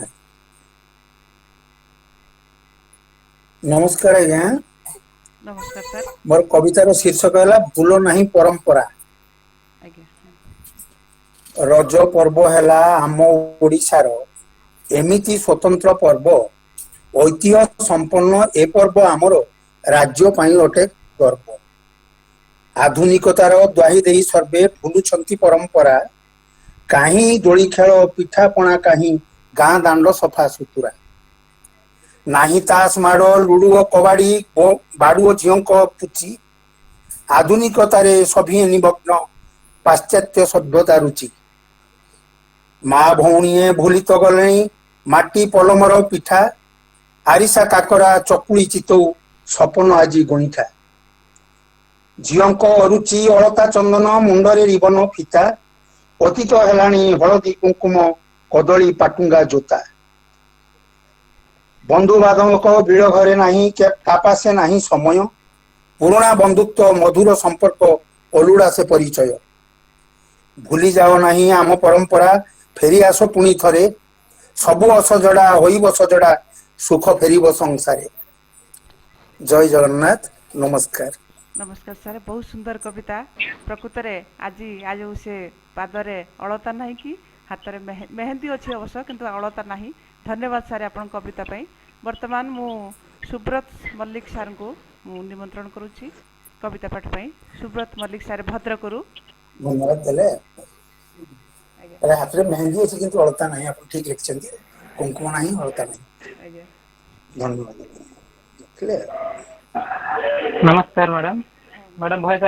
ନମସ୍କାର ଆଜ୍ଞା। ନମସ୍କାର ସାର୍। ମୋର କବିତାର ଶୀର୍ଷକ ହେଲା ଭୁଲ ନାହିଁ ପରମ୍ପରା। ଆଜ୍ଞା। ରଜ ପର୍ବ ହେଲା ଆମ ଓଡ଼ିଶାର ଏମିତି ସ୍ୱତନ୍ତ୍ର ପର୍ବ ଐତିହ୍ୟ ସମ୍ପନ୍ନ ଏ ପର୍ବ ଆମର ରାଜ୍ୟ ପାଇଁ ଅଟେ ଗର୍ବ। ଆଧୁନିକତାର ଦ୍ୱାହି ଦେଇ ସର୍ବେ ଭୁଲୁଛନ୍ତି ପରମ୍ପରା, କାହିଁ ଦୋଳି ଖେଳ ପିଠାପଣା କାହିଁ ଗାଁ ଦାଣ୍ଡ ସଫା ସୁତୁରା। ନାହିଁ ତାସ ମାଡ଼ ଲୁଡୁ ଓ କବାଡି ବାଡୁଅ ଝିଅଙ୍କ ପୁଚି, ଆଧୁନିକତାରେ ସଭିଏ ନିମଗ୍ନ ପାଶ୍ଚାତ୍ୟ ସଭ୍ୟତା ରୁଚି। ମା ଭଉଣୀଏ ଭୁଲି ତ ଗଲେଣି ମାଟି ପଲମର ପିଠା, ଆରିସା କାକରା ଚକୁଳି ଚିତଉ ସପନ ଆଜି ଗଇଁଠା। ଝିଅଙ୍କ ଅରୁଚି ଅଳତା ଚନ୍ଦନ ମୁଣ୍ଡରେ ରିବନ ଫିତା, ଅତୀତ ହେଲାଣି ହଳଦୀ କୁଙ୍କୁମ କଦଳୀ ପାଟୁଙ୍ଗା ଜୋତା। ବନ୍ଧୁବାନ୍ଧବଙ୍କ ଭିଡ଼ ଘରେ ନାହିଁ କାପାସେ ନାହିଁ ସମୟ, ପୁରୁଣା ବନ୍ଧୁତ୍ୱ ମଧୁର ସମ୍ପର୍କ ଅଲୁଡ଼ା ସେ ପରିଚୟ। ଭୁଲି ଯାଅ ନାହିଁ ଆମ ପରମ୍ପରା ଫେରି ଆସ ପୁଣି ଥରେ, ସବୁ ଅସଜଡ଼ା ହୋଇବ ସଜଡ଼ା ସୁଖ ଫେରିବ ସଂସାରେ। ଜୟ ଜଗନ୍ନାଥ, ନମସ୍କାର। ନମସ୍କାର ସାର୍, ବହୁତ ସୁନ୍ଦର କବିତା। ପ୍ରକୃତରେ ଆଜି ସେ ପାଦରେ ଅଳତା ନାହିଁ କି ହାତରେ ମେହେନ୍ଦି ଅଛି ଅବଶ୍ୟ, କିନ୍ତୁ ଅଳତା ନାହିଁ। ଧନ୍ୟବାଦ ସାର୍ ଆପଣଙ୍କ କବିତା ପାଇଁ। ବର୍ତ୍ତମାନ ମୁଁ ସୁବ୍ରତ ମଲ୍ଲିକ ସାର୍ଙ୍କୁ ମୁଁ ନିମନ୍ତ୍ରଣ କରୁଛି କବିତା ପାଠ ପାଇଁ। ସୁବ୍ରତ ମଲ୍ଲିକ ସାର୍ ଭଦ୍ରକରୁ। ଧନ୍ୟବାଦ ଦେଲେ। ହାତରେ ମେହେନ୍ଦି ଅଛି କିନ୍ତୁ ଅଳତା ନାହିଁ, ଆପଣ ଠିକ ଲେଖିଛନ୍ତି। କୁଙ୍କୁମ ନାହିଁ, ଅଳତା ନାହିଁ। ଧନ୍ୟବାଦ। ନମସ୍କାର ମ୍ୟାଡ଼ାମ। ମ୍ୟାଡ଼ାମ ଭଏସ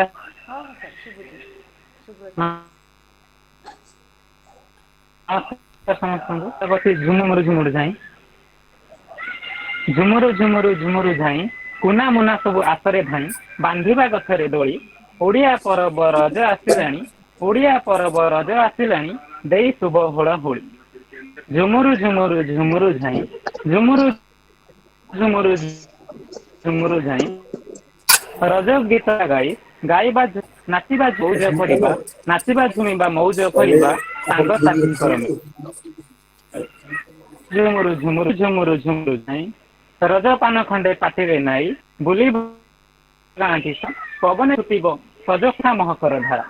ସମସ୍ତଙ୍କୁ ଝୁମୁରୁ ଝୁମୁରୁ ଝାଇଁ, ଝୁମୁରୁ ଝୁମୁରୁ ଝୁମୁରୁ ଝାଇଁ, କୁନା ମୁନା ସବୁ ଆସରେ ଧାଇଁ, ବାନ୍ଧିବା ଗଛରେ ଦୋଳି, ଓଡ଼ିଆ ପରବ ରଜ ଆସିଲାଣି, ଓଡ଼ିଆ ପରବ ରଜ ଆସିଲାଣି, ଦେଇ ଶୁଭ ହୋଳ ହୋଳି। ଝୁମୁରୁ ଝୁମୁରୁ ଝୁମୁରୁ ଝାଇଁ, ଝୁମୁରୁ ଝୁମୁରୁ ଝୁମୁରୁ ଝାଇଁ, ରଜ ଗୀତ ଗାଇ ଗାଇବା ନାଚିବା ମଉଜ କରିବା, ନାଚିବା ଝୁମିବା ମଉଜ କରିବା ସାଙ୍ଗସାଥୀଙ୍କର ମିଳି। ଝୁମୁରୁ ଝୁମୁରୁ ଝୁମୁରୁ ଝୁମୁରୁ ଝାଇଁ, ରଜ ପାନ ଖଣ୍ଡେ ପାଟିରେ ନାଇ, ବୁଲିବ ଗାଁଠି ପବନ ଛୁଟିବ ସଜଖା ମହକର ଧାରା।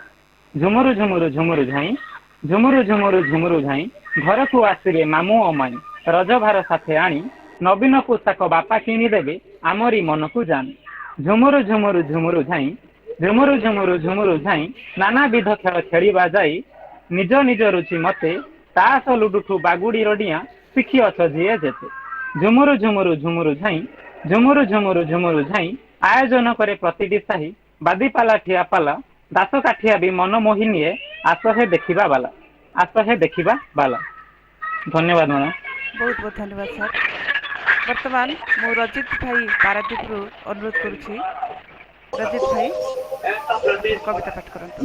ଝୁମୁରୁ ଝୁମୁରୁ ଝୁମୁରୁ ଝାଇଁ, ଝୁମୁରୁ ଝୁମୁରୁ ଝୁମୁରୁ ଝାଇଁ, ଘରକୁ ଆସିବେ ମାମୁଁ ଅମାଇଁ, ରଜ ଭାର ସାଥେ ଆଣି, ନବୀନ ପୋଷାକ ବାପା କିଣିଦେବେ ଆମରି ମନକୁ ଜାଣି। ଝୁମୁରୁ ଝୁମୁରୁ ଝୁମୁରୁ ଝାଇଁ, ଝୁମୁରୁ ଝୁମୁରୁ ଝୁମୁରୁ ଝାଇଁ, ନାନାବିଧ ଖେଳ ଖେଳିବା ଯାଇ, ନିଜ ନିଜ ରୁଚି ମତେ, ତାସ ଲୁଡୁଠୁ ବାଗୁଡିର ଡିଆଁ ଶିଖିଅଛ ଯିଏ ଯେତେ। ଝୁମୁରୁ ଝୁମୁରୁ ଝୁମୁରୁ ଝାଇଁ, ଝୁମୁରୁ ଝୁମୁରୁ ଝୁମୁରୁ ଝାଇଁ, ଆୟୋଜନ କରେ ପ୍ରତିଟି ସାହି, ବାଦିପାଲା ଠିଆ ପାଲା, ଦାସ କାଠିଆ ବି ମନ ମୋହି ନିଏ, ଆସ ହେ ଦେଖିବା ବାଲା, ଆସ ହେ ଦେଖିବା ବାଲା। ଧନ୍ୟବାଦ ମ୍ୟାଡ଼ାମ। ବହୁତ ବହୁତ ଧନ୍ୟବାଦ ସାର୍। ବର୍ତ୍ତମାନ ମୁଁ ରଜିତ ଭାଇ ପାରାଦୀପରୁ ଅନୁରୋଧ କରୁଛି। ରଜିତ ଭାଇ କବିତା ପାଠ କରନ୍ତୁ।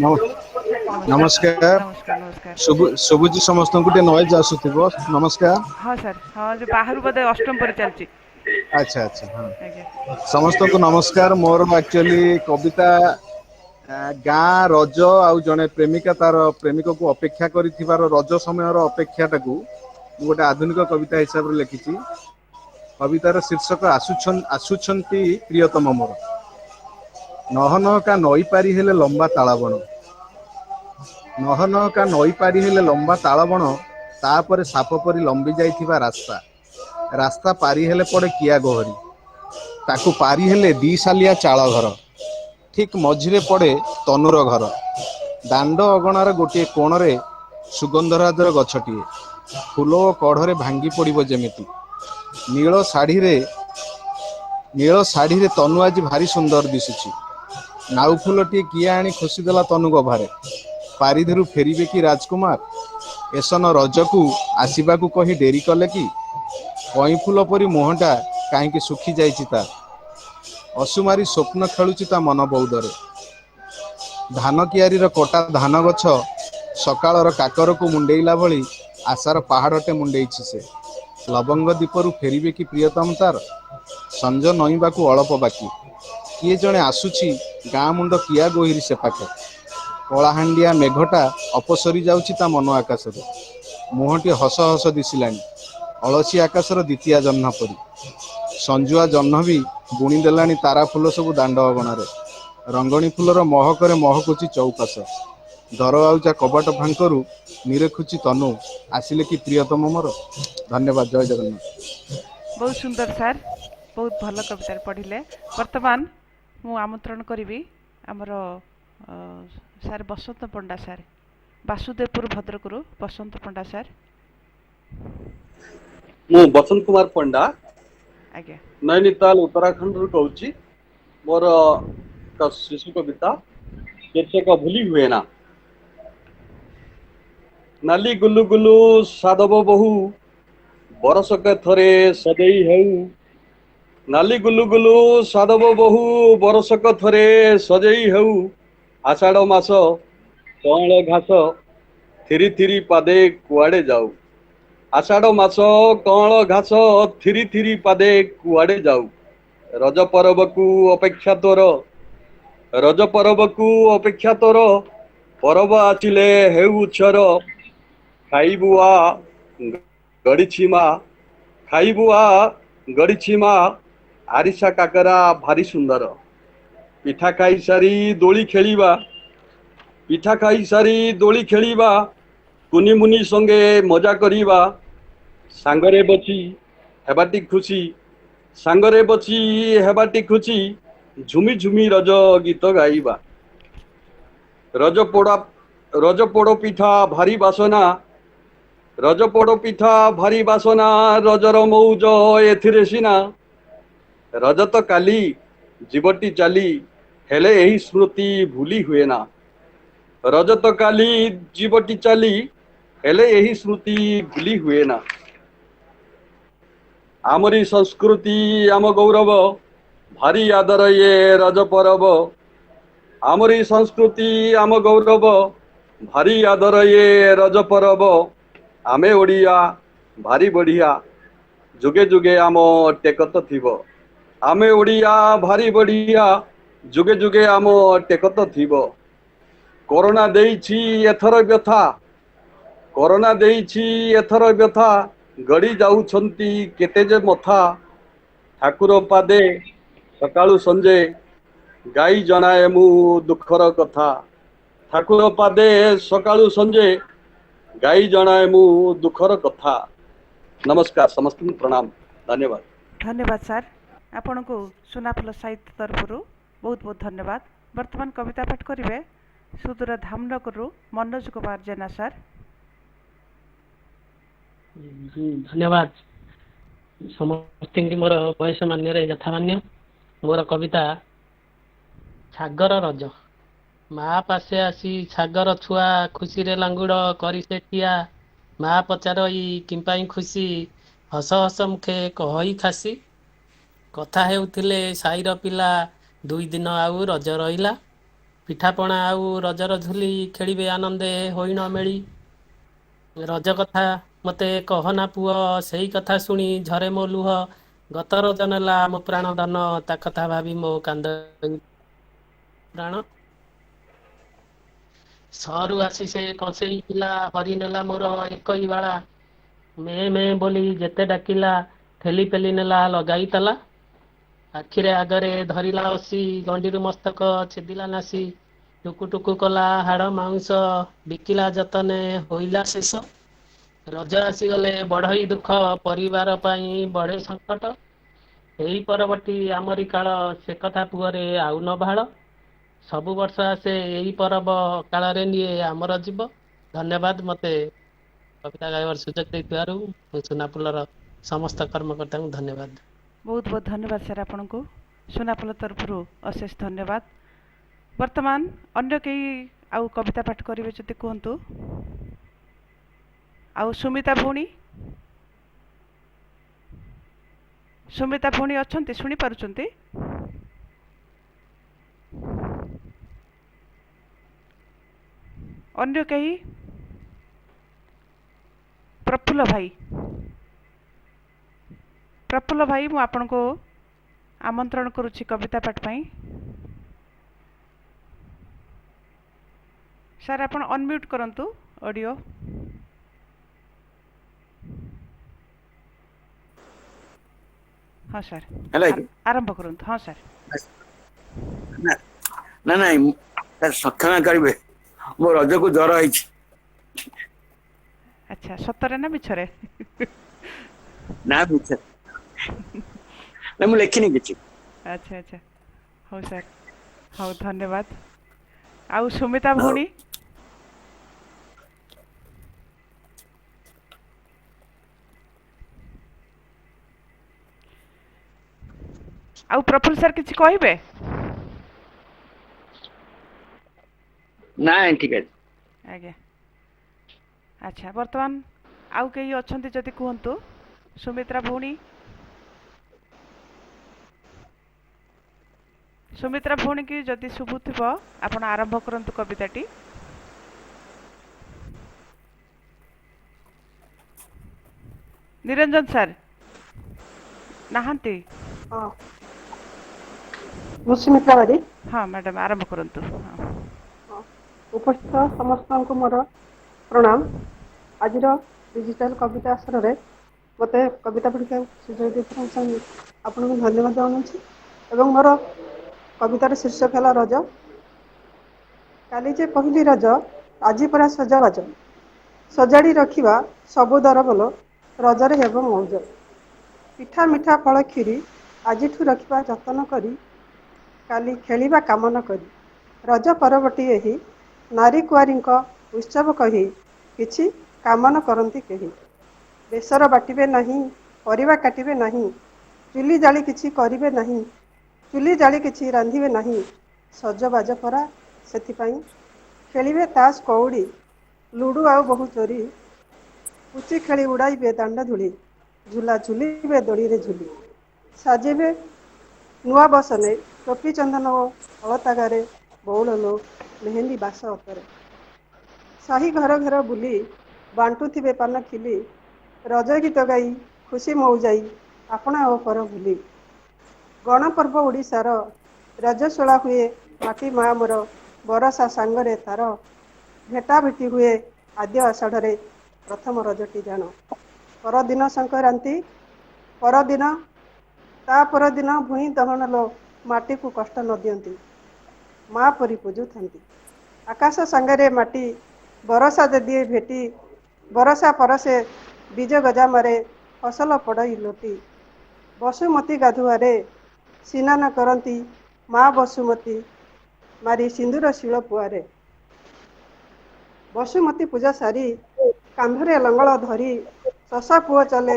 ନମସ୍କାର। ନମସ୍କାର ନମସ୍କାର। ଶୁଭୁଛି ସମସ୍ତଙ୍କୁ? ଟିକେ ନଏଜ ଆସୁଥିବ। ନମସ୍କାର। ହଁ ସାର୍, ହଁ ଯୋଉ ବାହାରୁ ବୋଧେ ଅଷ୍ଟମ ପରି ଚାଲିଛି। ଆଚ୍ଛା ଆଚ୍ଛା, ହଁ ସମସ୍ତଙ୍କୁ ନମସ୍କାର। ମୋର ଆକ୍ଚୁଆଲି କବିତା ଗାଁ ରଜ ଆଉ ଜଣେ ପ୍ରେମିକା ତାର ପ୍ରେମିକକୁ ଅପେକ୍ଷା କରିଥିବାର ରଜ ସମୟର ଅପେକ୍ଷାଟାକୁ ମୁଁ ଗୋଟେ ଆଧୁନିକ କବିତା ହିସାବରେ ଲେଖିଛି। କବିତାର ଶୀର୍ଷକ ଆସୁଛନ୍ତି ପ୍ରିୟତମ ମୋର। ନହ ନହକା ନଈ ପାରି ହେଲେ ଲମ୍ବା ତାଳବଣ, ନହ ନହକା ନଈ ପାରି ହେଲେ ଲମ୍ବା ତାଳବଣ, ତାପରେ ସାପ ପରି ଲମ୍ବି ଯାଇଥିବା ରାସ୍ତା, ରାସ୍ତା ପାରି ହେଲେ ପଡେ କିଆ ଗୋହରି, ତାକୁ ପାରି ହେଲେ ଦି ସାଲିଆ ଚାଳ ଘର, ଠିକ ମଝିରେ ପଡେ ତନୁର ଘର। ଦାଣ୍ଡ ଅଗଣାର ଗୋଟିଏ କୋଣରେ ସୁଗନ୍ଧରାଜର ଗଛଟିଏ, ଫୁଲ ଓ କଢ଼ରେ ଭାଙ୍ଗି ପଡିବ ଯେମିତି। ନୀଳ ଶାଢ଼ୀରେ ତନୁ ଆଜି ଭାରି ସୁନ୍ଦର ଦିଶୁଛି। ନାଉ ଫୁଲଟିଏ କିଏ ଆଣି ଖୋସିଦେଲା ତନୁ ଗଭାରେ, ପାରିଧିରୁ ଫେରିବେ କି ରାଜକୁମାର, ଏସନ ରଜକୁ ଆସିବାକୁ କହି ଡେରି କଲେ କି? କଇଁ ଫୁଲ ପରି ମୁହଁଟା କାହିଁକି ଶୁଖି ଯାଇଛି ତା, ଅସୁମାରୀ ସ୍ୱପ୍ନ ଖେଳୁଛି ତା ମନ ବଉଦରେ। ଧାନ କିଆରୀର କଟା ଧାନ ଗଛ ସକାଳର କାକରକୁ ମୁଣ୍ଡେଇଲା ଭଳି ଆଶାର ପାହାଡ଼ଟେ ମୁଣ୍ଡେଇଛି ସେ। ଲବଙ୍ଗ ଦ୍ୱୀପରୁ ଫେରିବେ କି ପ୍ରିୟତମ ତାର, ସଞ୍ଜ ନଇଁବାକୁ ଅଳପ ବାକି। କିଏ ଜଣେ ଆସୁଛି ଗାଁ ମୁଣ୍ଡ କିଆ ଗୋହିରି ସେ ପାଖେ, କଳାହାଣ୍ଡିଆ ମେଘଟା ଅପସରି ଯାଉଛି ତା ମନ ଆକାଶରେ। ମୁହଁଟି ହସ ହସ ଦିଶିଲାଣି ଅଳସୀ ଆକାଶର ଦ୍ୱିତୀୟା ଜହ୍ନ ପରି। ସଞ୍ଜୁଆ ଜହ୍ନ ବି ବୁଣି ଦେଲାଣି ତାରା ଫୁଲ ସବୁ ଦାଣ୍ଡ ଅଗଣାରେ। ରଙ୍ଗଣୀ ଫୁଲର ମହକରେ ମହକୁଛି ଚୌପାଶ। ଦରଆଉଚା କବାଟ ଫାଙ୍କରୁ ନିରେଖୁଛି ତନୁ ଆସିଲେ କି ପ୍ରିୟତମ ମୋର। ଧନ୍ୟବାଦ। ଜୟ ଜଗନ୍ନାଥ। ବହୁତ ସୁନ୍ଦର ସାର୍, ବହୁତ ଭଲ କବିତାରେ ପଢ଼ିଲେ। ବର୍ତ୍ତମାନ ମୁଁ ଆମନ୍ତ୍ରଣ କରିବି ଆମର ସାର୍ ବସନ୍ତ ପଣ୍ଡା ସାର୍, ବାସୁଦେବପୁର ଭଦ୍ରକରୁ ବସନ୍ତ ପଣ୍ଡା ସାର୍। ମୁଁ ବସନ୍ତ କୁମାର ପଣ୍ଡା ଆଜ୍ଞା ନୈନିତାଲ ଉତ୍ତରାଖଣ୍ଡରୁ କହୁଛି। ମୋର ଏକ ଶିଶୁ କବିତା କେତେକ ଭୁଲି ହୁଏ ନା। ନାଲି ଗୁଲୁ ଗୁଲୁ ସାଧବ ବହୁ ବରଷକ ଥରେ ସଦେଇ ହେଉ। ନାଲି ଗୁଲୁ ଗୁଲୁ ସାଧବ ବହୁ ବରଷକ ଥରେ ସଜେଇ ହେଉ। ଆଷାଢ଼ ମାସ କଅଁଳ ଘାସ ଥିରି ଥିରି ପାଦେ କୁଆଡ଼େ ଯାଉ। ଆଷାଢ଼ ମାସ କଅଁଳ ଘାସ ଥିରି ଥିରି ପାଦେ କୁଆଡ଼େ ଯାଉ। ରଜ ପରବକୁ ଅପେକ୍ଷା ତୋର, ରଜ ପରବକୁ ଅପେକ୍ଷା ତୋର, ପରବ ଆସିଲେ ହେଉ ଉଛର। ଖାଇବୁ ଆ ଗଡ଼ିଛି ମା, ଖାଇବୁ ଆ ଗଡ଼ିଛି ମା, ଆରିସା କାକରା ଭାରି ସୁନ୍ଦର। ପିଠା ଖାଇସାରି ଦୋଳି ଖେଳିବା, ପିଠା ଖାଇସାରି ଦୋଳି ଖେଳିବା, କୁନି ମୁନି ସଙ୍ଗେ ମଜା କରିବା। ସାଙ୍ଗରେ ବସି ହେବାଟି ଖୁସି, ସାଙ୍ଗରେ ବସି ହେବାଟି ଖୁସି, ଝୁମି ଝୁମି ରଜ ଗୀତ ଗାଇବା। ରଜ ପୋଡ଼ ପିଠା ଭାରି ବାସନା, ରଜ ପୋଡ଼ ପିଠା ଭାରି ବାସନା, ରଜର ମଉଜ ଏଥିରେ ସିନା। ରଜ ତ କାଲି ଜୀବଟି ଚାଲି, ହେଲେ ଏହି ସ୍ମୃତି ଭୁଲି ହୁଏ ନା। ରଜ ତ କାଲି ଜୀବଟି ଚାଲି, ହେଲେ ଏହି ସ୍ମୃତି ଭୁଲି ହୁଏ ନା। ଆମରି ସଂସ୍କୃତି ଆମ ଗୌରବ, ଭାରି ଆଦର ଇଏ ରଜ ପରବ। ଆମରି ସଂସ୍କୃତି ଆମ ଗୌରବ, ଭାରି ଆଦର ଇଏ ରଜ ପରବ। ଆମେ ଓଡ଼ିଆ ଭାରି ବଢ଼ିଆ, ଯୁଗେ ଯୁଗେ ଆମ ଟେକତ ଥିବ। ଆମେ ଓଡ଼ିଆ ଭାରି ବଢ଼ିଆ, ଯୁଗେ ଯୁଗେ ଆମ ଟେକତ ଥିବ। କରୋନା ଦେଇଛି ଏଥର ବ୍ୟଥା, କରୋନା ଦେଇଛି ଏଥର ବ୍ୟଥା, ଗଡ଼ି ଯାଉଛନ୍ତି କେତେ ଯେ ମଥା। ଠାକୁର ପାଦେ ସକାଳୁ ସଞ୍ଜେ, ଗାଈ ଜଣାଏ ମୁଁ ଦୁଃଖର କଥା। ଠାକୁର ପାଦେ ସକାଳୁ ସଞ୍ଜେ, ଗାଈ ଜଣାଏ ମୁଁ ଦୁଃଖର କଥା। ନମସ୍କାର, ସମସ୍ତଙ୍କୁ ପ୍ରଣାମ, ଧନ୍ୟବାଦ। ଧନ୍ୟବାଦ ସାର୍, ଆପଣଙ୍କୁ ସୁନାଫୁଲ ସାହିତ୍ୟ ତରଫରୁ ବହୁତ ବହୁତ ଧନ୍ୟବାଦ। ବର୍ତ୍ତମାନ କବିତା ପାଠ କରିବେ ସୁଦୂର ଧାମନଗରରୁ ମନୋଜ କୁମାର ଜେନା ସାର୍। ଧନ୍ୟବାଦ ସମସ୍ତଙ୍କୁ ମୋର ବୟସ ମାନ୍ୟରେ ଯଥାମାନ୍ୟ। ମୋର କବିତା ଛାଗର ରଜ। ମା ପାଶେ ଆସି ଛାଗର ଛୁଆ, ଖୁସିରେ ଲାଙ୍ଗୁଡ଼ କରି ସେ ଠିଆ। ମା ପଚାରଇ କିମ୍ପାଇଁ ଖୁସି, ହସ ହସ ମୁଖେ କହଇ ଖାସି। କଥା ହେଉଥିଲେ ସାଇର ପିଲା, 2 ଦିନ ଆଉ ରଜ ରହିଲା। ପିଠାପଣା ଆଉ ରଜର ଝୁଲି, ଖେଳିବେ ଆନନ୍ଦେ ହୋଇଣ ମେଳି। ରଜ କଥା ମତେ କହନା ପୁଅ, ସେଇ କଥା ଶୁଣି ଝରେ ମୋ ଲୁହ। ଗତ ରଜ ନେଲା ମୋ ପ୍ରାଣ ଧନ, ତା କଥା ଭାବି ମୋ କାନ୍ଦ ପ୍ରାଣ। ସରୁ ଆସି ସେ କଂସେଇ ପିଲା, ହରି ନେଲା ମୋର ଏକଇ ବାଳା। ମେ ମେ ବୋଲି ଯେତେ ଡାକିଲା, ଠେଲି ପେଲି ନେଲା ଲଗାଇ ତାଲା। ଆଖିରେ ଆଗରେ ଧରିଲା ଅସି, ଗଣ୍ଡିରୁ ମସ୍ତକ ଛେଦିଲା ନାସି। ଟୁକୁ ଟୁକୁ କଲା ହାଡ଼ ମାଉଁସ, ବିକିଲା ଯତନେ ହୋଇଲା ଶେଷ। ରଜ ଆସିଗଲେ ବଢ଼ଇ ଦୁଃଖ, ପରିବାର ପାଇଁ ବଢ଼େ ସଙ୍କଟ। ଏଇ ପରବଟି ଆମରି କାଳ, ସେ କଥା ପୁଅରେ ଆଉ ନ ଭାଳ। ସବୁ ବର୍ଷ ଆସେ ଏଇ ପରବ, କାଳରେ ନିଏ ଆମର ଜୀବ। ଧନ୍ୟବାଦ ମତେ କବିତା ଗାଇବାର ସୁଯୋଗ ଦେଇଥିବାରୁ। ମୁଁ ସୁନାଫୁଲର ସମସ୍ତ କର୍ମକର୍ତ୍ତାଙ୍କୁ ଧନ୍ୟବାଦ। ବହୁତ ବହୁତ ଧନ୍ୟବାଦ ସାର୍ ଆପଣଙ୍କୁ, ସୁନାଫୁଲ ତରଫରୁ ଅଶେଷ ଧନ୍ୟବାଦ। ବର୍ତ୍ତମାନ ଅନ୍ୟ କେହି ଆଉ କବିତା ପାଠ କରିବେ ଯଦି କୁହନ୍ତୁ। ଆଉ ସୁମିତା ଭଉଣୀ, ସୁମିତା ଭଉଣୀ ଅଛନ୍ତି, ଶୁଣିପାରୁଛନ୍ତି? ଅନ୍ୟ କେହି? ପ୍ରଫୁଲ୍ଲ ଭାଇ, ପ୍ରଫୁଲ୍ଲ ଭାଇ, ମୁଁ ଆପଣଙ୍କୁ ଆମନ୍ତ୍ରଣ କରୁଛି କବିତା ପାଠ ପାଇଁ। ସାର୍ ଆପଣ ଅନମ୍ୟୁଟ୍ କରନ୍ତୁ ଅଡ଼ିଓ। ହଁ ସାର୍, ଆରମ୍ଭ କରନ୍ତୁ। ହଁ ସାର୍। ନାଇଁ ସାର୍ ସକ୍ଷମ କରିବେ, ମୋ ରଜକୁ ଜର ହେଇଛି। ଆଚ୍ଛା ସତରେ ନା ମିଛରେ? ନା ମିଛ ନା, ମୁଁ ଲେଖିନି କିଛି। ଆଚ୍ଛା ଆଚ୍ଛା ହଉ ସାର୍, ହଉ ଧନ୍ୟବାଦ। ଆଉ ସୁମିତା ଭଉଣୀ? ଆଉ ପ୍ରଫୁଲ୍ଲ ସାର୍ କିଛି କହିବେ? ନାଇଁ ଠିକ ଅଛି। ଆଜ୍ଞା ଆଚ୍ଛା, ବର୍ତ୍ତମାନ ଆଉ କେହି ଅଛନ୍ତି ଯଦି କୁହନ୍ତୁ। ସୁମିତ୍ରା ଭଉଣୀ, ସୁମିତ୍ରା ଭଉଣୀ କି ଯଦି ଶୁଭୁଥିବ ଆପଣ ଆରମ୍ଭ କରନ୍ତୁ କବିତାଟି। ନିରଞ୍ଜନ ସାର୍ ନାହାନ୍ତି? ହଁ, ମୁଁ ସୁମିତ୍ରା ବାରୀ। ହଁ ମ୍ୟାଡ଼ାମ ଆରମ୍ଭ କରନ୍ତୁ। ଉପସ୍ଥିତ ସମସ୍ତଙ୍କୁ ମୋର ପ୍ରଣାମ। ଆଜିର ଡିଜିଟାଲ କବିତା ଆସରରେ ମୋତେ କବିତା ପଢ଼ିବାକୁ ସୁଯୋଗ ଦେଇଥିବାରୁ ଆପଣଙ୍କୁ ଧନ୍ୟବାଦ ଜଣାଉଛି। ଏବଂ ମୋର କବିତାର ଶୀର୍ଷକ ହେଲା ରଜ। କାଲି ଯେ ପହିଲି ରଜ, ଆଜି ପରା ସଜବାଜ। ସଜାଡ଼ି ରଖିବା ସବୁ ଦରବୋଲ, ରଜରେ ହେବ ମଉଜ। ପିଠା ମିଠା ଫଳ କ୍ଷୀରି ଆଜିଠୁ ରଖିବା ଯତନ କରି, କାଲି ଖେଳିବା କାମ ନ କରି। ରଜ ପରବଟି ଏହି ନାରୀ କୁଆରୀଙ୍କ ଉତ୍ସବ କହି, କିଛି କାମ ନ କରନ୍ତି କେହି। ବେସର ବାଟିବେ ନାହିଁ, ପରିବା କାଟିବେ ନାହିଁ, ଚୁଲି ଜାଳି କିଛି କରିବେ ନାହିଁ, ଚୁଲି ଜାଳି କିଛି ରାନ୍ଧିବେ ନାହିଁ। ସଜବାଜ ପରା ସେଥିପାଇଁ ଖେଳିବେ ତାସ କଉଡ଼ି, ଲୁଡୁ ଆଉ ବହୁ ଚୋରି। ପୁଚି ଖେଳି ଉଡ଼ାଇବେ ଦାଣ୍ଡ ଧୂଳି, ଝୁଲା ଝୁଲିବେ ଦୋଳିରେ ଝୁଲି। ସାଜିବେ ନୂଆ ବସନେ, ଟୋପି ଚନ୍ଦନ ଓ ଅଳତା ଗାରେ, ବଉଳ ଲୋ ମେହେନ୍ଦୀ ବାସ ଅତରେ। ସାହି ଘର ଘର ବୁଲି ବାଣ୍ଟୁଥିବେ ପାନ ଖିଲି, ରଜ ଗୀତ ଗାଇ ଖୁସି ମଉଜାଇ ଆପଣା ଓ ପର ଭୁଲି। ଗଣପର୍ବ ଓଡ଼ିଶାର ରଜସ୍ୱଳା ହୁଏ ମାଟି ମା ମୋର, ବରଷା ସାଙ୍ଗରେ ତାର ଭେଟା ଭେଟି ହୁଏ ଆଦ୍ୟ ଆଷାଢ଼ରେ, ପ୍ରଥମ ରଜଟି ଜାଣ। ପରଦିନ ସଂକ୍ରାନ୍ତି, ପରଦିନ ତା ପରଦିନ ଭୂଇଁ ଦହନ ଲୋ, ମାଟିକୁ କଷ୍ଟ ନ ଦିଅନ୍ତି, ମା ପରି ପୂଜୁଥାନ୍ତି। ଆକାଶ ସାଙ୍ଗରେ ମାଟି ବରଷା ଦିଏ ଭେଟି, ବରଷା ପରଶେ ବିଜ ଗଜା ମାରେ, ଫସଲ ପଡ଼ଇ ଲୋଟି। ବସୁମତୀ ଗାଧୁଆରେ ସ୍ନାନ କରନ୍ତି, ମା ବସୁମତୀ ମାରି ସିନ୍ଦୁର ଶିଳ ପୁଆରେ। ବସୁମତୀ ପୂଜା ସାରି କାନ୍ଧରେ ଲଙ୍ଗଳ ଧରି, ଚଷା ପୁଅ ଚାଲେ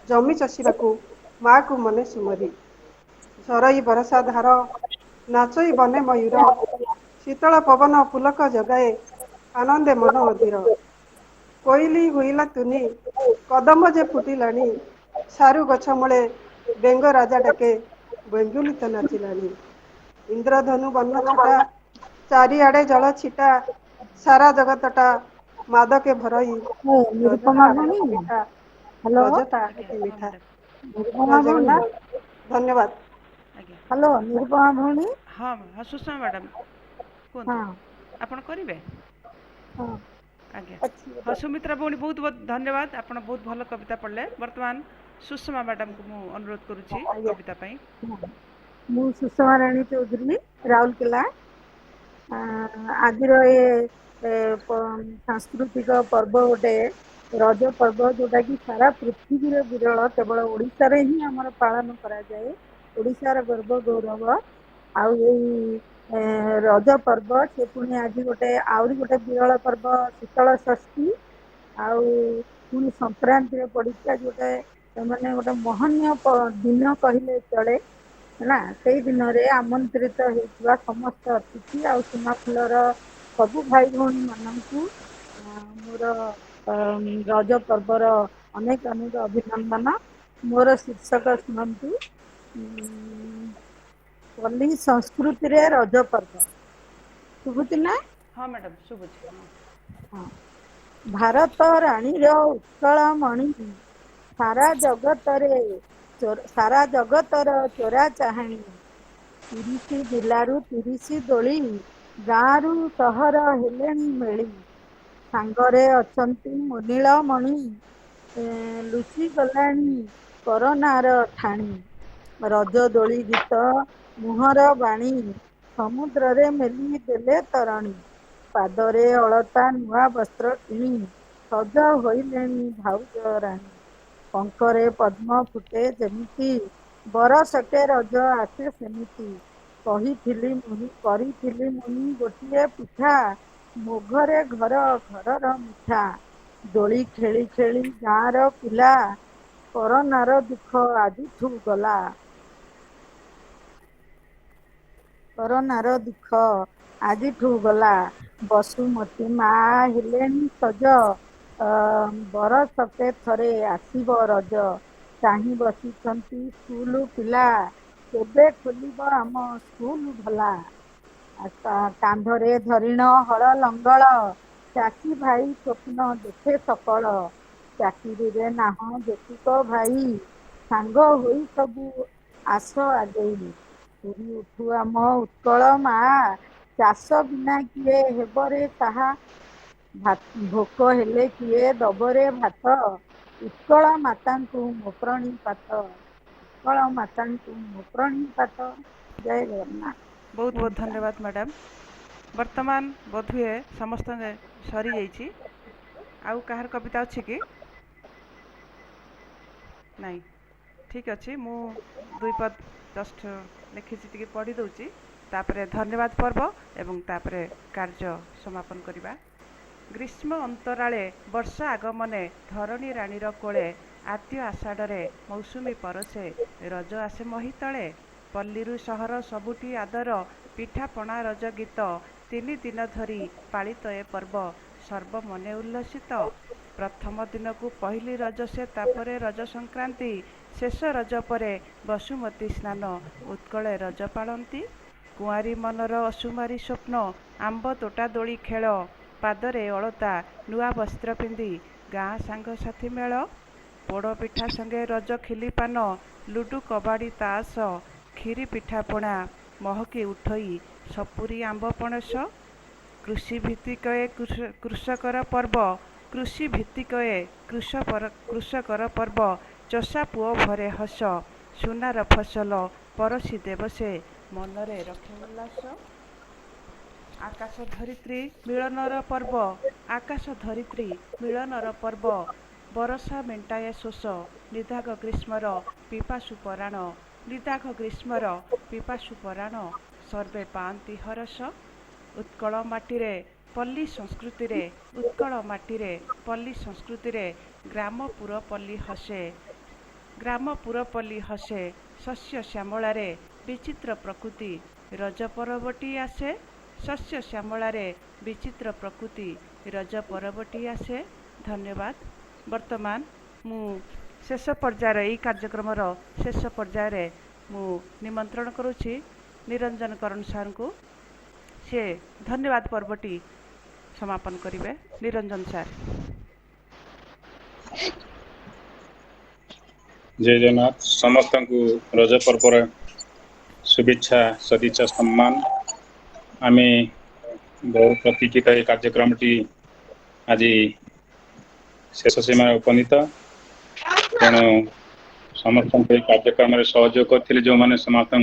ଜମି ଚଷିବାକୁ, ମାକୁ ମନେ ସୁମରି। ଝରଇ ବରଷା ଧାର ନାଚଇ ବନେ ମୟୂର, ଶୀତଳ ପବନ ପୁଲକ ଜଗାଏ, ଆନନ୍ଦେ ମନ ଅଧୀର। କୋଇଲି ହୁଇଲା ତୁନି କଦମ୍ବ ଯେ ଫୁଟିଲାଣି, ସାରୁ ଗଛ ମୂଳେ ବେଙ୍ଗ ରାଜା ଡାକେ, ବେଙ୍ଗୁଲି ତ ନାଚିଲାଣି। ଇନ୍ଦ୍ରଧନୁ ବର୍ଣ୍ଣ ଛୁଟା ଚାରିଆଡ଼େ ଜଳ ଛିଟା, ସାରା ଜଗତଟା ମାଦକେ ଭରଇ, ନିରୁପମା ରଜଟା ଭଉଣୀ, ଅତି ମିଠା, ହ୍ୟାଲୋ ରଜଟା ଆଜ୍ଞା ଅତି ହଁ ମିଠା। ମ୍ୟାଡ଼ାମ। ନିରୁପମା ଜୟ ଭଉଣୀ, ଜଗନ୍ନାଥ, ଧନ୍ୟବାଦ। ଆଜ୍ଞା ହ୍ୟାଲୋ ନିରୁପମା ଭଉଣୀ। ହଁ ହଁ ସୁଷମା ମ୍ୟାଡ଼ାମ କୁହନ୍ତୁ, ହଁ ଆପଣ କରିବେ? ହଁ ଆଜ୍ଞା ଅଛି ହଁ ଗୋଟେ। ସୁମିତ୍ରା ଭଉଣୀ ବହୁତ ବହୁତ ଧନ୍ୟବାଦ, ଆପଣ ବହୁତ ଭଲ କବିତା ପଢ଼ିଲେ। ବର୍ତ୍ତମାନ ସୁଷମା ମ୍ୟାଡ଼ାମଙ୍କୁ ମୁଁ ଅନୁରୋଧ କରୁଛି ଆଜ୍ଞା କବିତା ପାଇଁ। ମୁଁ ସୁଷମା ରାଣୀ ଚୌଧୁରୀ, ରାଉରକେଲା। ଆଜିର ସାଂସ୍କୃତିକ ପର୍ବ ଗୋଟେ ରଜ ପର୍ବ, ଯୋଉଟା କି ସାରା ପୃଥିବୀରେ ବିରଳ, କେବଳ ଓଡ଼ିଶାରେ ହିଁ ଆମର ପାଳନ କରାଯାଏ। ଓଡ଼ିଶାର ଗର୍ବ ଗୌରବ। ଆଉ ଏଇ ରଜ ପର୍ବ, ସେ ପୁଣି ଆଜି ଗୋଟେ ଆହୁରି ଗୋଟେ ବିରଳ ପର୍ବ ଶୀତଳ ଷଷ୍ଠୀ। ଆଉ ପୁଣି ସଂକ୍ରାନ୍ତିରେ ପଡିଛି ଆଜି ଗୋଟେ, ମାନେ ଗୋଟେ ମହନୀୟ ଦିନ କହିଲେ ଚଳେ ହେଲା। ସେଇ ଦିନରେ ଆମନ୍ତ୍ରିତ ହେଇଥିବା ସମସ୍ତ ଅତିଥି ଆଉ ସୁନାଖୁଲର ସବୁ ଭାଇ ଭଉଣୀ ମାନଙ୍କୁ ମୋର ରଜ ପର୍ବର ଅନେକ ଅନେକ ଅଭିନନ୍ଦନ। ମୋର ଶୀର୍ଷକ ଶୁଣନ୍ତୁ, ପଲ୍ଲୀ ସଂସ୍କୃତିରେ ରଜ ପର୍ବ। ଶୁଭୁଛି ନା? ହଁ ମ୍ୟାଡ଼ାମ ଶୁଭୁଛି ହଁ। ହଁ। ଭାରତ ରାଣୀର ଉତ୍କଳ ମଣି, ସାରା ଜଗତର ଚୋରା ଚାହାଣୀ। 30 ଜିଲ୍ଲାରୁ 30 ଦୋଳି, ଗାଁରୁ ସହର ହେଲେଣି ମେଳି। ସାଙ୍ଗରେ ଅଛନ୍ତି ମୋନିଳ ମଣି, ଲୁଚି ଗଲାଣି କରୋନାର ଠାଣି। ରଜ ଦୋଳି ଗୀତ ମୁହଁର ବାଣୀ, ସମୁଦ୍ରରେ ମେଲି ଦେଲେ ତରଣୀ। ପାଦରେ ଅଳତା ନୂଆ ବସ୍ତ୍ର କିଣି ସଜ ହୋଇଲେଣି ଭାଉଜ ରାଣୀ। ପଙ୍କରେ ପଦ୍ମ ଫୁଟେ ଯେମିତି ବରଷକେ ରଜ ଆସେ ସେମିତି। କରିଥିଲି ମୁହିଁ ଗୋଟିଏ ପିଠା ମୋ ଘରେ ଘର ଘରର ମିଠା। ଦୋଳି ଖେଳି ଖେଳି ଗାଁର ପିଲା କରୋନାର ଦୁଃଖ ଆଜିଠୁ ଗଲା। କରୋନାର ଦୁଃଖ ଆଜିଠୁ ଗଲା। ବସୁମତୀ ମା ହେଲେଣି ସଜ ବରଷକେ ଥରେ ଆସିବ ରଜ। ଚାହିଁ ବସିଛନ୍ତି ସ୍କୁଲ ପିଲା କେବେ ଖୋଲିବ ଆମ ସ୍କୁଲ ଭଲା। କାନ୍ଧରେ ଧରିଣ ହଳ ଲଙ୍ଗଳ ଚାଷୀ ଭାଇ ସ୍ୱପ୍ନ ଦେଖେ ସକଳ। ଚାକିରିରେ ନାହୁଁ ଯେତିକ ଭାଇ ସାଙ୍ଗ ହୋଇ ସବୁ ଆସ ଆଗେଇ। ପୁରି ଉଠୁ ଆମ ଉତ୍କଳ ମା ଚାଷ ବିନା କିଏ ହେବରେ ସାହା। ଭୋକ ହେଲେ କିଏ ଦବରେ ଭାତ ଉତ୍କଳ ମାତାଙ୍କୁ ମୋ ପ୍ରଣିପାତ। ଉତ୍କଳ ମାତାଙ୍କୁ ମୋ ପ୍ରଣିପାତ। ଜୟ ଜଗନ୍ନାଥ। ବହୁତ ବହୁତ ଧନ୍ୟବାଦ ମ୍ୟାଡ଼ାମ୍। ବର୍ତ୍ତମାନ ବୋଧହୁଏ ସମସ୍ତଙ୍କ ସରିଯାଇଛି। ଆଉ କାହାର କବିତା ଅଛି କି? ନାଇଁ, ଠିକ୍ ଅଛି। ମୁଁ ଦୁଇ ପଦ ଜଷ୍ଟ ଲେଖିଛି, ଟିକେ ପଢ଼ି ଦେଉଛି। ତାପରେ ଧନ୍ୟବାଦ ପର୍ବ ଏବଂ ତାପରେ କାର୍ଯ୍ୟ ସମାପନ କରିବା। ଗ୍ରୀଷ୍ମ ଅନ୍ତରାଳେ ବର୍ଷା ଆଗମନେ ଧରଣୀ ରାଣୀର କୋଳେ ଆଦ୍ୟ ଆଷାଢ଼ରେ ମୌସୁମୀ ପରଶେ ରଜ ଆସେ ମହିତଳେ। ପଲ୍ଲୀରୁ ସହର ସବୁଠି ଆଦର ପିଠାପଣା ରଜ ଗୀତ 3 ଦିନ ଧରି ପାଳିତ ଏ ପର୍ବ ସର୍ବମନେ ଉଲ୍ଲସିତ। ପ୍ରଥମ ଦିନକୁ ପହିଲି ରଜ ସେ ତାପରେ ରଜ ସଂକ୍ରାନ୍ତି ଶେଷ ରଜ ପରେ ବସୁମତୀ ସ୍ନାନ ଉତ୍କଳେ ରଜ ପାଳନ୍ତି। କୁଆଁରୀ ମନର ଅସୁମାରୀ ସ୍ୱପ୍ନ ଆମ୍ବ ତୋଟା ଦୋଳି ଖେଳ ପାଦରେ ଅଳତା ନୂଆ ବସ୍ତ୍ର ପିନ୍ଧି ଗାଁ ସାଙ୍ଗସାଥି ମେଳ। ପୋଡ଼ ପିଠା ସଙ୍ଗେ ରଜ ଖିଲି ପାନ ଲୁଡୁ କବାଡ଼ି ତାସ କ୍ଷୀରି ପିଠାପଣା ମହକି ଉଠୋଇ ସପୁରୀ ଆମ୍ବ ପଣସ। କୃଷି ଭିତ୍ତିକ ଏ କୃଷକର ପର୍ବ କୃଷି ଭିତ୍ତିକ ଏ କୃଷକର ପର୍ବ ଚଷା ପୁଅ ଭରେ ହସ ସୁନାର ଫସଲ ପରଶି ଦେବ ସେ ମନରେ ରଖେ ଉଲ୍ଲାସ। ଆକାଶ ଧରିତ୍ରୀ ମିଳନର ପର୍ବ ଆକାଶ ଧରିତ୍ରୀ ମିଳନର ପର୍ବ ବରଷା ମେଣ୍ଟାଏ ଶୋଷ ନିଦାଘ ଗ୍ରୀଷ୍ମର ପିପାସୁ ପରାଣ। ନିଦାଘ ଗ୍ରୀଷ୍ମର ପିପାସୁ ପରାଣ ସର୍ବେ ପାଆନ୍ତି ହରଷ। ଉତ୍କଳ ମାଟିରେ ପଲ୍ଲୀ ସଂସ୍କୃତିରେ ଉତ୍କଳ ମାଟିରେ ପଲ୍ଲୀ ସଂସ୍କୃତିରେ ଗ୍ରାମପୁର ପଲ୍ଲୀ ହସେ। ଗ୍ରାମପୁର ପଲ୍ଲୀ ହସେ ଶସ୍ୟ ଶ୍ୟାମଳାରେ ବିଚିତ୍ର ପ୍ରକୃତି ରଜ ପରବଟି ଆସେ। ଶସ୍ୟ ଶ୍ୟାମଳାରେ ବିଚିତ୍ର ପ୍ରକୃତି ରଜ ପରବଟି ଆସେ। ଧନ୍ୟବାଦ। ବର୍ତ୍ତମାନ ମୁଁ ଶେଷ ପର୍ଯ୍ୟାୟରେ ଏହି କାର୍ଯ୍ୟକ୍ରମର ଶେଷ ପର୍ଯ୍ୟାୟରେ ମୁଁ ନିମନ୍ତ୍ରଣ କରୁଛି ନିରଞ୍ଜନ କରଣ ସାର୍ଙ୍କୁ। ସେ ଧନ୍ୟବାଦ ପର୍ବଟି ସମାପନ କରିବେ। ନିରଞ୍ଜନ ସାର୍। ଜୟ ଜଗନ୍ନାଥ। ସମସ୍ତଙ୍କୁ ରଜ ପର୍ବର शुभेच्छा सदिच्छा सम्मान। आम बहु प्रतीक्षित ये कार्यक्रमटी आज शेष सीमा उपनीत। तेणु समस्त कार्यक्रम सहयोग करते जो मैंने समस्त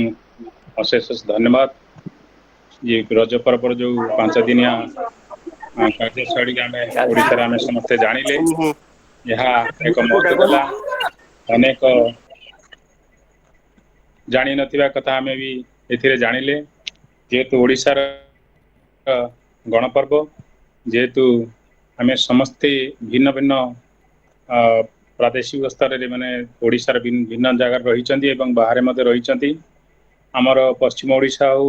अशेष धन्यवाद। ये रज पर्व जो 5 दिनिया कार्यशैली आम ओडिशा आम समस्ते जानिले यहाँ एक महत्व देला। अनेक जानी नथिबा कथा आम भी एथिरे जानिले। जेहेतु ओडिशार गणपर्व जेहेतु आम समस्ते भिन्न भिन्न प्रादेशिक स्तर में माने ओडिशार भिन्न जगह रही बाहर रही। आमर पश्चिम ओडिशा हो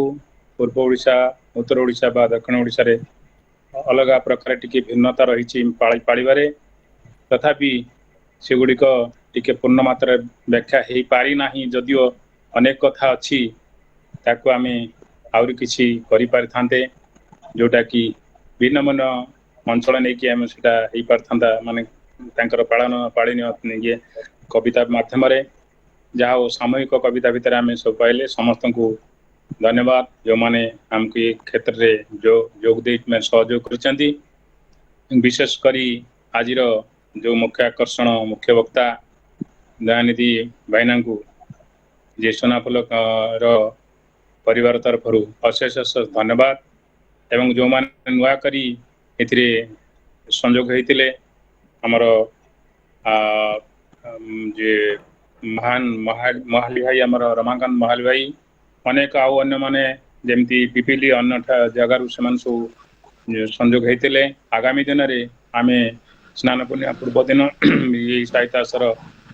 पूर्व ओडिशा उत्तर ओडिशा बा दक्षिण ओडिशा रे अलग प्रकार टिके भिन्नता रही पाळिबारे। तथापि सेगुड़िक टिके पूर्ण मात्रा व्याख्या हो पारि नाही। जदिओ अनेक कथा अच्छी ताकू आम आहरी किसी करि पारिथांते जोटा कि भिन्न भिन्न अंचल नहीं कि आम सेटा हो पारथांता माने तांकर पालन पाळिन ये कविता माध्यम रे जहाँ सामूहिक कविता भितर आम सब पाइले। समस्त को धन्यवाद जो माने आमको ये क्षेत्र रे जो योग दे सहयोग करछंती। विशेष करी आज जो मुख्य आकर्षण मुख्य वक्ता दयानिधि भाईना को जे सोनाफुल परिवार तरफ अशेष धन्यवाद। ଏବଂ ଯେଉଁମାନେ ନୂଆ କରି ଏଥିରେ ସଂଯୋଗ ହେଇଥିଲେ ଆମର ଯେ ମହାଲି ଭାଇ ଆମର ରମାକାନ୍ତ ମହାଲି ଭାଇ ଅନେକ ଆଉ ଅନ୍ୟମାନେ ଯେମିତି ପିପିଲି ଅନ୍ୟ ଜାଗାରୁ ସେମାନେ ସବୁ ସଂଯୋଗ ହେଇଥିଲେ। ଆଗାମୀ ଦିନରେ ଆମେ ସ୍ନାନ ପୂର୍ଣ୍ଣିମା ପୂର୍ବ ଦିନ ଏଇ ସାହିତ୍ୟ ଆସର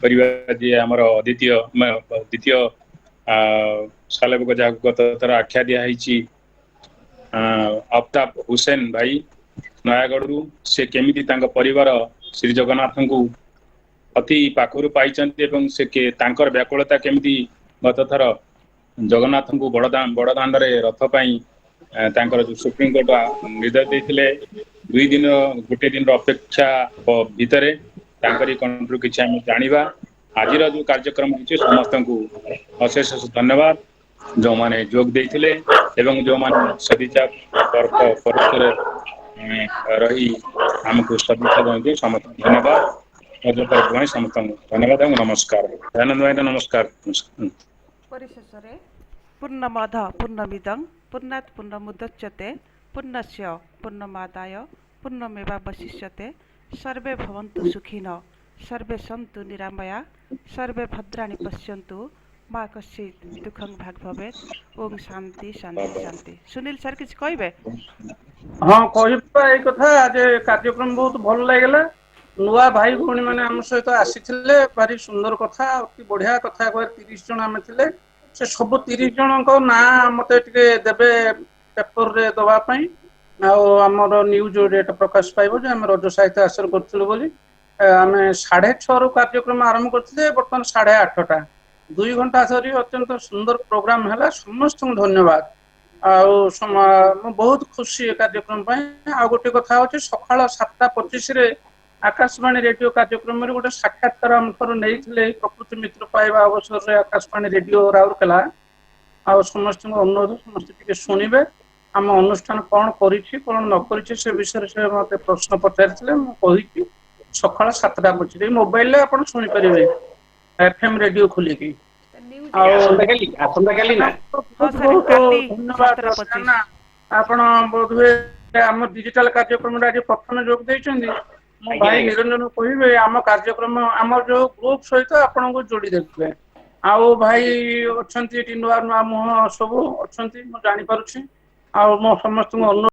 କରିବା ଯିଏ ଆମର ଦ୍ୱିତୀୟ ସାଲେବୁକ ଯାହାକୁ ଗତ ଥର ଆଖ୍ୟା ଦିଆ ହେଇଛି ଅଫତାବ ହୁସେନ ଭାଇ ନୟାଗଡ଼ରୁ ସେ କେମିତି ତାଙ୍କ ପରିବାର ଶ୍ରୀ ଜଗନ୍ନାଥଙ୍କୁ ଅତି ପାଖରୁ ପାଇଛନ୍ତି ଏବଂ ସେ ତାଙ୍କର ବ୍ୟାକୁଳତା କେମିତି ଗତ ଥର ଜଗନ୍ନାଥଙ୍କୁ ବଡ଼ଦାଣ୍ଡରେ ରଥ ପାଇଁ ତାଙ୍କର ଯୋଉ ସୁପ୍ରିମକୋର୍ଟ ନିର୍ଦ୍ଦେଶ ଦେଇଥିଲେ 2 ଦିନ ଗୋଟେ ଦିନର ଅପେକ୍ଷା ଭିତରେ ତାଙ୍କରି କଣ୍ଠରୁ କିଛି ଆମେ ଜାଣିବା। ଆଜିର ଯୋଉ କାର୍ଯ୍ୟକ୍ରମ ହେଇଛି ସମସ୍ତଙ୍କୁ ଅଶେଷ ଧନ୍ୟବାଦ ଯେଉଁମାନେ ଯୋଗ ଦେଇଥିଲେ ଏବଂ ଯେଉଁମାନେ ସଦିଚ୍ଛା ପରୋକ୍ଷରେ ରହି ଆମକୁ ସଦିଚ୍ଛା ଦିଅନ୍ତି ସମସ୍ତଙ୍କୁ ଧନ୍ୟବାଦ। ସମସ୍ତଙ୍କୁ ଧନ୍ୟବାଦ ଏବଂ ନମସ୍କାର। ଦୟାନନ୍ଦ ଭାଇ ନମସ୍କାର। ପରିଶେଷରେ ପୂର୍ଣ୍ଣମଧ ପୂର୍ଣ୍ଣମିଦଂ ପୂର୍ଣ୍ଣାତ୍ ପୂର୍ଣ୍ଣମୁଦଚ୍ୟତେ ପୂର୍ଣ୍ଣସ୍ୟ ପୂର୍ଣ୍ଣମାଦାୟ ପୂର୍ଣ୍ଣମେବାବଶିଷ୍ୟତେ ସର୍ବେ ଭବନ୍ତୁ ସୁଖିନଃ ସର୍ବେ ସନ୍ତୁ ନିରାମୟା ସର୍ବେ ଭଦ୍ରାଣି ପଶ୍ୟନ୍ତୁ ମା କଶ୍ଚିତ୍ ଦୁଃଖଂ ଭାଗ ଭବେତ୍। ଓମ୍ ଶାନ୍ତି ଶାନ୍ତି ଶାନ୍ତି। ସୁନୀଲ ସାର୍ କିଛି କହିବେ? ହଁ କହିବା ଏଇ କଥା ଯେ କାର୍ଯ୍ୟକ୍ରମ ବହୁତ ଭଲ ଲାଗିଲା। ନୂଆ ଭାଇ ଭଉଣୀ ମାନେ ଆମ ସହିତ ଆସିଥିଲେ ଭାରି ସୁନ୍ଦର କଥା ଅତି ବଢିଆ କଥା 30 ଜଣ ଆମେ ଥିଲେ। ସେ ସବୁ 30 ଜଣଙ୍କ ନାଁ ମତେ ଟିକେ ଦେବେ ପେପରରେ ଦବା ପାଇଁ ଆଉ ଆମର ନ୍ୟୁଜ ରେଟ୍ ପ୍ରକାଶ ପାଇବ ଯେ ଆମେ ରଜ ସାହିତ୍ୟ ଆସର କରୁଥିଲୁ ବୋଲି। ଆମେ 6:30ରୁ କାର୍ଯ୍ୟକ୍ରମ ଆରମ୍ଭ କରିଥିଲେ ବର୍ତ୍ତମାନ 8:30ଟା 2 ଘଣ୍ଟା ଧରି ଅତ୍ୟନ୍ତ ସୁନ୍ଦର ପ୍ରୋଗ୍ରାମ ହେଲା। ସମସ୍ତଙ୍କୁ ଧନ୍ୟବାଦ। ଆଉ ମୁଁ ବହୁତ ଖୁସି ଏ କାର୍ଯ୍ୟକ୍ରମ ପାଇଁ। ଆଉ ଗୋଟେ କଥା ହଉଛି ସକାଳ 7:25ରେ ଆକାଶବାଣୀ ରେଡିଓ କାର୍ଯ୍ୟକ୍ରମରେ ଗୋଟେ ସାକ୍ଷାତକାର ଆମଠାରୁ ନେଇଥିଲେ ପ୍ରକୃତି ମିତ୍ର ପାଇବା ଅବସରରେ ଆକାଶବାଣୀ ରେଡିଓ ରାଉରକେଲା। ଆଉ ସମସ୍ତଙ୍କୁ ଅନୁରୋଧ ସମସ୍ତେ ଟିକେ ଶୁଣିବେ ଆମ ଅନୁଷ୍ଠାନ କଣ କରିଛି କଣ ନ କରିଛି ସେ ବିଷୟରେ ସେ ମତେ ପ୍ରଶ୍ନ ପଚାରିଥିଲେ। ମୁଁ କହିଛି ସକାଳ 7:25 ମୋବାଇଲରେ ଆପଣ ଶୁଣିପାରିବେ FM ରେଡିଓ ଖୋଲିକି। ଆଉ ଆସନ୍ତାକାଲି ନା ଧନ୍ୟବାଦ। ଆପଣ ବୋଧହୁଏ ଆମ ଡିଜିଟାଲ କାର୍ଯ୍ୟକ୍ରମରେ ଆଜି ପ୍ରଥମେ ଯୋଗ ଦେଇଛନ୍ତି। ମୁଁ ଭାଇ ନିରଞ୍ଜନ କହିବେ ଆମ କାର୍ଯ୍ୟକ୍ରମ ଆମର ଯୋଉ ଗ୍ରୁପ ସହିତ ଆପଣଙ୍କୁ ଯୋଡି ଦେବେ। ଆଉ ଭାଇ ଅଛନ୍ତି ଏଠି ନୂଆ ମୁହଁ ସବୁ ଅଛନ୍ତି ମୁଁ ଜାଣିପାରୁଛି। ଆଉ ମୁଁ ସମସ୍ତଙ୍କୁ ଅନୁରୋଧ